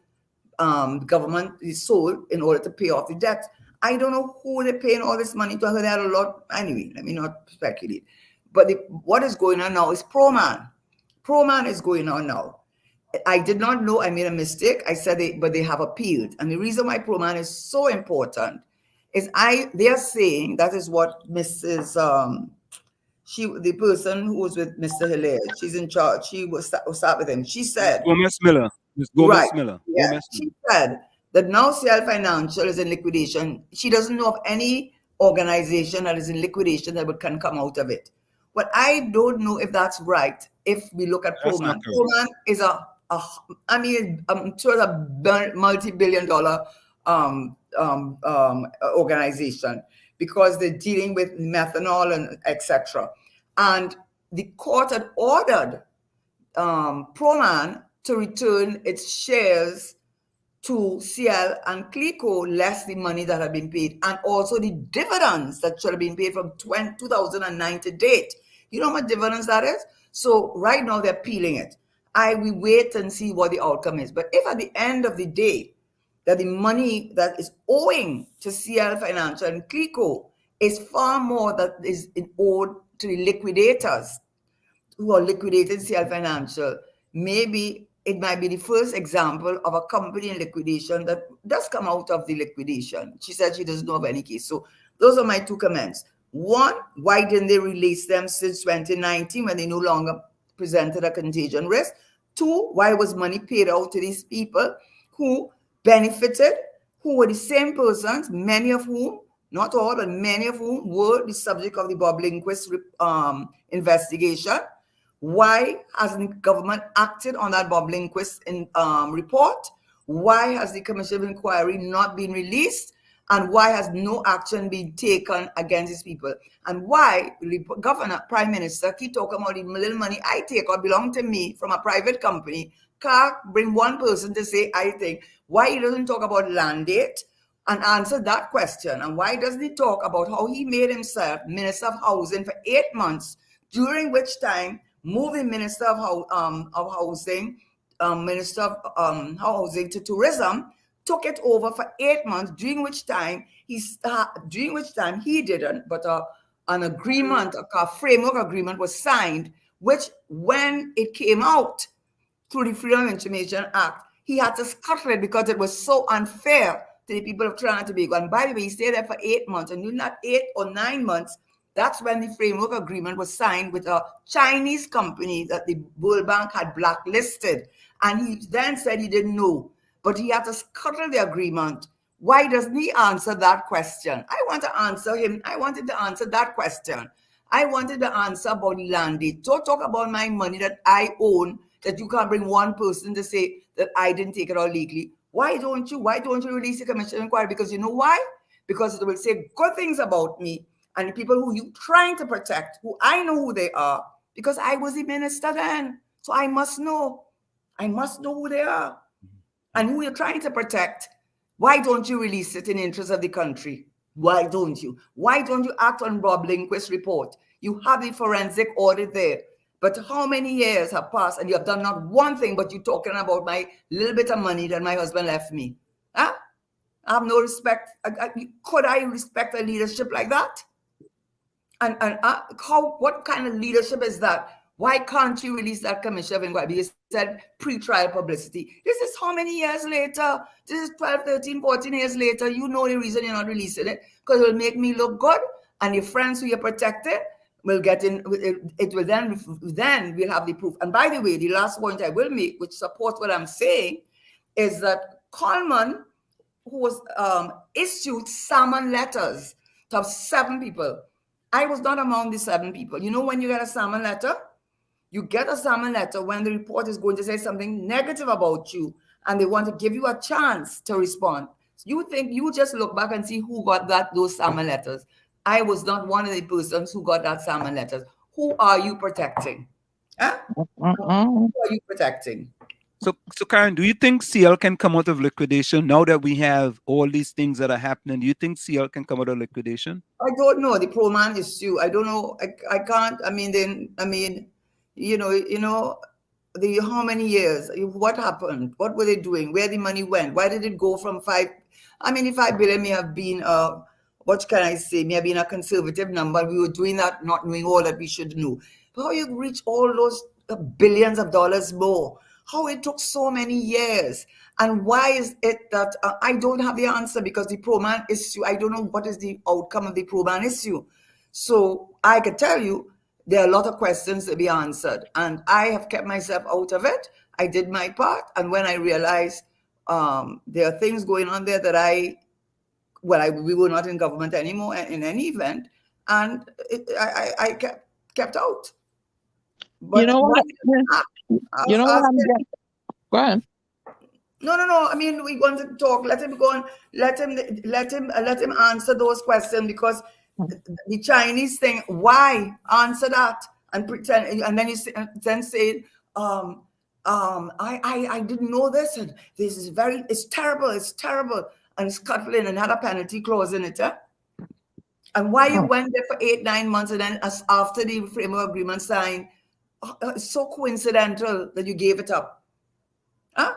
Speaker 11: Government is sold in order to pay off the debt. I don't know who they're paying all this money to. They had a lot. Anyway, let me not speculate. But what is going on now is Proman. Proman is going on now. I did not know. I made a mistake. I said but they have appealed. And the reason why Proman is so important is they are saying that is what Mrs. The person who was with Mr. Hilaire, she's in charge. She will start with him. She said,
Speaker 7: Gomez Miller. Ms. Gomez
Speaker 11: right,
Speaker 7: Miller.
Speaker 11: yeah,
Speaker 7: Gomez
Speaker 11: she said that now CL Financial is in liquidation. She doesn't know of any organization that is in liquidation that can come out of it. But I don't know if that's right. If we look at Proman, Proman is I'm sure a multi-billion-dollar organization, because they're dealing with methanol and etc. And the court had ordered Proman to return its shares to CL and CLICO less the money that had been paid, and also the dividends that should have been paid from 2009 to date. You know how much dividends that is? So right now they're peeling it. We wait and see what the outcome is. But if at the end of the day that the money that is owing to CL Financial and CLICO is far more that is owed to the liquidators who are liquidating CL Financial, maybe it might be the first example of a company in liquidation that does come out of the liquidation. She said she doesn't know of any case. So those are my two comments. One, why didn't they release them since 2019 when they no longer presented a contagion risk? Two, why was money paid out to these people who benefited, who were the same persons, many of whom, not all, but many of whom were the subject of the Bob Lindquist investigation? Why hasn't the government acted on that Bob Lindquist report? Why has the Commission of Inquiry not been released? And why has no action been taken against these people? And why the governor, prime minister, keep talking about the little money I take or belong to me from a private company, can't bring one person to say, I think. Why he doesn't talk about landate and answer that question? And why doesn't he talk about how he made himself Minister of Housing for 8 months, during which time moving Minister of Housing, Minister of Housing to Tourism, took it over for 8 months, during which time he didn't, but an agreement, a framework agreement was signed, which when it came out through the Freedom of Information Act, he had to scuttle it because it was so unfair to the people of Trinidad and Tobago. And by the way, he stayed there for 8 months, and during that 8 or 9 months, that's when the framework agreement was signed with a Chinese company that the World Bank had blacklisted. And he then said he didn't know, but he had to scuttle the agreement. Why doesn't he answer that question? I want to answer him. I wanted to answer that question. I wanted to answer about the land deed. Don't talk about my money that I own, that you can't bring one person to say that I didn't take it all legally. Why don't you release the commission inquiry? Because you know why? Because it will say good things about me and the people who you're trying to protect, who I know who they are, because I was the minister then. So I must know. I must know who they are and who you're trying to protect. Why don't you release it in the interest of the country? Why don't you? Why don't you act on Bob Lindquist's report? You have the forensic audit there. But how many years have passed and you have done not one thing, but you're talking about my little bit of money that my husband left me? Huh? I have no respect. Could I respect a leadership like that? And what kind of leadership is that? Why can't you release that commission of inquiry? Because you said pre-trial publicity. This is how many years later? This is 12, 13, 14 years later. You know the reason you're not releasing it, because it will make me look good, and your friends who you're protected will get in. It will then we'll have the proof. And by the way, the last point I will make, which supports what I'm saying, is that Coleman, who was issued summon letters to have 7 people. I was not among the 7 people. You know, when you get a summon letter, you get a summon letter when the report is going to say something negative about you, and they want to give you a chance to respond. You think you just look back and see who got those summon letters. I was not one of the persons who got that summon letters. Who are you protecting? Huh? Who are you protecting?
Speaker 7: So Karen, do you think CL can come out of liquidation now that we have all these things that are happening? Do you think CL can come out of liquidation?
Speaker 11: I don't know. The Proman issue, I don't know. I can't. I mean, you know, how many years? What happened? What were they doing? Where the money went? Why did it go from 5? I mean, 5 billion may have been what can I say? May have been a conservative number. We were doing that, not knowing all that we should know. But how you reach all those billions of dollars more? How it took so many years? And why is it that I don't have the answer, because the pro-man issue, I don't know what is the outcome of the pro-man issue. So I could tell you there are a lot of questions to be answered, and I have kept myself out of it. I did my part, and when I realized there are things going on there that we were not in government anymore in any event, and I kept out. But
Speaker 5: you know what? You know what I'm getting? Go ahead.
Speaker 11: No. I mean, we want to talk. Let him go on. Let him answer those questions, because the Chinese thing. Why answer that and pretend, and then say, I didn't know this, and this is it's terrible, and it's scuttling another penalty clause in it. And why you went there for 8-9 months, and then after the framework agreement signed, it's so coincidental that you gave it up.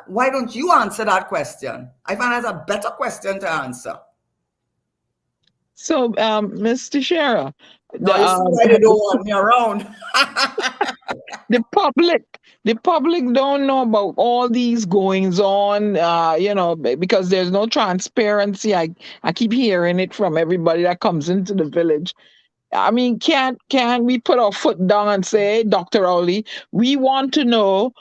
Speaker 11: Why don't you answer that question? I find that's a better question to answer.
Speaker 5: So, Ms. Tesheira,
Speaker 11: no, you see why they don't want me around.
Speaker 5: the public don't know about all these goings on, because there's no transparency. I keep hearing it from everybody that comes into the village. I mean, can we put our foot down and say, Dr. Rowley, we want to know,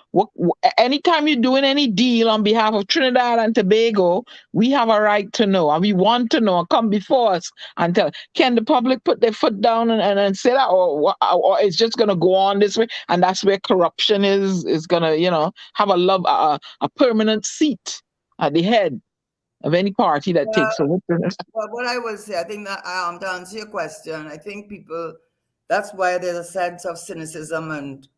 Speaker 5: anytime you're doing any deal on behalf of Trinidad and Tobago, we have a right to know, and we want to know, come before us and tell. Can the public put their foot down and say that, or it's just going to go on this way, and that's where corruption is going to, have a permanent seat at the head of any party that takes over?
Speaker 11: Well, what I will say, I think that to answer your question, I think people, that's why there's a sense of cynicism, and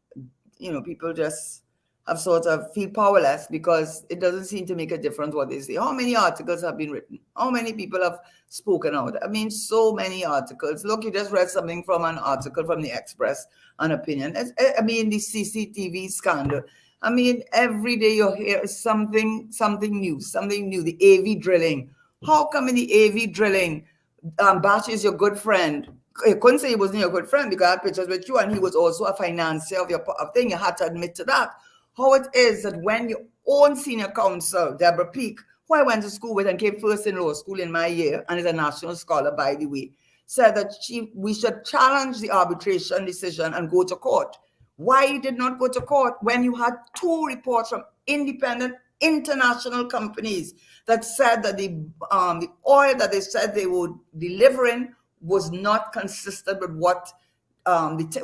Speaker 11: people just have sort of feel powerless, because it doesn't seem to make a difference what they say. How many articles have been written? How many people have spoken out? I mean, so many articles. Look, you just read something from an article from the Express, an opinion. I mean, the CCTV scandal. I mean, every day you hear something new, the AV drilling. How come in the AV drilling, Bash is your good friend? You couldn't say he wasn't your good friend, because I had pictures with you, and he was also a financier of your thing. You had to admit to that. How it is that when your own senior counsel, Deborah Peake, who I went to school with and came first in law school in my year, and is a national scholar, by the way, said that we should challenge the arbitration decision and go to court. Why you did not go to court when you had 2 reports from independent international companies that said that the oil that they said they were delivering was not consistent with what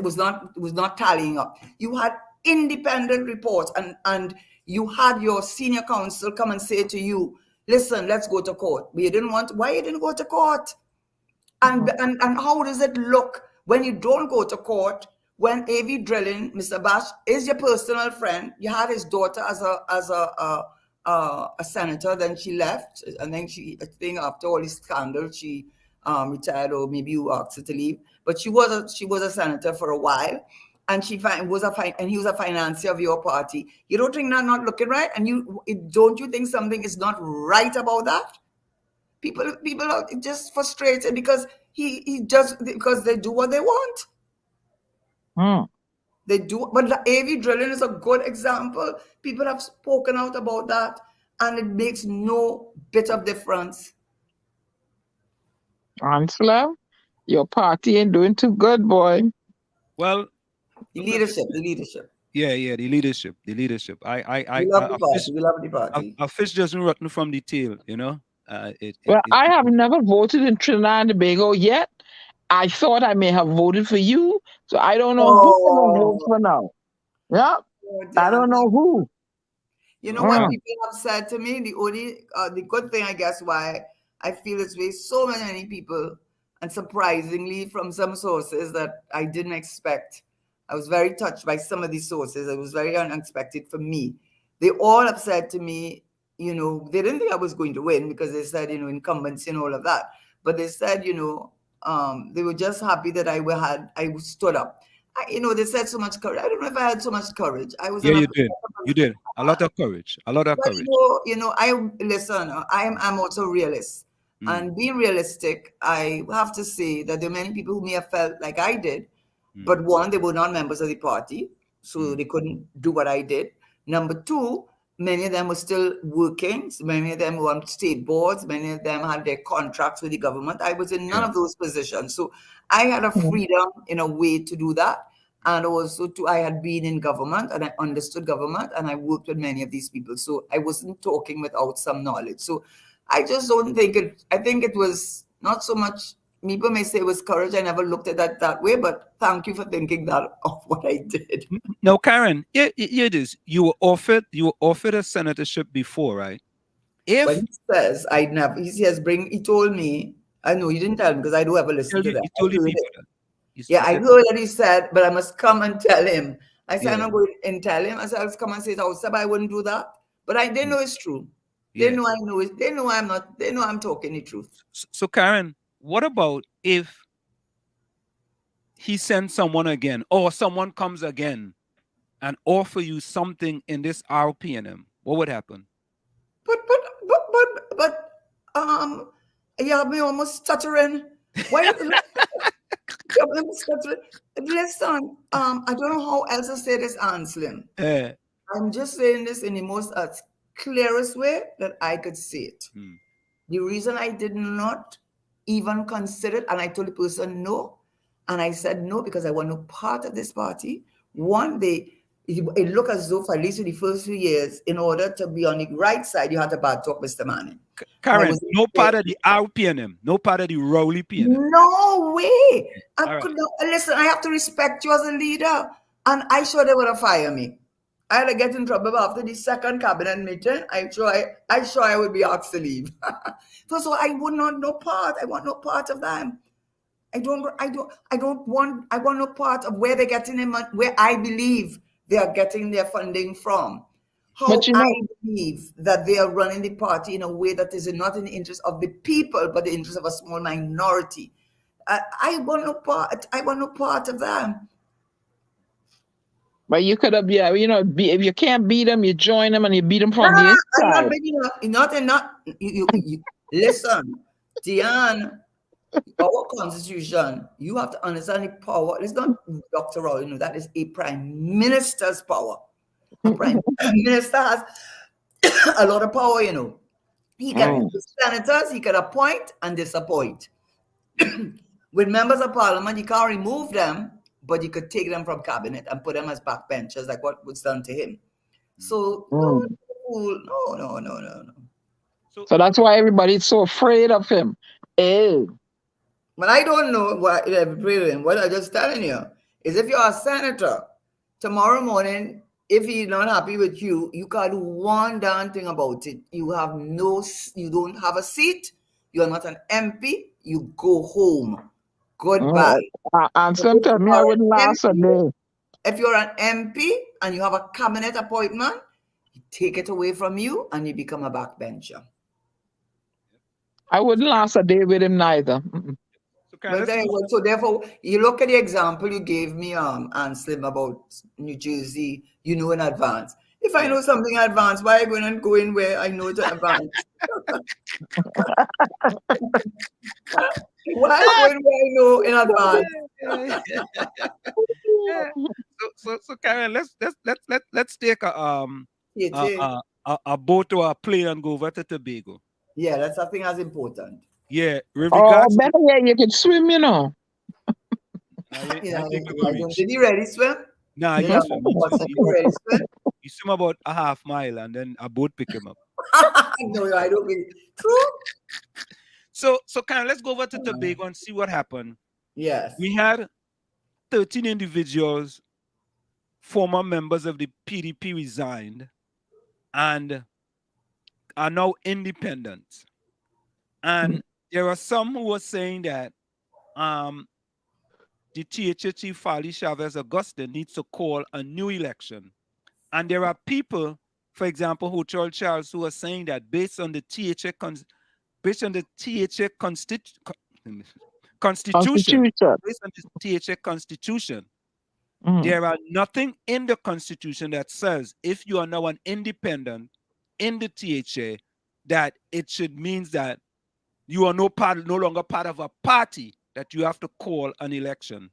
Speaker 11: was not tallying up. You had independent reports, and you had your senior counsel come and say to you, listen, let's go to court. But you didn't want. Why you didn't go to court? And how does it look when you don't go to court? When AV drilling, Mr. Bash is your personal friend. You had his daughter as a senator. Then she left, and then I think after all this scandal, she retired, or maybe you asked her to leave. But she was a senator for a while, and he was a financier of your party. You don't think that's not looking right? And don't you think something is not right about that? People are just frustrated because because they do what they want. They do, but the AV drilling is a good example. People have spoken out about that, and it makes no bit of difference.
Speaker 5: Angela, your party ain't doing too good, boy.
Speaker 7: Well,
Speaker 11: the leadership.
Speaker 7: Yeah, the leadership.
Speaker 11: We love the party.
Speaker 7: A fish doesn't rotten from the tail,
Speaker 5: I have never voted in Trinidad and Tobago yet. I thought I may have voted for you, so I don't know who I'm going to vote for now. Yeah, I don't know who.
Speaker 11: You know what people have said to me? The good thing, I guess, why I feel this way, so many people, and surprisingly from some sources that I didn't expect. I was very touched by some of these sources. It was very unexpected for me. They all have said to me, they didn't think I was going to win, because they said, incumbency and all of that. But they said, they were just happy that I stood up. They said so much courage. I don't know if I had so much courage. I was
Speaker 7: Yeah,
Speaker 11: in a
Speaker 7: you did. You did. A lot of courage. A lot of
Speaker 11: But
Speaker 7: courage.
Speaker 11: I'm also a realist. And being realistic, I have to say that there are many people who may have felt like I did, but one, they were not members of the party, so they couldn't do what I did. Number two, many of them were still working. So many of them were on state boards. Many of them had their contracts with the government. I was in none of those positions. So I had a freedom in a way to do that. And also, I had been in government and I understood government and I worked with many of these people. So I wasn't talking without some knowledge. So I just don't think I think it was not so much, people may say it was courage. I never looked at that way, but thank you for thinking that of what I did.
Speaker 7: No, Karen, it is. You were offered a senatorship before, right?
Speaker 11: But he says, he told me, I know you didn't tell me because I don't ever listen to that.
Speaker 7: He told you people that.
Speaker 11: I heard that he said, but I must come and tell him. I said, I'm not going and tell him. I said, I'll come and say it outside, but I wouldn't do that. But they know it's true. They know I know it. They know I'm talking the truth.
Speaker 7: So Karen, what about if he sends someone again or someone comes again and offer you something in this RPNM? What would happen?
Speaker 11: But you have me almost stuttering. Why? Listen, I don't know how else to say this, Anselm. I'm just saying this in the most clearest way that I could say it. The reason I did not even consider it, and I told the person no, and I said no because I want no part of this party. One day, it looked as though for at least for the first few years, in order to be on the right side, you had to bad talk Mr. Manning.
Speaker 7: Karen, no part of the RPNM, no part of the Rowley PNM.
Speaker 11: No way. Listen, I have to respect you as a leader. And I sure they would have fired me. I had to get in trouble after the second cabinet meeting. I sure I would be asked to leave. So I would not no part. I want no part of them. I want no part of where they're getting their money, where I believe they are getting their funding from. How I believe that they are running the party in a way that is not in the interest of the people, but the interest of a small minority. I want no part. I want no part of them.
Speaker 5: But you could have, if you can't beat them, you join them and you beat them from the inside.
Speaker 11: I'm not beating you. Listen, Diane, our constitution, you have to understand the power. It's not doctoral, that is a prime minister's power. A prime minister has a lot of power, He can senators, he can appoint and disappoint. With members of parliament, you can't remove them, but you could take them from cabinet and put them as backbenchers, like what was done to him. So, no.
Speaker 5: So that's why everybody's so afraid of him.
Speaker 11: But I don't know what I'm just telling you is if you're a senator, tomorrow morning, if he's not happy with you, you can't do one darn thing about it. You don't have a seat. You're not an MP. You go home. Goodbye.
Speaker 5: And sometimes I wouldn't last a day.
Speaker 11: If you're an MP and you have a cabinet appointment, you take it away from you and you become a backbencher.
Speaker 5: I wouldn't last a day with him neither.
Speaker 11: So therefore, you look at the example you gave me, Anselm, about New Jersey, in advance. If I know something in advance, why am I going to go in where I know it in advance? Why am I going where I know in advance?
Speaker 7: So Karen, let's take a boat or a plane and go over to Tobago.
Speaker 11: Yeah, that's something as important.
Speaker 7: Yeah,
Speaker 5: better yet, you can swim,
Speaker 11: Did he really swim?
Speaker 7: No, he didn't swim. He swim about a half mile and then a boat pick him up.
Speaker 11: No, I don't believe true.
Speaker 7: So Karen, let's go over to Tobago and see what happened.
Speaker 11: Yes.
Speaker 7: We had 13 individuals, former members of the PDP, resigned and are now independent. And there are some who are saying that the THA chief, Fali Chavez Augustine, needs to call a new election. And there are people, for example, Charles, who are saying that based on the THA constitution, There are nothing in the Constitution that says if you are now an independent in the THA that it should means that you are no longer part of a party that you have to call an election,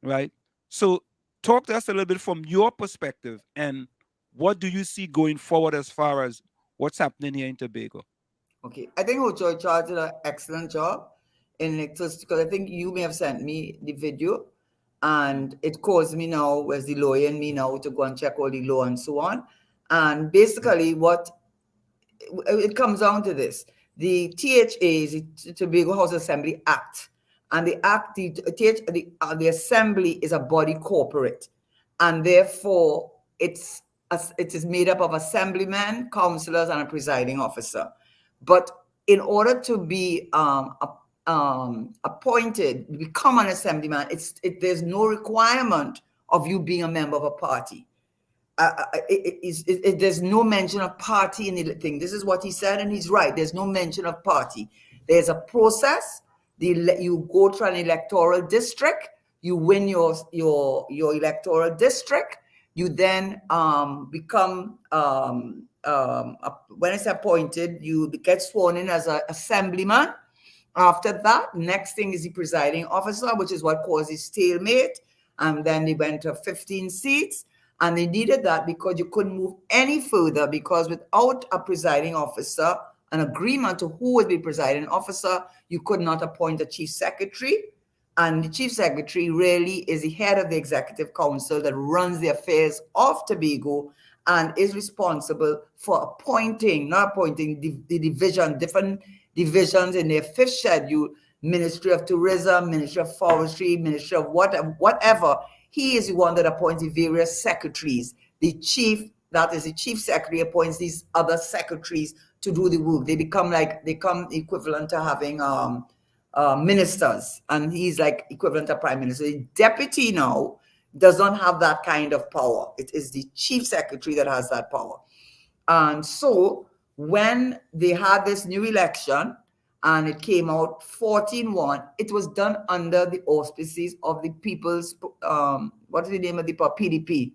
Speaker 7: right? So talk to us a little bit from your perspective and what do you see going forward as far as what's happening here in Tobago?
Speaker 11: Okay, I think Ochoa Charles did an excellent job in it, because I think you may have sent me the video, and it caused me now, as the lawyer in me now, to go and check all the law and so on. And basically, what it comes down to this: the THA is the Tobago House Assembly Act, and the act, the assembly is a body corporate, and therefore it is made up of assemblymen, councillors, and a presiding officer. But in order to be appointed, become an assemblyman, there's no requirement of you being a member of a party. There's no mention of party in the thing. This is what he said, and he's right. There's no mention of party. There's a process. You go to an electoral district. You win your electoral district. You then become when it's appointed, you get sworn in as an assemblyman. After that, next thing is the presiding officer, which is what causes stalemate. And then they went to 15 seats. And they needed that because you couldn't move any further, because without a presiding officer, an agreement to who would be presiding officer, you could not appoint a chief secretary. And the chief secretary really is the head of the executive council that runs the affairs of Tobago and is responsible for appointing, the different divisions in their fifth schedule, Ministry of Tourism, Ministry of Forestry, Ministry of whatever. He is the one that appoints the various secretaries. The chief secretary, appoints these other secretaries to do the work. They become equivalent to having ministers, and he's like equivalent to prime minister. The deputy now does not have that kind of power. It is the chief secretary that has that power. And so when they had this new election, and it came out 14-1. It was done under the auspices of the People's, what is the name of the party? PDP.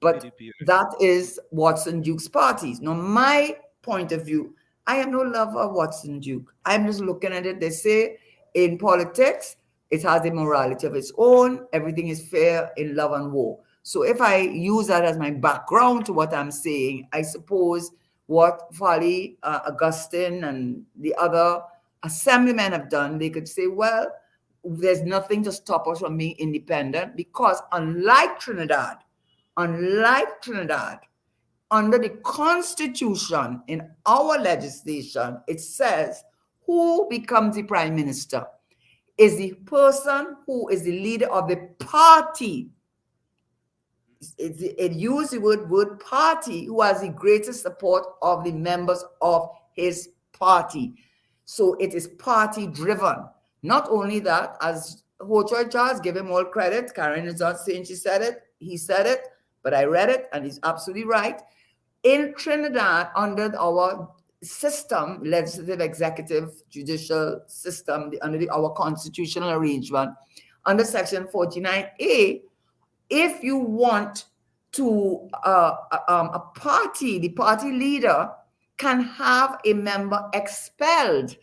Speaker 11: But PDP, right? That is Watson Duke's party. Now, my point of view, I am no lover of Watson Duke. I'm just looking at it. They say in politics, it has a morality of its own. Everything is fair in love and war. So if I use that as my background to what I'm saying, I suppose what Fali, Augustine, and the other assemblymen have done, they could say, well, there's nothing to stop us from being independent, because unlike Trinidad, under the Constitution, in our legislation, it says who becomes the prime minister is the person who is the leader of the party. It used the word party, who has the greatest support of the members of his party. So it is party driven. Not only that, as Ho-Choi Charles, give him all credit. Karen is not saying she said it. He said it, but I read it, and he's absolutely right. In Trinidad, under our system, legislative, executive, judicial system, under our constitutional arrangement, under Section 49A, if you want to, a party, the party leader can have a member expelled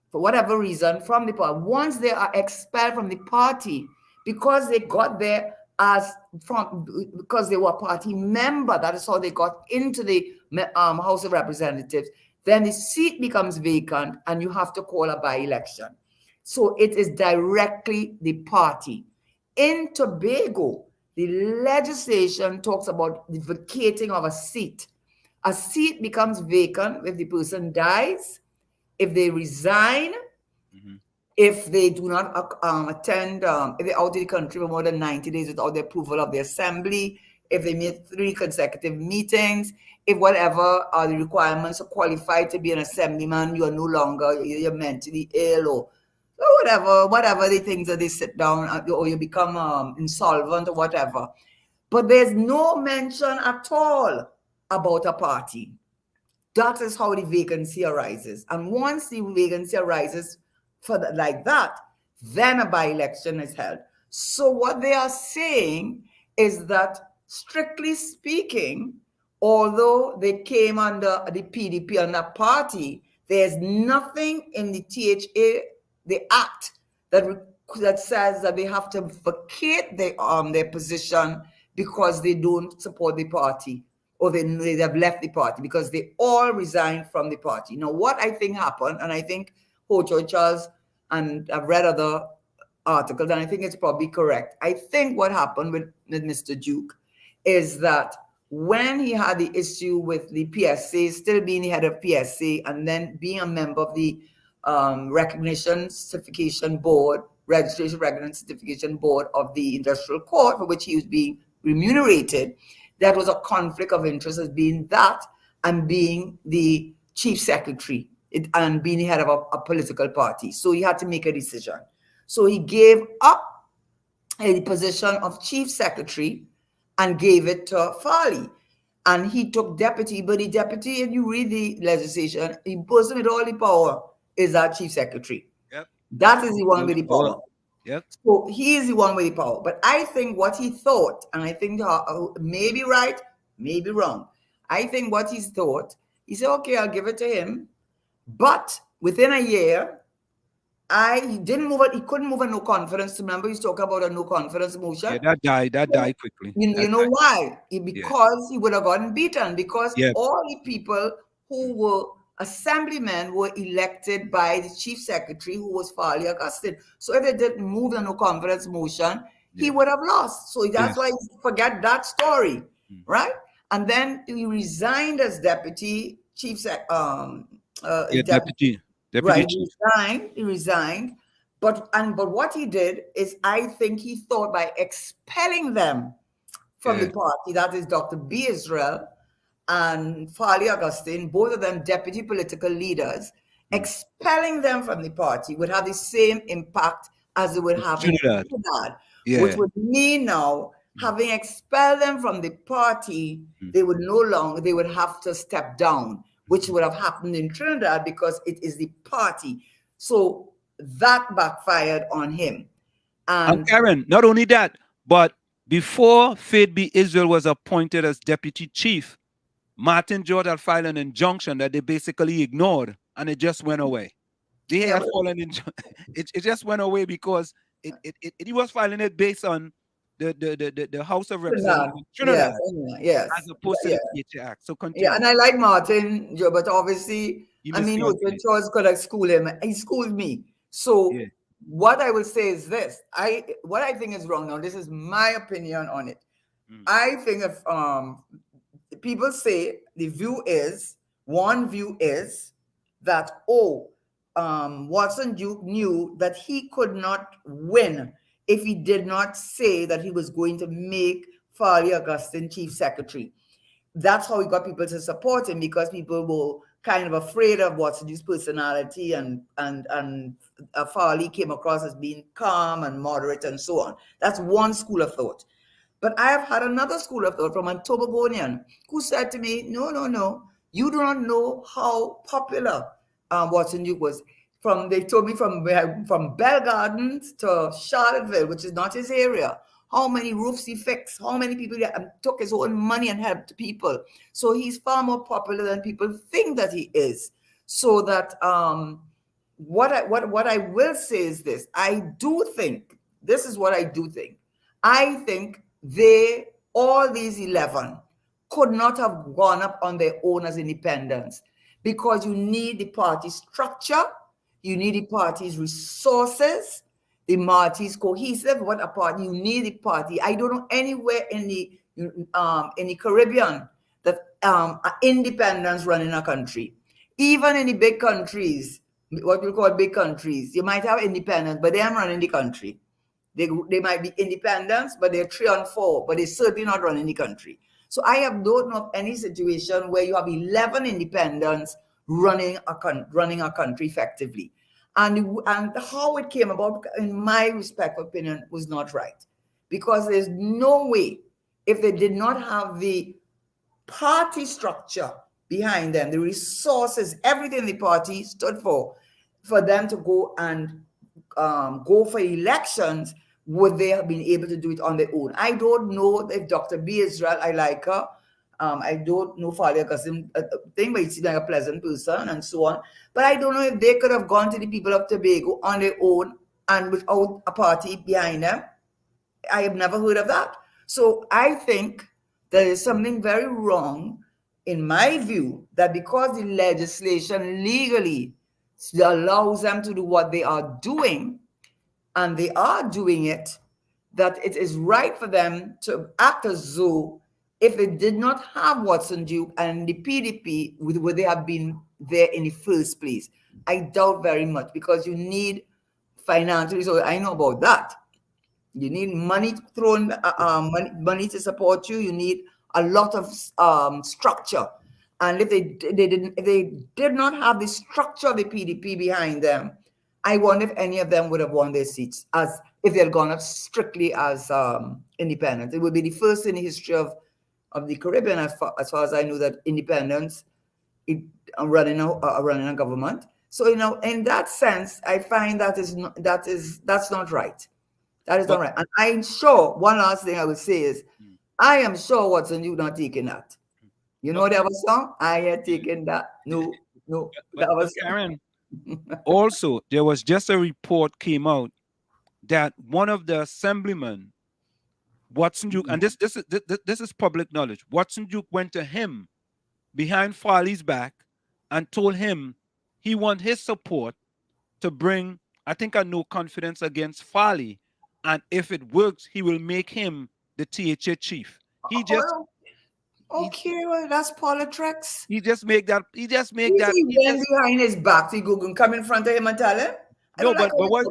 Speaker 11: for whatever reason from the party. Once they are expelled from the party because they got there because they were a party member, that is how they got into the House of Representatives, then the seat becomes vacant and you have to call a by-election. So it is directly the party. In Tobago, the legislation talks about the vacating of a seat. A seat becomes vacant if the person dies, if they resign, if they do not attend, if they're out of the country for more than 90 days without the approval of the assembly, if they make 3 consecutive meetings, if whatever are the requirements to qualify to be an assemblyman, you are no longer, you're mentally ill or whatever the things that they sit down, or you become insolvent or whatever. But there's no mention at all about a party. That is how the vacancy arises. And once the vacancy arises like that, then a by-election is held. So what they are saying is that, strictly speaking, although they came under the PDP and that party, there's nothing in the THA, the act, that says that they have to vacate their position because they don't support the party, or they have left the party, because they all resigned from the party. Now, what I think happened, and I think Hojo Charles, and I've read other articles, and I think it's probably correct. I think what happened with Mr. Duke is that when he had the issue with the PSA, still being the head of PSA, and then being a member of the Registration Certification Board of the Industrial Court, for which he was being remunerated, that was a conflict of interest as being that and being the chief secretary and being the head of a political party. So he had to make a decision. So he gave up the position of chief secretary and gave it to Farley. And he took deputy, but the deputy, if you read the legislation, the person with all the power is our chief secretary.
Speaker 7: Yep.
Speaker 11: That is the one with the power.
Speaker 7: Yep.
Speaker 11: So he is the one with the power. But I think what he thought, and I think maybe right, maybe wrong. I think what he thought, he said, okay, I'll give it to him. But within a year, he couldn't move a no confidence. Remember, he's talking about a no confidence motion.
Speaker 7: Yeah, that died quickly.
Speaker 11: You know why? Because he would have gotten beaten, because all the people who were assemblymen were elected by the chief secretary, who was Farley Augustine. So if they didn't move the no confidence motion, he would have lost. So that's why you forget that story, right? And then he resigned as deputy chief
Speaker 7: deputy
Speaker 11: right,
Speaker 7: chief.
Speaker 11: he resigned. But what he did is, I think he thought by expelling them from the party, that is Dr. B. Israel and Farley Augustine, both of them deputy political leaders, expelling them from the party would have the same impact as it would have in Trinidad, which would mean now, having expelled them from the party, they would have to step down, which would have happened in Trinidad because it is the party. So that backfired on him.
Speaker 7: And Karen, not only that, but before Faith B. Israel was appointed as deputy chief, Martin George had filed an injunction that they basically ignored, and it just went away. They had fallen in. It just went away because he was filing it based on the House of Representatives Trinidad, as opposed to the PHA Act. So continue.
Speaker 11: Yeah, and I like Martin, but obviously, George could have schooled him. He schooled me. So what I will say is this: what I think is wrong now. This is my opinion on it. I think if people say one view is that Watson Duke knew that he could not win if he did not say that he was going to make Farley Augustine chief secretary. That's how he got people to support him, because people were kind of afraid of Watson Duke's personality, and Farley came across as being calm and moderate and so on. That's one school of thought. But I have had another school of thought from a Tobagonian who said to me, no, you do not know how popular Watson Duke was. They told me from Bell Gardens to Charlottesville, which is not his area, how many roofs he fixed, how many people he took his own money and helped people. So he's far more popular than people think that he is. So that what I will say is this: I do think, this is what I do think. I think all these 11 could not have gone up on their own as independents, because you need the party structure, you need the party's resources, the party's cohesive. What a party, you need the party. I don't know anywhere in the Caribbean that independents running a country. Even in the big countries, what we call big countries, you might have independents, but they aren't running the country. They might be independents, but they're 3 and 4, but they're certainly not running the country. So I don't know of any situation where you have 11 independents running a country effectively. And how it came about, in my respectful opinion, was not right. Because there's no way, if they did not have the party structure behind them, the resources, everything the party stood for them to go and go for elections would they have been able to do it on their own? I don't know if Dr. B. Israel, I like her. I don't know Falia Kasim thing, but he seems like a pleasant person and so on. But I don't know if they could have gone to the people of Tobago on their own and without a party behind them. I have never heard of that. So I think there is something very wrong, in my view, that because the legislation legally allows them to do what they are doing, and they are doing it, that it is right for them to act as though if they did not have Watson Duke and the PDP, would they have been there in the first place? I doubt very much, because you need financial resources. I know about that. You need money thrown, money to support you. You need a lot of structure. And if they did not have the structure of the PDP behind them, I wonder if any of them would have won their seats as if they had gone up strictly as independents. It would be the first in the history of the Caribbean, as far as I know, that independents running a government. So in that sense, I find that's not right. That is not right. And I'm sure, one last thing I would say is, I am sure Watson, you're not taking that. You know the other song? I had taken that. No.
Speaker 7: But Karen, also, there was just a report came out that one of the assemblymen, Watson Duke, and this is public knowledge, Watson Duke went to him behind Farley's back and told him he want his support to bring, I think, a no confidence against Farley. And if it works, he will make him the THA chief. He just
Speaker 11: well, that's politics.
Speaker 7: He just make that. He
Speaker 11: went behind his back. So you go and come in front of him and tell him.
Speaker 7: But what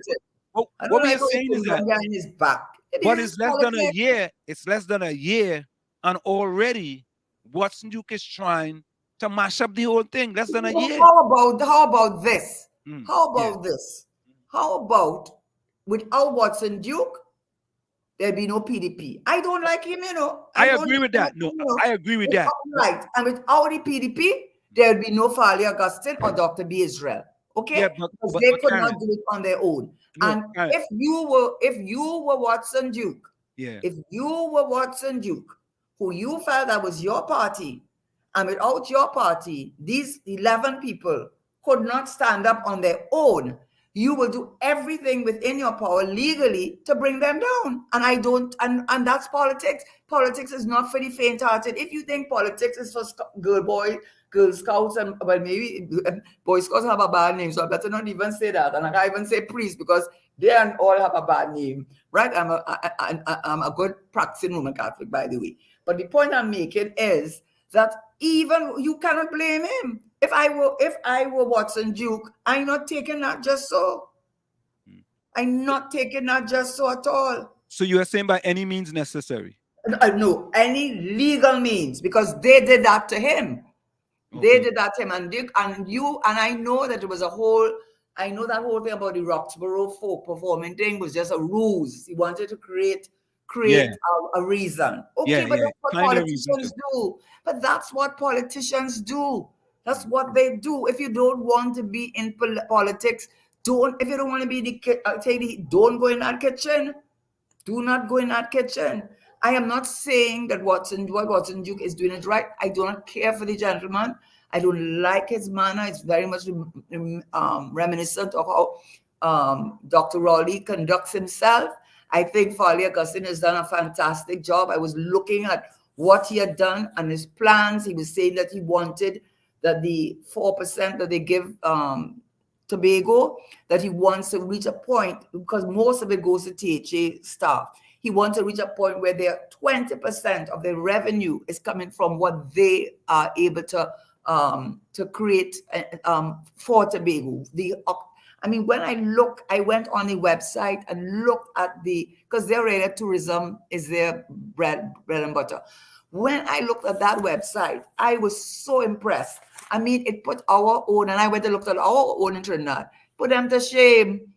Speaker 7: we are saying is that
Speaker 11: behind his back.
Speaker 7: But it's less than a year. It's less than a year, and already Watson Duke is trying to mash up the whole thing. Less than a year.
Speaker 11: How about this? How about this? How about without Watson Duke, there'd be no PDP. I don't like him,
Speaker 7: I agree with that. No, I agree with that.
Speaker 11: Right. And without the PDP, there'd be no Farley Augustine or Dr. B. Israel. Okay?
Speaker 7: Yeah,
Speaker 11: because they could not do it on their own. And if you were Watson Duke, if you were Watson Duke, who you felt that was your party, and without your party, these 11 people could not stand up on their own, you will do everything within your power legally to bring them down. And I don't, and that's politics. Politics is not for the faint-hearted. If you think politics is for Girl Scouts, and well, maybe Boy Scouts have a bad name, so I better not even say that. And I can't even say priest, because they all have a bad name, right? I'm a good practicing Roman Catholic, by the way. But the point I'm making is that even you cannot blame him. If I were Watson Duke, I'm not taking that just so. I'm not taking that just so at all.
Speaker 7: So you are saying by any means necessary?
Speaker 11: No, any legal means, because they did that to him. Okay. They did that to him, and I know that it was I know that whole thing about the Roxborough folk performing thing was just a ruse. He wanted to create a reason. Okay, but that's what politicians do. But that's what politicians do. That's what they do. If you don't want to be in politics, if you don't want to be don't go in that kitchen. Do not go in that kitchen. I am not saying that what Watson Duke is doing is right. I do not care for the gentleman. I don't like his manner. It's very much reminiscent of how Dr. Rowley conducts himself. I think Farley Augustine has done a fantastic job. I was looking at what he had done and his plans. He was saying that he wanted that the 4% that they give Tobago, that he wants to reach a point, because most of it goes to THA staff. He wants to reach a point where their 20% of their revenue is coming from what they are able to create for Tobago. When I went on the website and looked at because their area tourism is their bread and butter. When I looked at that website, I was so impressed. It put our own, and I went and looked at our own in Trinidad, put them to shame.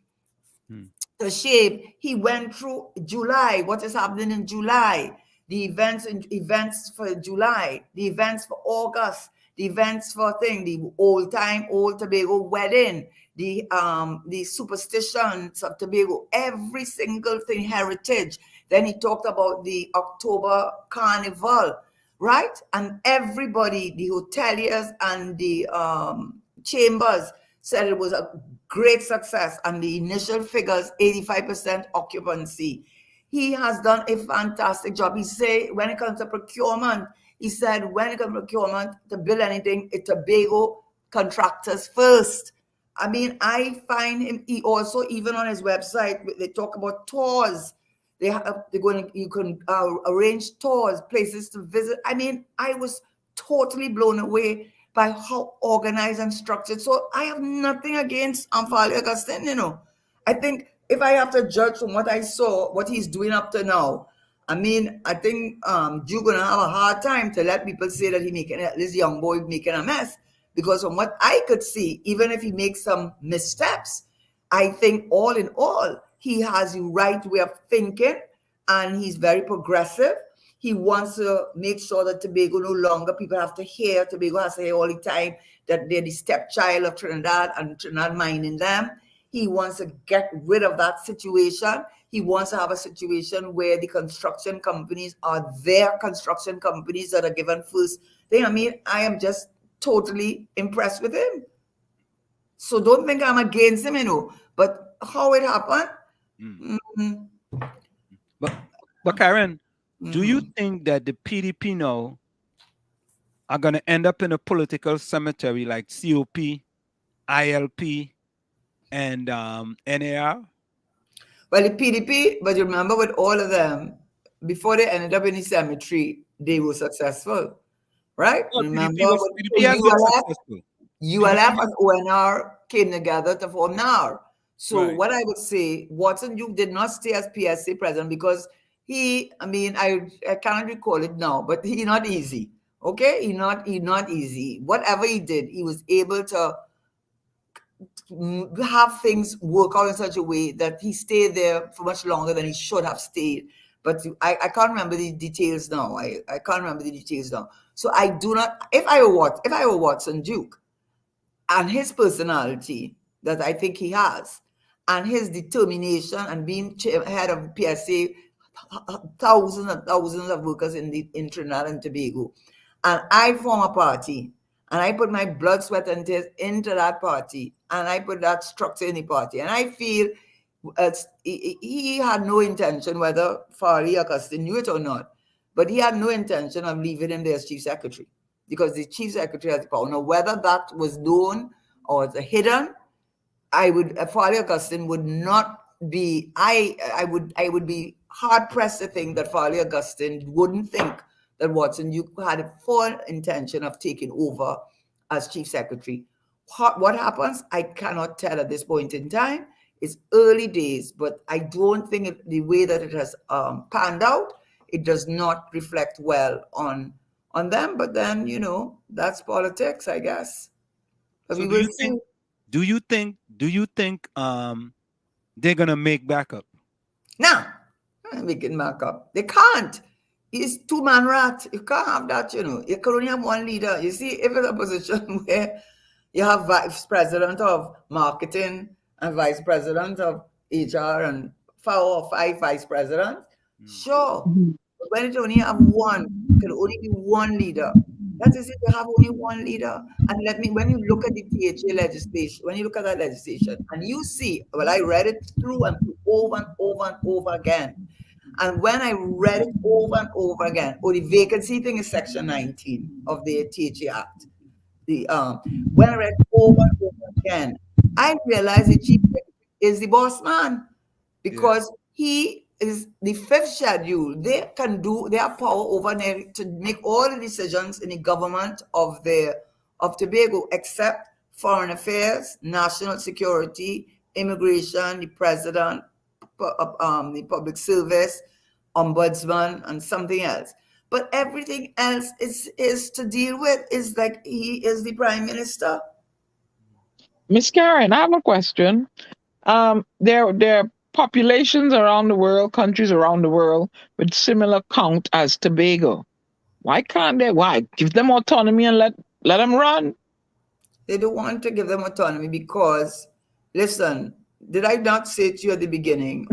Speaker 11: To shame. He went through July, what is happening in July, the events for July, the events for August, the events for thing, the old Tobago wedding, the superstitions of Tobago, every single thing, heritage. Then he talked about the October Carnival, right? And everybody, the hoteliers and the chambers, said it was a great success. And the initial figures, 85% occupancy. He has done a fantastic job. He said when it comes to procurement, he said when it comes to procurement, to build anything, it's Tobago contractors first. I mean, I find him. He also, even on his website, they talk about tours. You can arrange tours, places to visit. I mean, I was totally blown away by how organized and structured. So I have nothing against Amfali Augustine, you know. I think if I have to judge from what I saw, what he's doing up to now, I mean, I think you're gonna have a hard time to let people say that this young boy making a mess. Because from what I could see, even if he makes some missteps, I think all in all, he has the right way of thinking and he's very progressive. He wants to make sure that Tobago no longer, people have to hear, Tobago has to hear all the time that they're the stepchild of Trinidad and Trinidad minding them. He wants to get rid of that situation. He wants to have a situation where the construction companies are their construction companies that are given first thing. I mean, I am just totally impressed with him. So don't think I'm against him, you know. But how it happened?
Speaker 7: But Karen, do you think that the PDP now are going to end up in a political cemetery like COP, ILP, and NAR?
Speaker 11: Well, the PDP, but you remember with all of them, before they ended up in the cemetery, they were successful, right?
Speaker 7: Well,
Speaker 11: Remember
Speaker 7: PDP has been successful.
Speaker 11: ULF and ONR came together to form NAR. So what I would say, Watson Duke did not stay as PSA president because I cannot recall it now, but he's not easy. Okay, he's not easy. Whatever he did, he was able to have things work out in such a way that he stayed there for much longer than he should have stayed. But I can't remember the details now. I can't remember the details now. So I do not. If I were Watson Duke, and his personality that I think he has, and his determination and being head of PSA, thousands and thousands of workers in Trinidad and Tobago, and I form a party, and I put my blood, sweat, and tears into that party, and I put that structure in the party, and I feel he had no intention, whether Fari Augustine knew it or not, but he had no intention of leaving him there as chief secretary, because the chief secretary has the power. Now, whether that was known or it's hidden, Fari Augustine would not be, I would be hard pressed to think that Fari Augustine wouldn't think that Watson Duke had a full intention of taking over as chief secretary. What happens, I cannot tell at this point in time. It's early days, but I don't think the way that it has panned out, it does not reflect well on them. But then, you know, that's politics, I guess. But
Speaker 7: so do you think they're gonna make backup?
Speaker 11: No, making backup. They can't. It's two-man rat. You can't have that, you know. You can only have one leader. You see, if it's a position where you have vice president of marketing and vice president of HR and 4 or 5 vice presidents, sure. But when it only have one, it can only be one leader. That is it, you have only one leader. And when you look at the THA legislation, when you look at that legislation, and you see, well, I read it through and through over and over and over again. And when I read it over and over again, the vacancy thing is section 19 of the THA Act. When I read over and over again, I realized the chief is the boss man, because he is the 5th schedule. They have power over there to make all the decisions in the government of Tobago, except foreign affairs, national security, immigration, the president, the public service, ombudsman, and something else. But everything else is to deal with. Is like he is the prime minister.
Speaker 5: Miss Karen, I have a question. There are populations around the world, countries around the world with similar count as Tobago. Why can't they? Why give them autonomy and let Let them run.
Speaker 11: They don't want to give them autonomy because, listen, did I not say to you at the beginning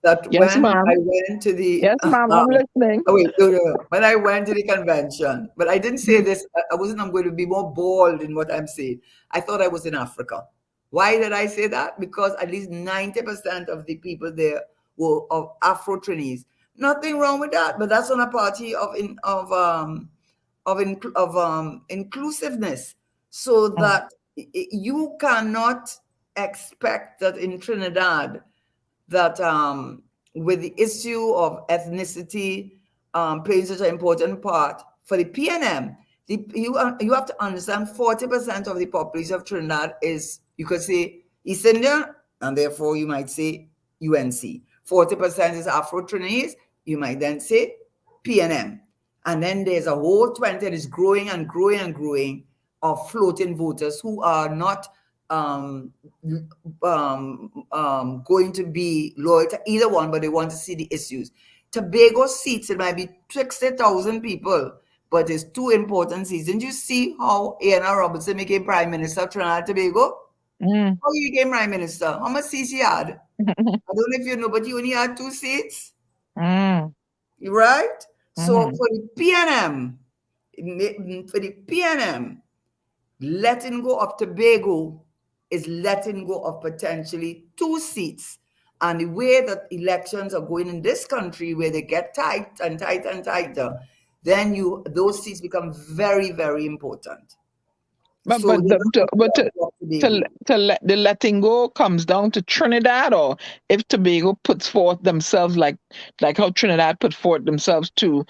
Speaker 11: that
Speaker 5: Yes,
Speaker 11: when
Speaker 5: ma'am.
Speaker 11: I went to the
Speaker 5: Yes, ma'am. I'm listening.
Speaker 11: wait, no. When I went to the convention, but I didn't say this. I wasn't. I'm going to be more bold in what I'm saying. I thought I was in Africa. Why did I say that? Because at least 90% of the people there were of Afro-Trinidad. Nothing wrong with that, but that's on a party of inclusiveness, so that you cannot expect that in Trinidad that with the issue of ethnicity playing such an important part for the PNM, you have to understand 40% of the population of Trinidad is, you could say, East Indian, and therefore you might say UNC. 40% is Afro-Trinidad, you might then say PNM. And then there's a whole 20 that is growing and growing and growing of floating voters who are not going to be loyal to either one, but they want to see the issues. Tobago seats, it might be 60,000 people, but it's two important seats. Didn't you see how Anna Robertson became Prime Minister of Trinidad and Tobago? How you became Prime Minister? How much seats he had? I don't know if you know, but he only had 2 seats. Right? So for the PNM, letting go of Tobago is letting go of potentially 2 seats. And the way that elections are going in this country, where they get tight and tight and tighter, then those seats become very, very important.
Speaker 5: But to let the letting go comes down to Trinidad, or if Tobago puts forth themselves like how Trinidad put forth themselves to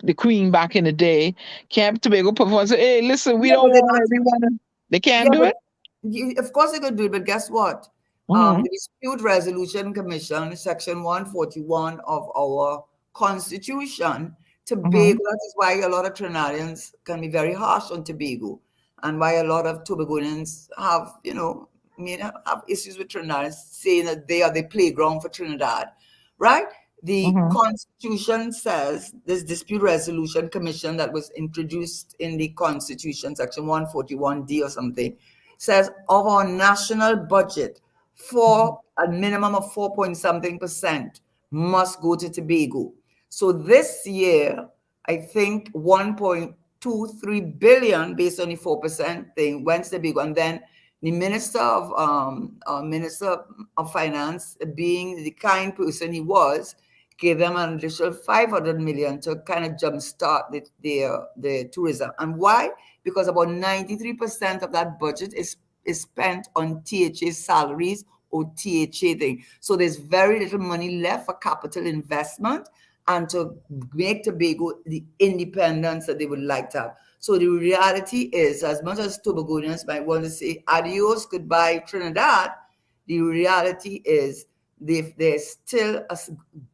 Speaker 5: the Queen back in the day, can't Tobago put forth and say, hey, listen, we don't want everyone. They can't do it?
Speaker 11: Of course they could do it, but guess what? The Dispute Resolution Commission, Section 141 of our Constitution, Tobago, that is why a lot of Trinidadians can be very harsh on Tobago, and why a lot of Tobagonians have, have issues with Trinidad, saying that they are the playground for Trinidad, right? The Constitution says, this Dispute Resolution Commission that was introduced in the Constitution, Section 141D or something, says of our national budget, for a minimum of 4-point-something% must go to Tobago. So this year, I think 1.23 billion based on the 4% thing went to Tobago, and then the Minister of Finance, being the kind person he was, gave them an additional 500 million to kind of jumpstart the tourism. And why? Because about 93% of that budget is spent on THA salaries or THA thing. So there's very little money left for capital investment and to make Tobago the independence that they would like to have. So the reality is, as much as Tobagonians might want to say adios, goodbye, Trinidad, the reality is there's still a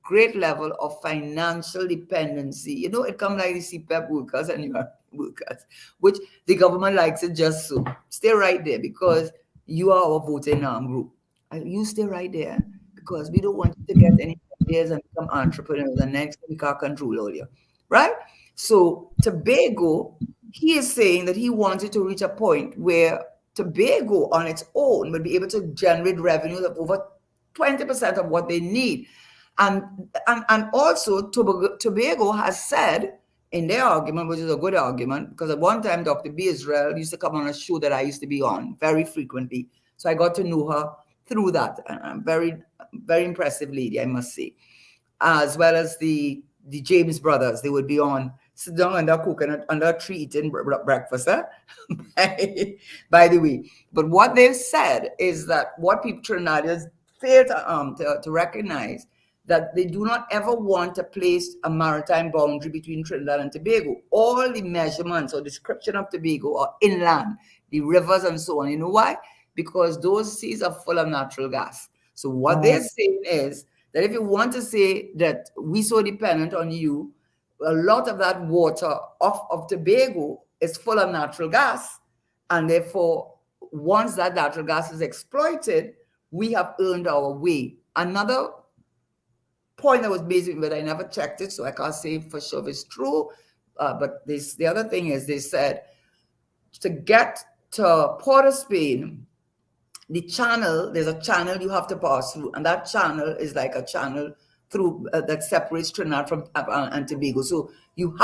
Speaker 11: great level of financial dependency. It comes like the CPEP workers and your workers, which the government likes it just so. Stay right there because you are our voting group. And you stay right there because we don't want you to get any ideas and become entrepreneurs and next we can't control all you. Right? So Tobago, he is saying that he wanted to reach a point where Tobago on its own would be able to generate revenue of over 20% of what they need. And also Tobago has said in their argument, which is a good argument, because at one time Dr. B. Israel used to come on a show that I used to be on very frequently. So I got to know her through that. And I'm very, very impressive lady, I must say. As well as the James brothers, they would be on, sit down under coconut, under a tree eating breakfast, by the way. But what they've said is that what people Trinidadians fail to recognize, that they do not ever want to place a maritime boundary between Trinidad and Tobago. All the measurements or description of Tobago are inland, the rivers and so on. You know why? Because those seas are full of natural gas. So what they're saying is that if you want to say that we so dependent on you, a lot of that water of Tobago is full of natural gas. And therefore, once that natural gas is exploited, we have earned our way. Another point that was made, but I never checked it, so I can't say for sure if it's true. But the other thing is, they said to get to Port of Spain, there's a channel you have to pass through, and that channel is like a channel through that separates Trinidad from and Tobago. So you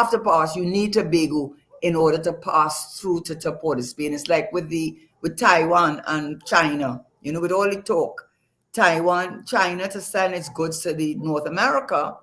Speaker 11: need Tobago in order to pass through to Port of Spain. It's like with Taiwan and China, with all the talk. China to send its goods to the North America,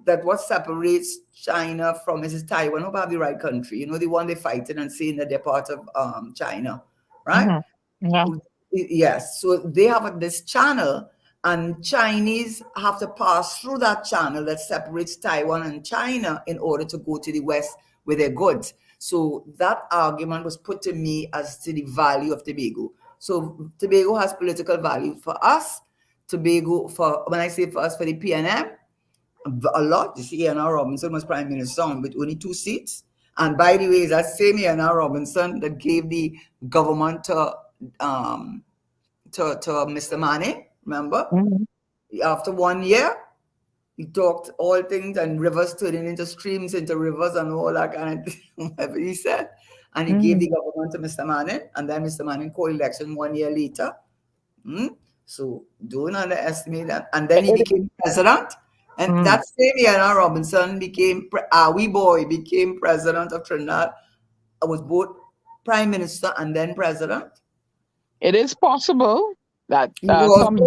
Speaker 11: that what separates China from is Taiwan. Hope I have the right country. The one they're fighting and saying that they're part of China, right?
Speaker 5: Yeah.
Speaker 11: Yes. So they have this channel, and Chinese have to pass through that channel that separates Taiwan and China in order to go to the West with their goods. So that argument was put to me as to the value of Tobago. So Tobago has political value for us. Tobago, when I say for us, for the PNM, a lot. You see, A.N.R. Robinson was Prime Minister with only 2 seats. And by the way, that same A.N.R. Robinson that gave the government to Mr. Mane, remember? After 1 year, he talked all things and rivers turning into streams, into rivers and all that kind of thing, whatever he said. And he gave the government to Mr. Mane, and then Mr. Mane called election 1 year later. So don't underestimate that. And then he became president. And that same year, Robinson became president of Trinidad. I was both prime minister and then president.
Speaker 5: It is possible that some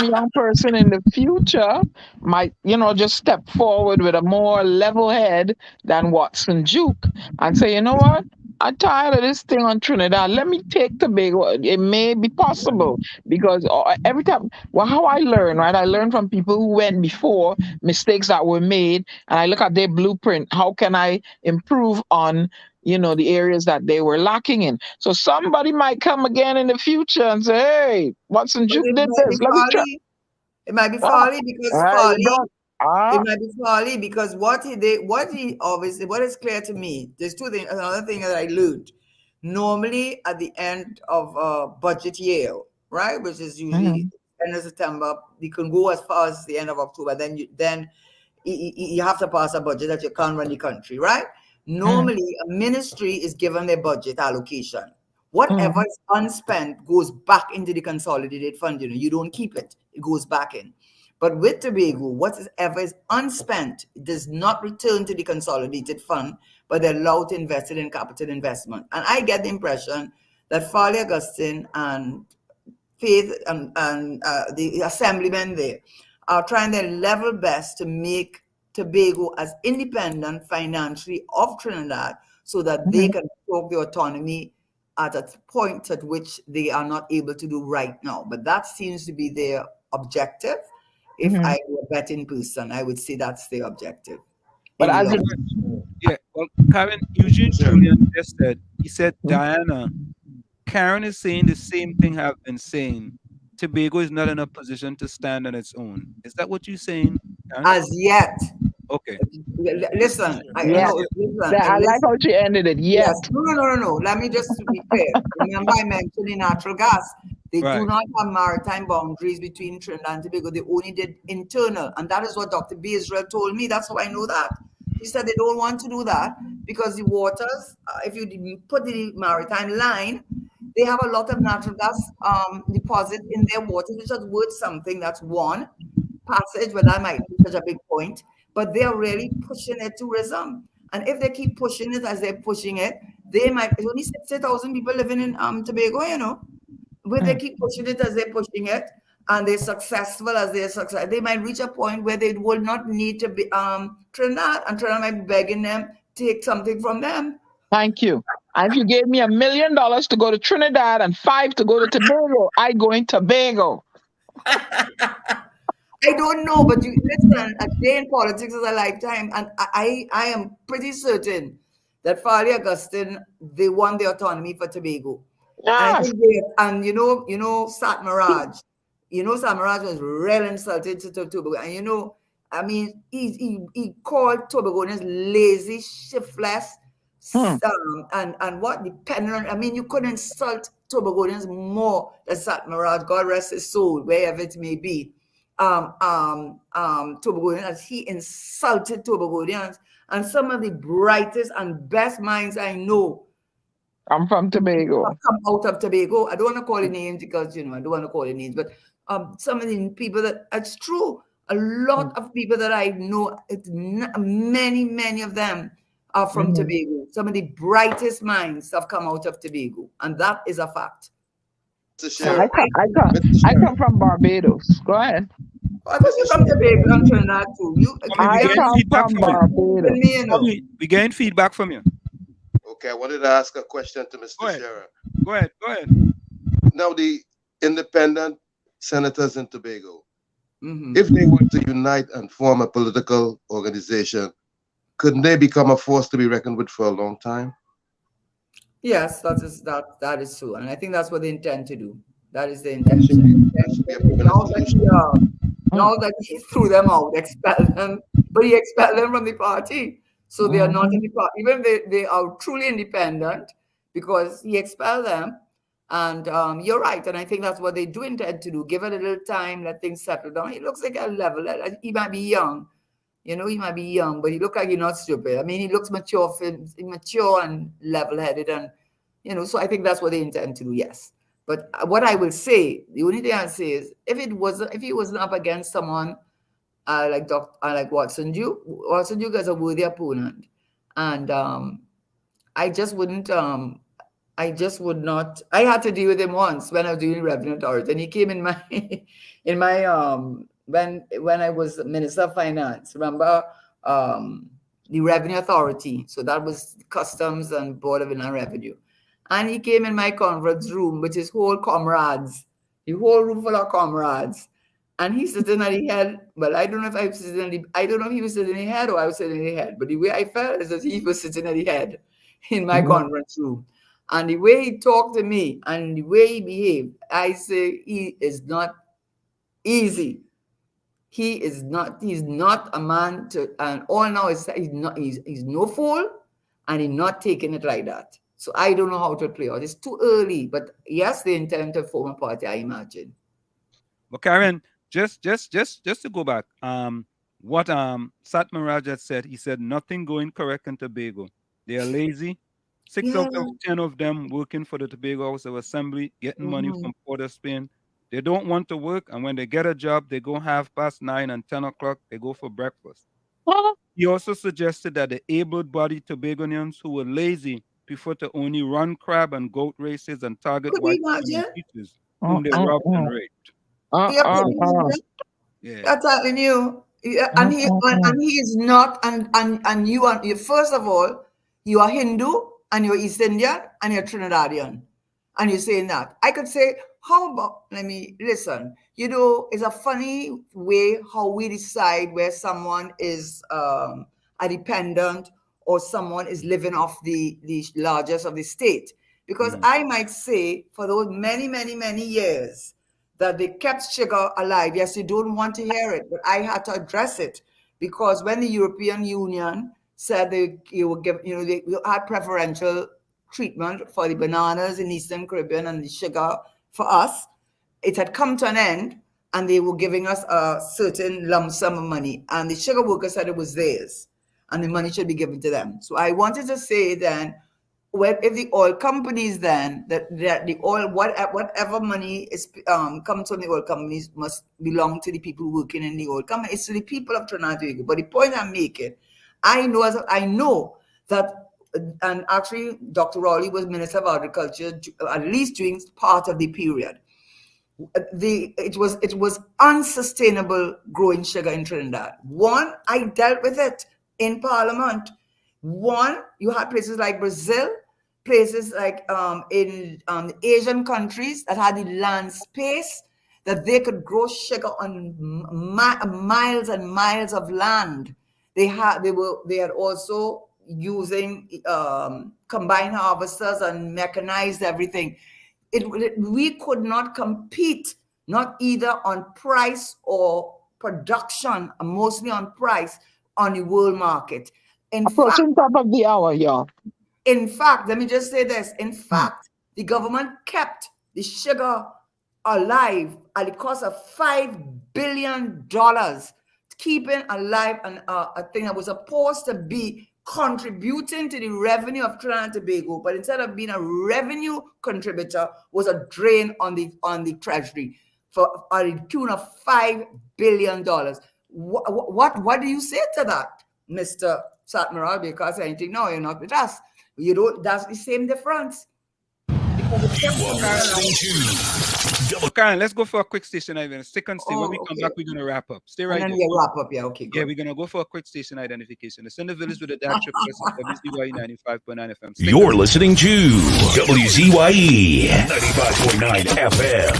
Speaker 5: young person in the future might, just step forward with a more level head than Watson Duke and say, you know what? I'm tired of this thing on Trinidad. Let me take Tobago. It may be possible because every time, how I learn, right? I learn from people who went before, mistakes that were made, and I look at their blueprint. How can I improve on, the areas that they were lacking in? So somebody might come again in the future and say, hey, Watson Duke did this. Let me try.
Speaker 11: It might be folly because it might be folly because what is clear to me, there's 2 things. Another thing that I learned, normally at the end of a budget year, right, which is usually end of September, you can go as far as the end of October. Then you have to pass a budget that you can't run the country, right? Normally, a ministry is given their budget allocation. Whatever is unspent goes back into the consolidated fund. You don't keep it; it goes back in. But with Tobago, whatever is unspent does not return to the consolidated fund, but they're allowed to invest it in capital investment. And I get the impression that Farley Augustine and Faith and the assemblymen there are trying their level best to make Tobago as independent financially of Trinidad so that they can talk the autonomy at a point at which they are not able to do right now. But that seems to be their objective. If I were a betting person, I would say that's their objective.
Speaker 5: But
Speaker 7: well, Karen, Eugene Julian just said, he said, Diana, Karen is saying the same thing I've been saying. Tobago is not in a position to stand on its own. Is that what you're saying, Karen?
Speaker 11: As yet.
Speaker 7: Okay.
Speaker 11: Listen,
Speaker 5: I like how you ended it. Yes.
Speaker 11: No. Let me just be clear. Remember, I mentioned the natural gas. They do not have maritime boundaries between Trinidad and Tobago. They only did internal. And that is what Dr. B. Israel told me. That's how I know that. He said they don't want to do that because the waters, if you put the maritime line, they have a lot of natural gas deposit in their waters, which is worth something. That's one passage, but that might be such a big point. But they are really pushing it tourism. And if they keep pushing it as they're pushing it, there's only 60,000 people living in Tobago, When they keep pushing it as they're pushing it, and they're successful as they're successful, they might reach a point where they will not need to be Trinidad, and Trinidad might be begging them to take something from them.
Speaker 5: Thank you. And if you gave me $1 million to go to Trinidad and 5 to go to Tobago, I go in Tobago.
Speaker 11: I don't know, but listen, a day in politics is a lifetime, and I am pretty certain that Farley Augustine, they won the autonomy for Tobago.
Speaker 5: Yes.
Speaker 11: And Sat Mirage. Sat Mirage was real insulted to Tobago. And he called Tobagonians lazy, shiftless, and what dependent on. You couldn't insult Tobagonians more than Sat Mirage, God rest his soul, wherever it may be. Tobagonians, as he insulted Tobagonians, and some of the brightest and best minds I know.
Speaker 5: I'm from Tobago.
Speaker 11: Come out of Tobago. I don't want to call it names because, I don't want to call it names, but some of the people it's true. A lot of people that I know, many of them are from Tobago. Some of the brightest minds have come out of Tobago, and that is a fact.
Speaker 5: I come from Barbados. Go ahead.
Speaker 11: I thought you come to Tobago and Trinidad too.
Speaker 5: I come from Barbados.
Speaker 7: We getting feedback from you.
Speaker 8: Okay, I wanted to ask a question to Mr. Tesheira.
Speaker 7: Go ahead.
Speaker 8: Now, the independent senators in Tobago, if they were to unite and form a political organization, couldn't they become a force to be reckoned with for a long time?
Speaker 11: Yes, that is true, and I think that's what they intend to do. That is the intention. Now that he threw them out, expelled them, but he expelled them from the party. So they are not in the party. Even they are truly independent because he expelled them. And you're right. And I think that's what they do intend to do. Give it a little time, let things settle down. He looks like a level. He might be young. He might be young, but he looks like he's not stupid. I mean, he looks mature and level-headed. And, so I think that's what they intend to do, yes. But what I will say, the only thing I'll say is, if he wasn't up against someone like Watson Duke is a worthy opponent, and I just would not. I had to deal with him once when I was doing Revenue Authority, and he came in my when I was Minister of Finance. Remember the Revenue Authority? So that was Customs and Board of Inland Revenue. And he came in my conference room with his whole comrades, the whole room full of comrades. And he's sitting at the head. Well, I don't know if he was sitting in the head or I was sitting in the head. But the way I felt is that he was sitting at the head in my conference room. And the way he talked to me and the way he behaved, I say he is not easy. He's not a man to, and all now is he's no fool, and he's not taking it like that. So I don't know how to play out. It's too early, but yes, they intend to form a party, I imagine.
Speaker 7: But Karen, just to go back, what Satma Raja said, he said nothing going correct in Tobago. They are lazy. 6 out of 10 of them working for the Tobago House of Assembly, getting money from Port of Spain. They don't want to work, and when they get a job, they go 9:30 and 10 o'clock, they go for breakfast. He also suggested that the able-bodied Tobagonians who were lazy prefer to only run crab and goat races and target white teachers whom they robbed and raped.
Speaker 11: That's telling you. And he is not, and you are, first of all, you are Hindu and you're East Indian and you're Trinidadian. And you're saying that. I could say, how about, listen, it's a funny way how we decide where someone is a dependent or someone is living off the largest of the state. Because I might say, for those many, many, many years, that they kept sugar alive. Yes, you don't want to hear it, but I had to address it because when the European Union said they had preferential treatment for the bananas in Eastern Caribbean and the sugar for us, it had come to an end and they were giving us a certain lump sum of money, and the sugar workers said it was theirs and the money should be given to them. So I wanted to say then, if the oil companies then that the oil whatever money is comes from the oil companies must belong to the people working in the oil company. It's to the people of Trinidad and Tobago. But the point I'm making, I know that, and actually Dr. Rowley was Minister of Agriculture at least during part of the period. It was unsustainable growing sugar in Trinidad. One, I dealt with it in Parliament. One, you had places like Brazil, places like in Asian countries that had the land space that they could grow sugar on miles and miles of land. They had also using combined harvesters and mechanized everything. We could not compete, not either on price or production, mostly on price, on the world market. In fact,
Speaker 5: top of the hour, y'all.
Speaker 11: In fact, let me just say this. In fact, the government kept the sugar alive at the cost of $5 billion, keeping alive a thing that was supposed to be contributing to the revenue of Trinidad and Tobago, but instead of being a revenue contributor, was a drain on the treasury for a tune of $5 billion. What do you say to that, Mr. Satmaral? Because I think, no, you're not with us. You don't. That's the same difference.
Speaker 7: Karen, let's go for a quick station identification. Stick and stay. When we come back, we're going to wrap up. Stay right there.
Speaker 11: Wrap up, yeah, okay.
Speaker 7: Yeah, we're going to go for a quick station identification. It's in the village with the DAT Triplets at WZYE 95.9 FM.
Speaker 1: You're listening to WZYE 95.9 FM.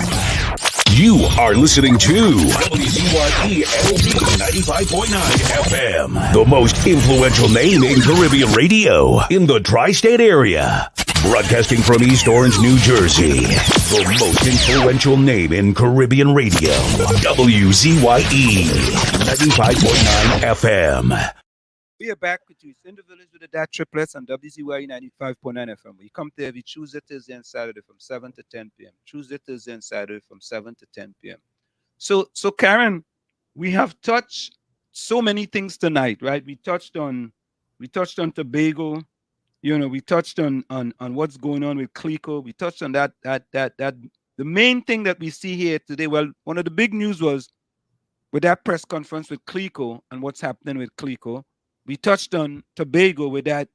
Speaker 1: You are listening to WZYE 95.9 FM, the most influential name in Caribbean radio in the tri-state area. Broadcasting from East Orange, New Jersey, the most influential name in Caribbean radio, WZYE 95.9 FM.
Speaker 7: We are back with you. It's in the village with the DAT Triplets on WZYE 95.9 FM. We come there every Tuesday, Thursday, and Saturday from 7 to 10 p.m. Tuesday, Thursday, and Saturday from 7 to 10 p.m. So Karen, we have touched so many things tonight, right? We touched on Tobago. You know, we touched on what's going on with CLECO. We touched on that. The main thing that we see here today, well, one of the big news was with that press conference with CLECO and what's happening with CLECO. We touched on Tobago with that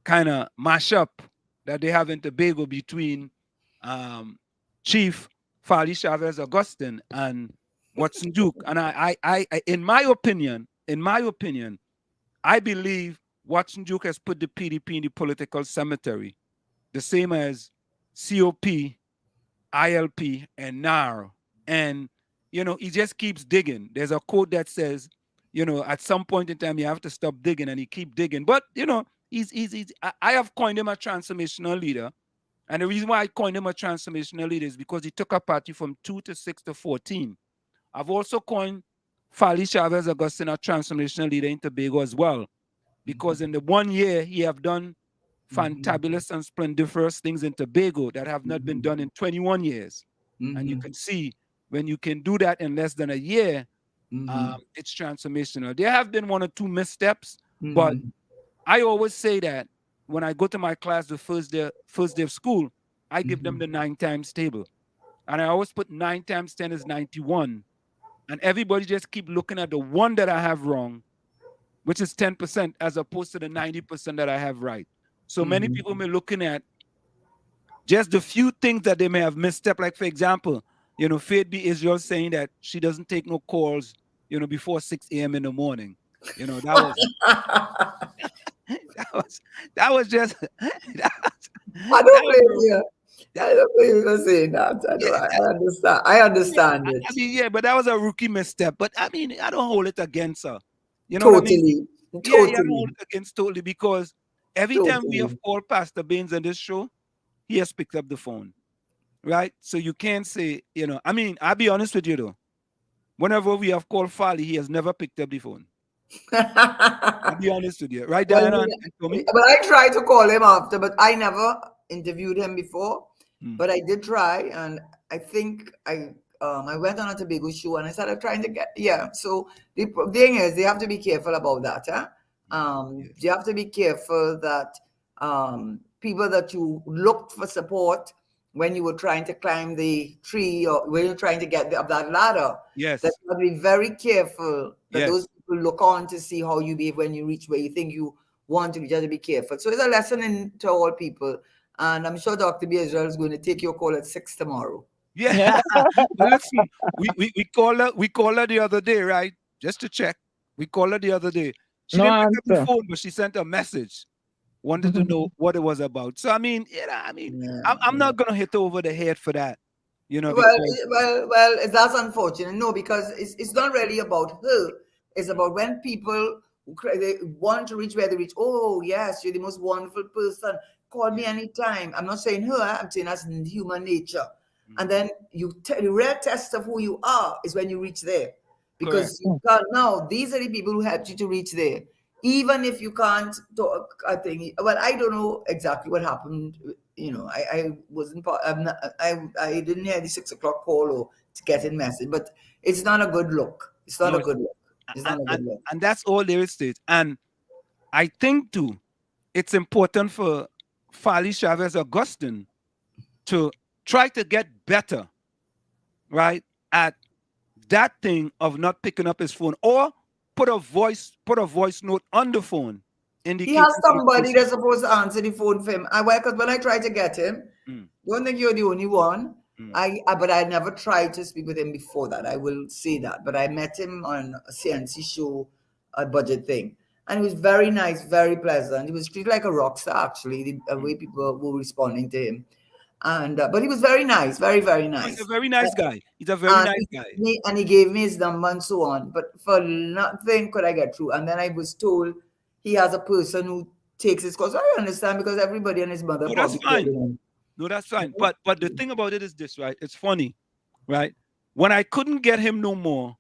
Speaker 7: kind of mashup that they have in Tobago between Chief Fali Chavez Augustine and Watson Duke. And I in my opinion, I believe Watson Duke has put the PDP in the political cemetery, the same as COP, ILP, and NAR. And, you know, he just keeps digging. There's a quote that says, you know, at some point in time, you have to stop digging, and he keep digging. But, you know, I have coined him a transformational leader. And the reason why I coined him a transformational leader is because he took a party from 2 to 6 to 14. I've also coined Fali Chavez Augustine a transformational leader in Tobago as well, because in the 1 year he have done fantabulous and splendiferous things in Tobago that have not been done in 21 years. And you can see when you can do that in less than a year, it's transformational. There have been 1 or 2 missteps, but I always say that when I go to my class the first day of school, I give them the 9 times table. And I always put 9 times 10 is 91. And everybody just keep looking at the one that I have wrong, which is 10%, as opposed to the 90% that I have right. So many people may be looking at just the few things that they may have misstep. Like, for example, you know, Faith B. Israel saying that she doesn't take no calls, you know, before 6 a.m. in the morning. You know, that was that was just.
Speaker 11: I don't blame you. I don't blame you for saying that. I understand it.
Speaker 7: I mean, yeah, but that was a rookie misstep. But I mean, I don't hold it against her. You know what I mean?
Speaker 11: Totally.
Speaker 7: Yeah, I don't hold it against totally, because every time we have called Pastor Baines on this show, he has picked up the phone, right? So you can't say, you know, I mean, I'll be honest with you though. Whenever we have called Fali, he has never picked up the phone. I'll be honest with you, right, Diana?
Speaker 11: But I tried to call him after, but I never interviewed him before. But I did try, and I think I went on a Tobago show and I started trying to get, so the thing is, they have to be careful about that. You have to be careful that people that you looked for support when you were trying to climb the tree or when you're trying to get up that ladder,
Speaker 7: yes,
Speaker 11: that you have to be very careful that those people look on to see how you behave when you reach where you think you want to. You have to be careful. So it's a lesson to all people. And I'm sure Dr. B. Israel is going to take your call at 6 tomorrow.
Speaker 7: Yeah. Listen, we called her the other day, right? Just to check. We called her the other day. She didn't pick up the phone, but she sent a message. Wanted to know what it was about. So I mean, I'm not gonna hit her over the head for that. You know.
Speaker 11: Well, that's unfortunate. No, because it's not really about her. It's about when people they want to reach where they reach. Oh yes, you're the most wonderful person. Call me anytime. I'm not saying her. I'm saying that's human nature. And then the real test of who you are is when you reach there, because you can't. Now these are the people who helped you to reach there. Even if you can't talk, I think. Well, I don't know exactly what happened I wasn't part. I didn't hear the 6 o'clock call or getting message, but it's not a good look. It's not a good look. It's not a good look.
Speaker 7: And that's all there is to it. And I think too, it's important for Fali Chavez Augustine to try to get better, right, at that thing of not picking up his phone, or put a voice note on the phone.
Speaker 11: He has somebody that's supposed to answer the phone for him. Because when I try to get him, don't think you're the only one. But I never tried to speak with him before that. I will say that. But I met him on a CNC show, a budget thing. And he was very nice, very pleasant. He was treated like a rock star, actually, the way people were responding to him. And but he was very nice, very, very nice.
Speaker 7: He's a very nice guy. He's a very nice guy.
Speaker 11: And he gave me his number and so on. But for nothing could I get through. And then I was told he has a person who takes his calls. I understand, because everybody and his mother.
Speaker 7: No, that's fine. No, that's fine. But the thing about it is this, right? It's funny, right? When I couldn't get him no more,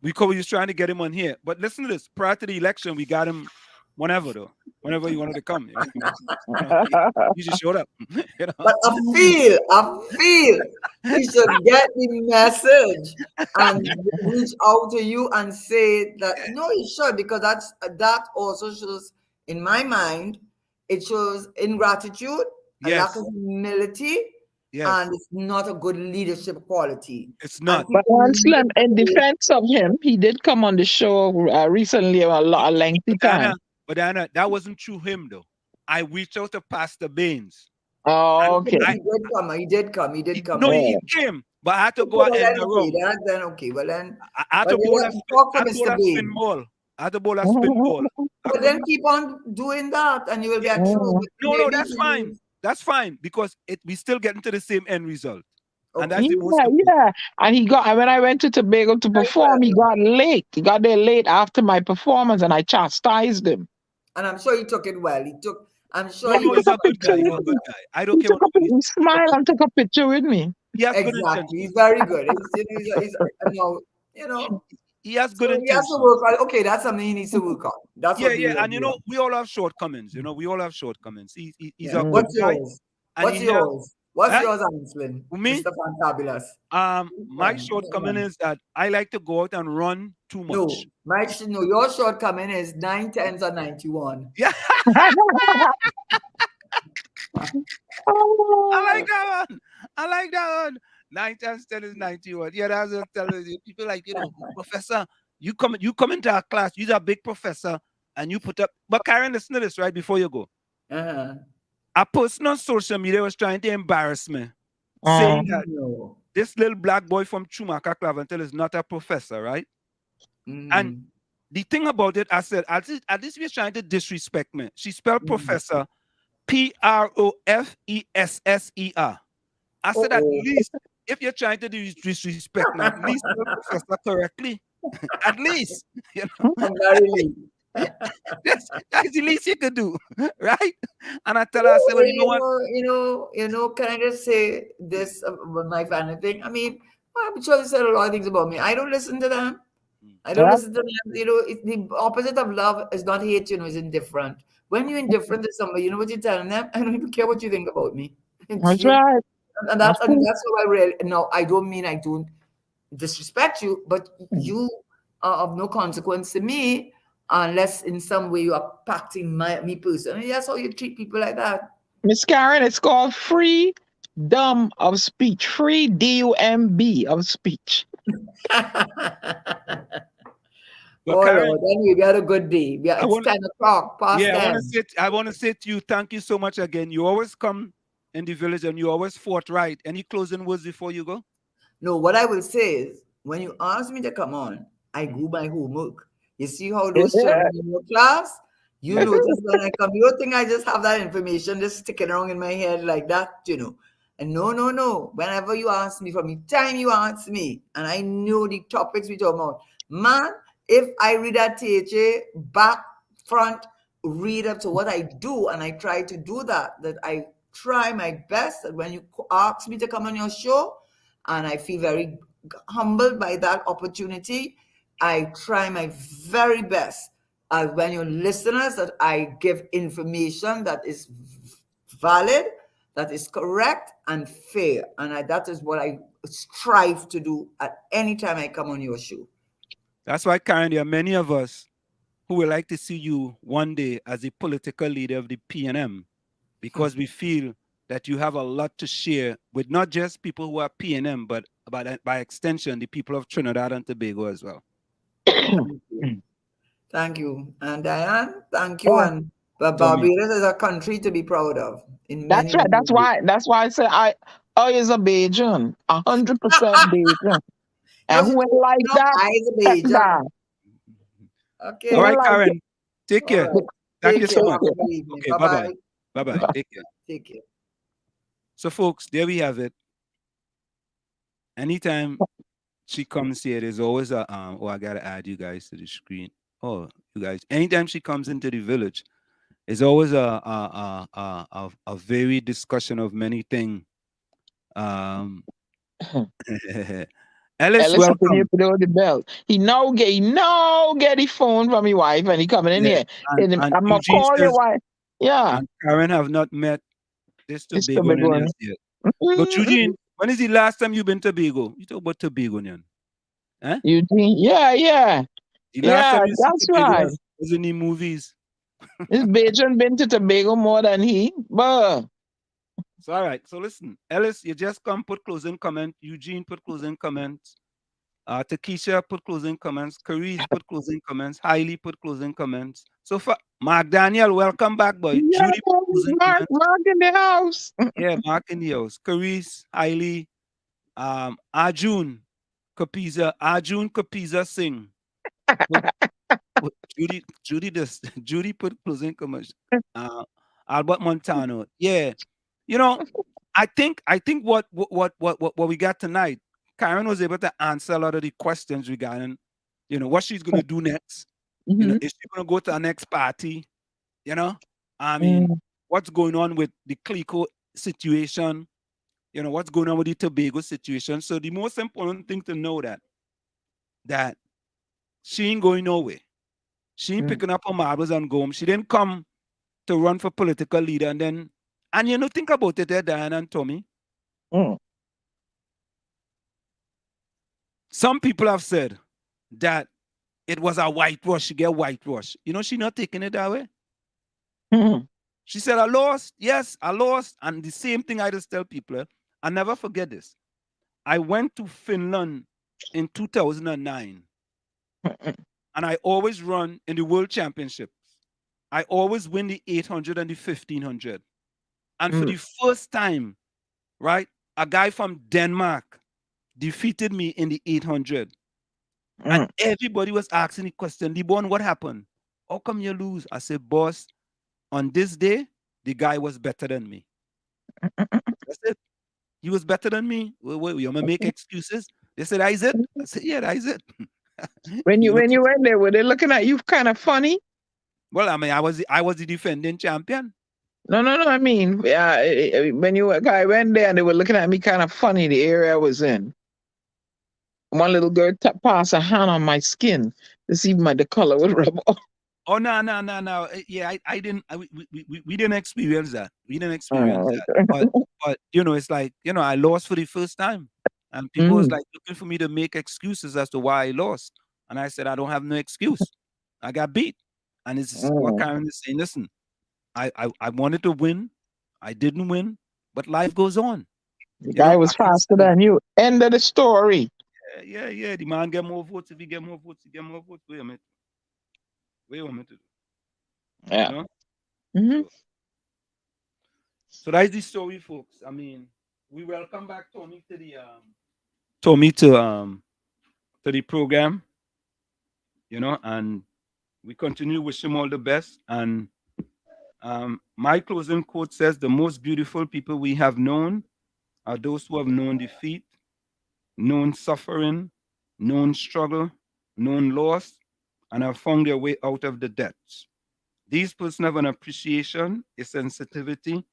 Speaker 7: we was trying to get him on here. But listen to this. Prior to the election, we got him whenever he wanted to come. He just showed up.
Speaker 11: But I feel he should get the message and reach out to you and say that, no, he should, because that also shows, in my mind, it shows ingratitude, a lack of humility, and it's not a good leadership quality.
Speaker 7: It's not.
Speaker 5: But Anselm, in defense of him, he did come on the show recently a lengthy time.
Speaker 7: But Anna, that wasn't through him, though. I reached out to Pastor Baines.
Speaker 5: Oh, okay.
Speaker 11: He did come.
Speaker 7: No, he came, but I had to go out in the room.
Speaker 11: Then okay, well then.
Speaker 7: I had to bowl a spin ball. But
Speaker 11: then keep on doing that, and you will get through.
Speaker 7: No, that's fine. That's fine, because we still get into the same end result.
Speaker 5: Okay.
Speaker 7: And that's the most
Speaker 5: important. And when I went to Tobago to perform, he got late. He got there late after my performance, and I chastised him.
Speaker 11: And I'm sure he took it well. I'm sure
Speaker 7: he's a good guy. He's a good guy. I don't care what
Speaker 5: he smiled and took a picture with me.
Speaker 11: Exactly. He's very good.
Speaker 7: He has good intentions.
Speaker 11: He has to work on. Okay, that's something he needs to work on. That's
Speaker 7: and we all have shortcomings. We all have shortcomings. He's a
Speaker 11: What's
Speaker 7: good
Speaker 11: yours?
Speaker 7: Guy.
Speaker 11: What's yours? What's yours, Anselm?
Speaker 7: Me?
Speaker 11: Mr. Fantabulous.
Speaker 7: My shortcoming is that I like to go out and run too much.
Speaker 11: No, your shortcoming is 9 10s or 91.
Speaker 7: Yeah. I like that one. 9 times 10 is 91. Yeah, that's what I'm telling you. People like, Professor, you come into our class, you're a big professor, and you put up. But Karen, listen to this right before you go. A person on social media was trying to embarrass me, saying that this little black boy from Chumaka Claventel is not a professor, right? And the thing about it, I said, at least he was trying to disrespect me. She spelled professor Professor. I said, at least, if you're trying to disrespect me, at least spell professor correctly. At least, that's the least you could do, right? And I tell her, I said, well,
Speaker 11: you know, can I just say this about my family thing? I mean, I'm sure they said a lot of things about me. I don't listen to them. I don't listen to them. The opposite of love is not hate, is indifferent. When you're indifferent to somebody, you know what you're telling them? I don't even care what you think about me.
Speaker 5: That's right.
Speaker 11: And that's how I really, I don't mean I don't disrespect you, but you are of no consequence to me unless in some way you are impacting me personally. That's how you treat people like that.
Speaker 5: Miss Karen, it's called freedom of speech. Free DUMB of speech.
Speaker 11: Karen, then we had a good day. It's 10 o'clock.
Speaker 7: I want to say to you, thank you so much again. You always come in the village and you always forthright. Any closing words before you go?
Speaker 11: No, what I will say is, when you ask me to come on, I do my homework. You see how those children in your class, you notice when I come, you think I just have that information just sticking around in my head like that, And no. Whenever you ask me, from the time you ask me, and I know the topics we talk about, man, if I read that THA back, front, read up to what I do, and I try to do that I try my best that when you ask me to come on your show, and I feel very humbled by that opportunity, I try my very best when you're listeners that I give information that is valid, that is correct and fair. And that is what I strive to do at any time I come on your show.
Speaker 7: That's why, Karen, there are many of us who would like to see you one day as a political leader of the PNM, because we feel that you have a lot to share with not just people who are PNM, but by extension, the people of Trinidad and Tobago as well.
Speaker 11: Thank you. Thank you. And Diane, thank you. And Barbados is a country to be proud of.
Speaker 5: That's right. That's why I say I is a Bajan, 100% Bajan. And who ain't like that?
Speaker 11: I is a
Speaker 5: Heck
Speaker 11: Bajan.
Speaker 5: nah.
Speaker 11: Okay.
Speaker 7: All right, Karen. Take care.
Speaker 11: Right.
Speaker 7: Thank you so
Speaker 11: care.
Speaker 7: much. Okay, bye-bye. Bye-bye. Take care.
Speaker 11: Take care.
Speaker 7: So, folks, there we have it. Anytime she comes here, there's always a oh, I gotta add you guys to the screen. Oh, you guys. Anytime she comes into the village, it's always a very discussion of many things. Ellis, welcome.
Speaker 5: Below the belt. He now get the phone from his wife and he coming in here.
Speaker 7: And
Speaker 5: I'm gonna
Speaker 7: Eugene
Speaker 5: call
Speaker 7: says,
Speaker 5: your wife. Yeah.
Speaker 7: And Karen have not met this
Speaker 5: It's
Speaker 7: Tobago yet. But
Speaker 5: Mm-hmm.
Speaker 7: Eugene, when is the last time you've been to Tobago? You talk about Tobago, huh?
Speaker 5: Eugene, yeah.
Speaker 7: The last time you see
Speaker 5: that's
Speaker 7: Tobago
Speaker 5: right.
Speaker 7: was in the movies.
Speaker 5: This Bajan been to Tobago more than he, but.
Speaker 7: So, all right. So, listen, Ellis, you just come put closing comment. Eugene put closing comments. Takesha put closing comments. Carice put closing comments. Hailey put closing comments. So, for Mark Daniel, welcome back, boy.
Speaker 5: Yeah,
Speaker 7: Judy put closing comments.
Speaker 5: Mark in the house.
Speaker 7: Yeah, Mark in the house. Carice, Hailey, Arjun Kapiza Singh. Judy put closing comments. Albert Montano. Yeah. You know, I think what we got tonight, Karen was able to answer a lot of the questions regarding, what she's gonna do next.
Speaker 5: Mm-hmm.
Speaker 7: Is she gonna go to our next party? I mean, what's going on with the Clico situation? What's going on with the Tobago situation? So the most important thing to know that she ain't going nowhere. She ain't picking up her marbles and going. She didn't come to run for political leader and think about it there, Diana and Tommy. Some people have said that it was a whitewash. She get whitewash. She not taking it that way. She said, I lost. Yes, I lost. And the same thing I just tell people, I never forget this. I went to Finland in 2009. And I always run in the World Championships. I always win the 800 and the 1500. And for the first time, right, a guy from Denmark defeated me in the 800. And everybody was asking the question, Libon, what happened? How come you lose? I said, boss, on this day, the guy was better than me. That's it. He was better than me. Wait, you want to make excuses? They said, that is it? I said, yeah, that is it.
Speaker 5: When you went there, were they looking at you kind of funny?
Speaker 7: Well, I mean, I was the defending champion.
Speaker 5: No. I mean, when guy went there and they were looking at me kind of funny, the area I was in. One little girl passed a hand on my skin to see the color would rub off.
Speaker 7: Oh, no. Yeah, I didn't. We didn't experience that. We didn't experience that. But it's like, I lost for the first time. And people was like looking for me to make excuses as to why I lost. And I said, I don't have no excuse. I got beat. And it's what Karen is saying. Listen, I wanted to win. I didn't win. But life goes on.
Speaker 5: The guy was faster than you. End of the story.
Speaker 7: Yeah. The man get more votes. If he get more votes, he get more votes. Wait a minute.
Speaker 5: Yeah.
Speaker 7: So that's the story, folks. I mean, we welcome back Tommy to the program. And we continue to wish him all the best. And my closing quote says, the most beautiful people we have known are those who have known defeat, known suffering, known struggle, known loss, and have found their way out of the depths. These persons have an appreciation, a sensitivity,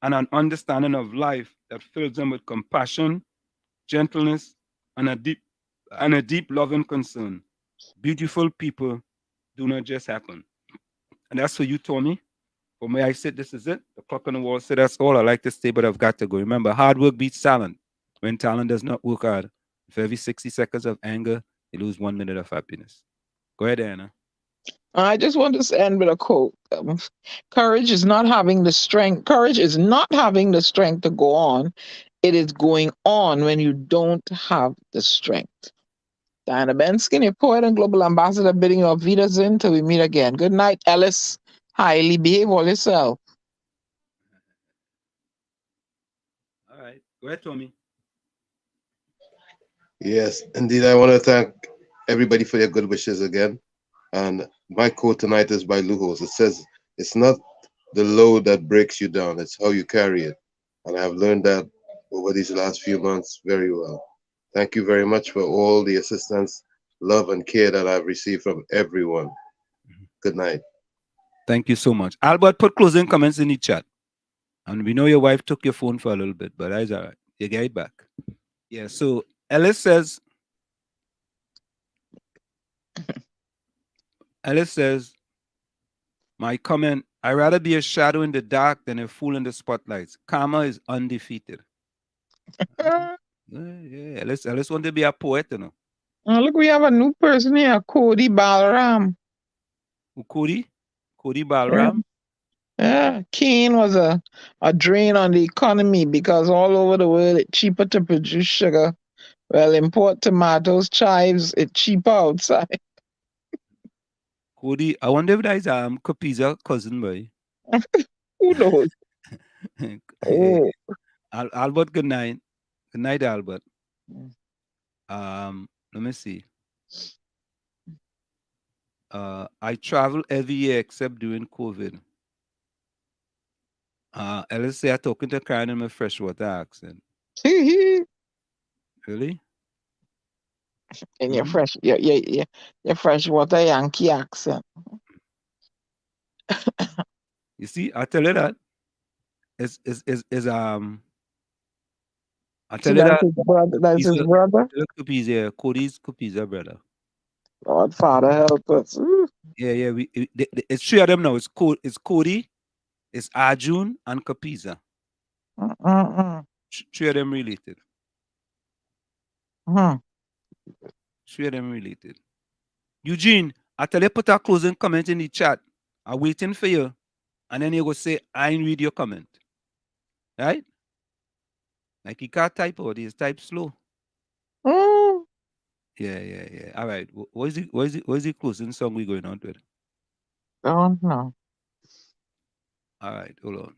Speaker 7: and an understanding of life that fills them with compassion, gentleness, and a deep love and concern. Beautiful people do not just happen. And that's for you, Tommy. For me, I said, this is it. The clock on the wall said, that's all. I like to stay, but I've got to go. Remember, hard work beats talent. When talent does not work hard, for every 60 seconds of anger, you lose 1 minute of happiness. Go ahead, Anna.
Speaker 5: I just want to end with a quote. Courage is not having the strength. Courage is not having the strength to go on. It is going on when you don't have the strength. Diana Benskin, your poet and global ambassador, bidding you auf Wiedersehen till we meet again. Good night, Ellis. Highly behave all yourself.
Speaker 7: All right. Go ahead, Tommy.
Speaker 8: Yes, indeed. I want to thank everybody for your good wishes again. And my quote tonight is by Lujos. It says, it's not the load that breaks you down, it's how you carry it. And I've learned that over these last few months very well. Thank you very much for all the assistance, love, and care that I've received from everyone. Good night.
Speaker 7: Thank you so much. Albert, put closing comments in the chat. And we know your wife took your phone for a little bit, but that's all right. You get it back. Yeah, so Ellis says, my comment, I'd rather be a shadow in the dark than a fool in the spotlights. Karma is undefeated. Yeah, Ellis want to be a poet, you know.
Speaker 5: Look, we have a new person here, Cody Balaram.
Speaker 7: Who, Cody? Cody Balaram?
Speaker 5: Yeah, cane was a drain on the economy because all over the world it's cheaper to produce sugar. Well, import tomatoes, chives, it's cheaper outside.
Speaker 7: Cody, I wonder if that is Kapiza cousin, boy.
Speaker 5: Who knows? Oh.
Speaker 7: Albert, good night. Good night, Albert. Let me see. I travel every year except during COVID. Ellis say I'm talking to Karen in my freshwater accent. Really?
Speaker 5: In your your freshwater Yankee accent.
Speaker 7: You see, I tell you that. I tell you that.
Speaker 5: That's his brother.
Speaker 7: Cody's brother.
Speaker 5: Lord Father help us.
Speaker 7: Yeah. It's three of them now. It's Cody, it's Arjun, and Kapiza. Three of them related. Three of them related. Eugene, I tell you, put a closing comment in the chat. I'm waiting for you. And then you go say, I ain't read your comment. Right? Like he can't type out, he's type slow. Yeah. All right. What is the closing song we going on with?
Speaker 5: Don't know.
Speaker 7: All right, hold on.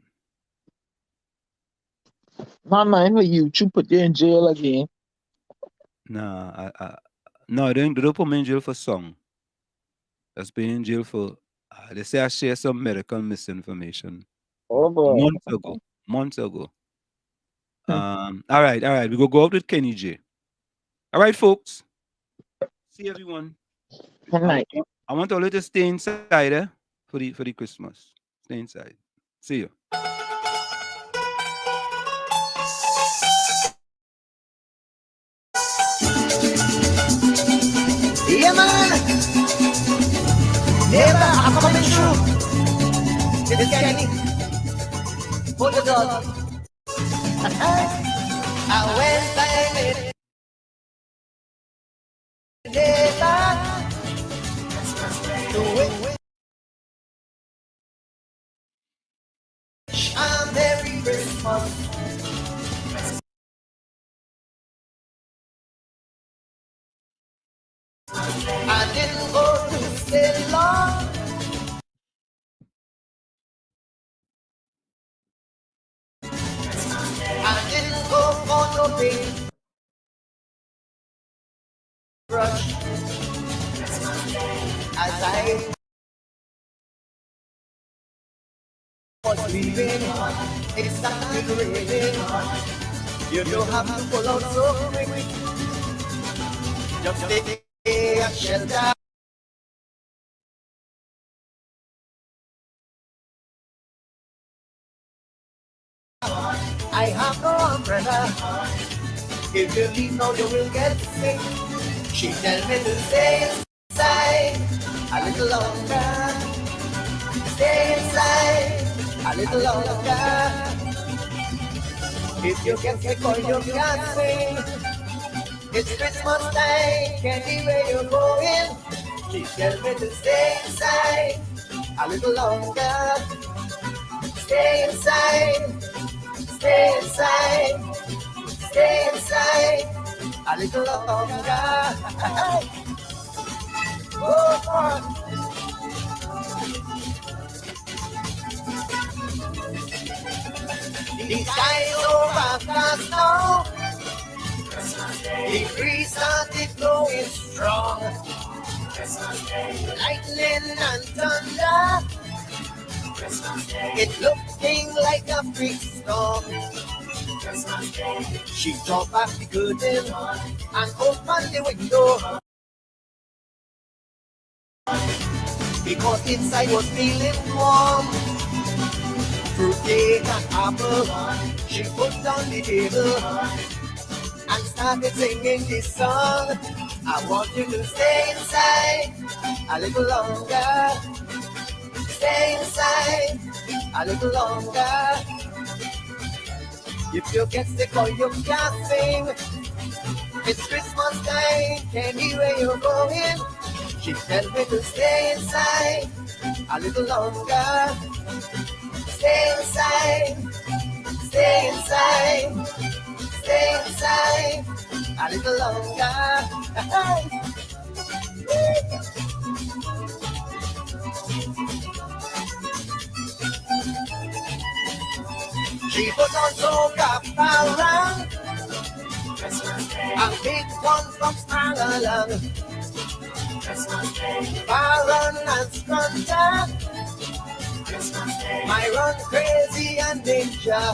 Speaker 5: Not mind for you put you in jail again.
Speaker 7: Nah, no, they don't put me in jail for song. That's been in jail for they say I share some medical misinformation.
Speaker 5: Oh boy.
Speaker 7: Months ago. All right. We go out with Kenny J. All right, folks. See everyone.
Speaker 5: Good night.
Speaker 7: I want all of you to stay inside for the Christmas. Stay inside. See you.
Speaker 6: Yeah, man. Never I'm coming through. It's Kenny. Put the dog. I went by it. I'm very Christmas. I didn't go to stay long. I didn't go for no big rush. As I was leaving, it started raining. You don't have to pull out so quick. Just stay at shelter. I have no umbrella. If you leave now, you will get sick. She tell me to stay inside a little longer. Stay inside. a little longer. If you get sick or you can't sing, it's Christmas time, anywhere you're going. She tell me to stay inside a little longer. Stay inside, stay inside, stay inside a little longer. Oh, God. The sky's overcast now. The breeze started blowing strong. Lightning and thunder. It looking like a freak storm. She dropped back the curtain and opened the window, because inside was feeling warm. Fruitcake and apple, she put on the table and started singing this song. I want you to stay inside a little longer. Stay inside a little longer. If you get sick or you can't sing, it's Christmas time, anywhere you're going. She tell me to stay inside a little longer. Stay inside, stay inside, stay inside a little longer. She put on soca parang, a big one from Spangalang. Baron and Scruncher, my run crazy and danger.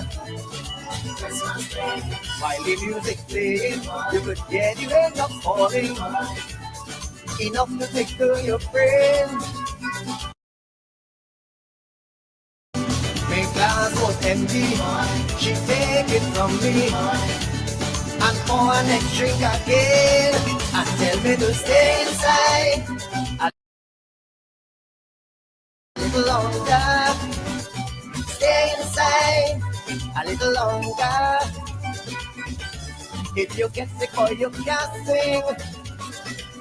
Speaker 6: While the music playing, you could get you end up falling, enough to tickle your brain. My glass was empty, she take it from me, and pour an next drink again, and tell me to stay inside a little longer. Stay inside a little longer. If you get sick or you can't sing,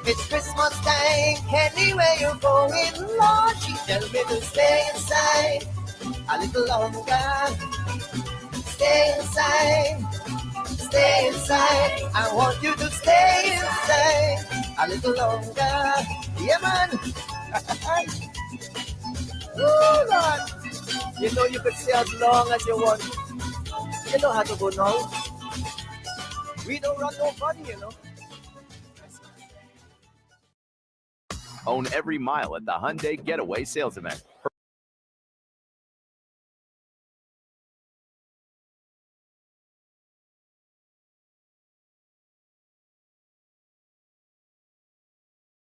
Speaker 6: it's Christmas time, anywhere you're going. Lord, she tell me to stay inside a little longer. Stay inside, stay inside. I want you to stay inside a little longer. Yeah, man. Oh, Lord. You know you could stay as long as you want. You don't have to go now. We don't run nobody, you know.
Speaker 13: Own every mile at the Hyundai Getaway Sales Event.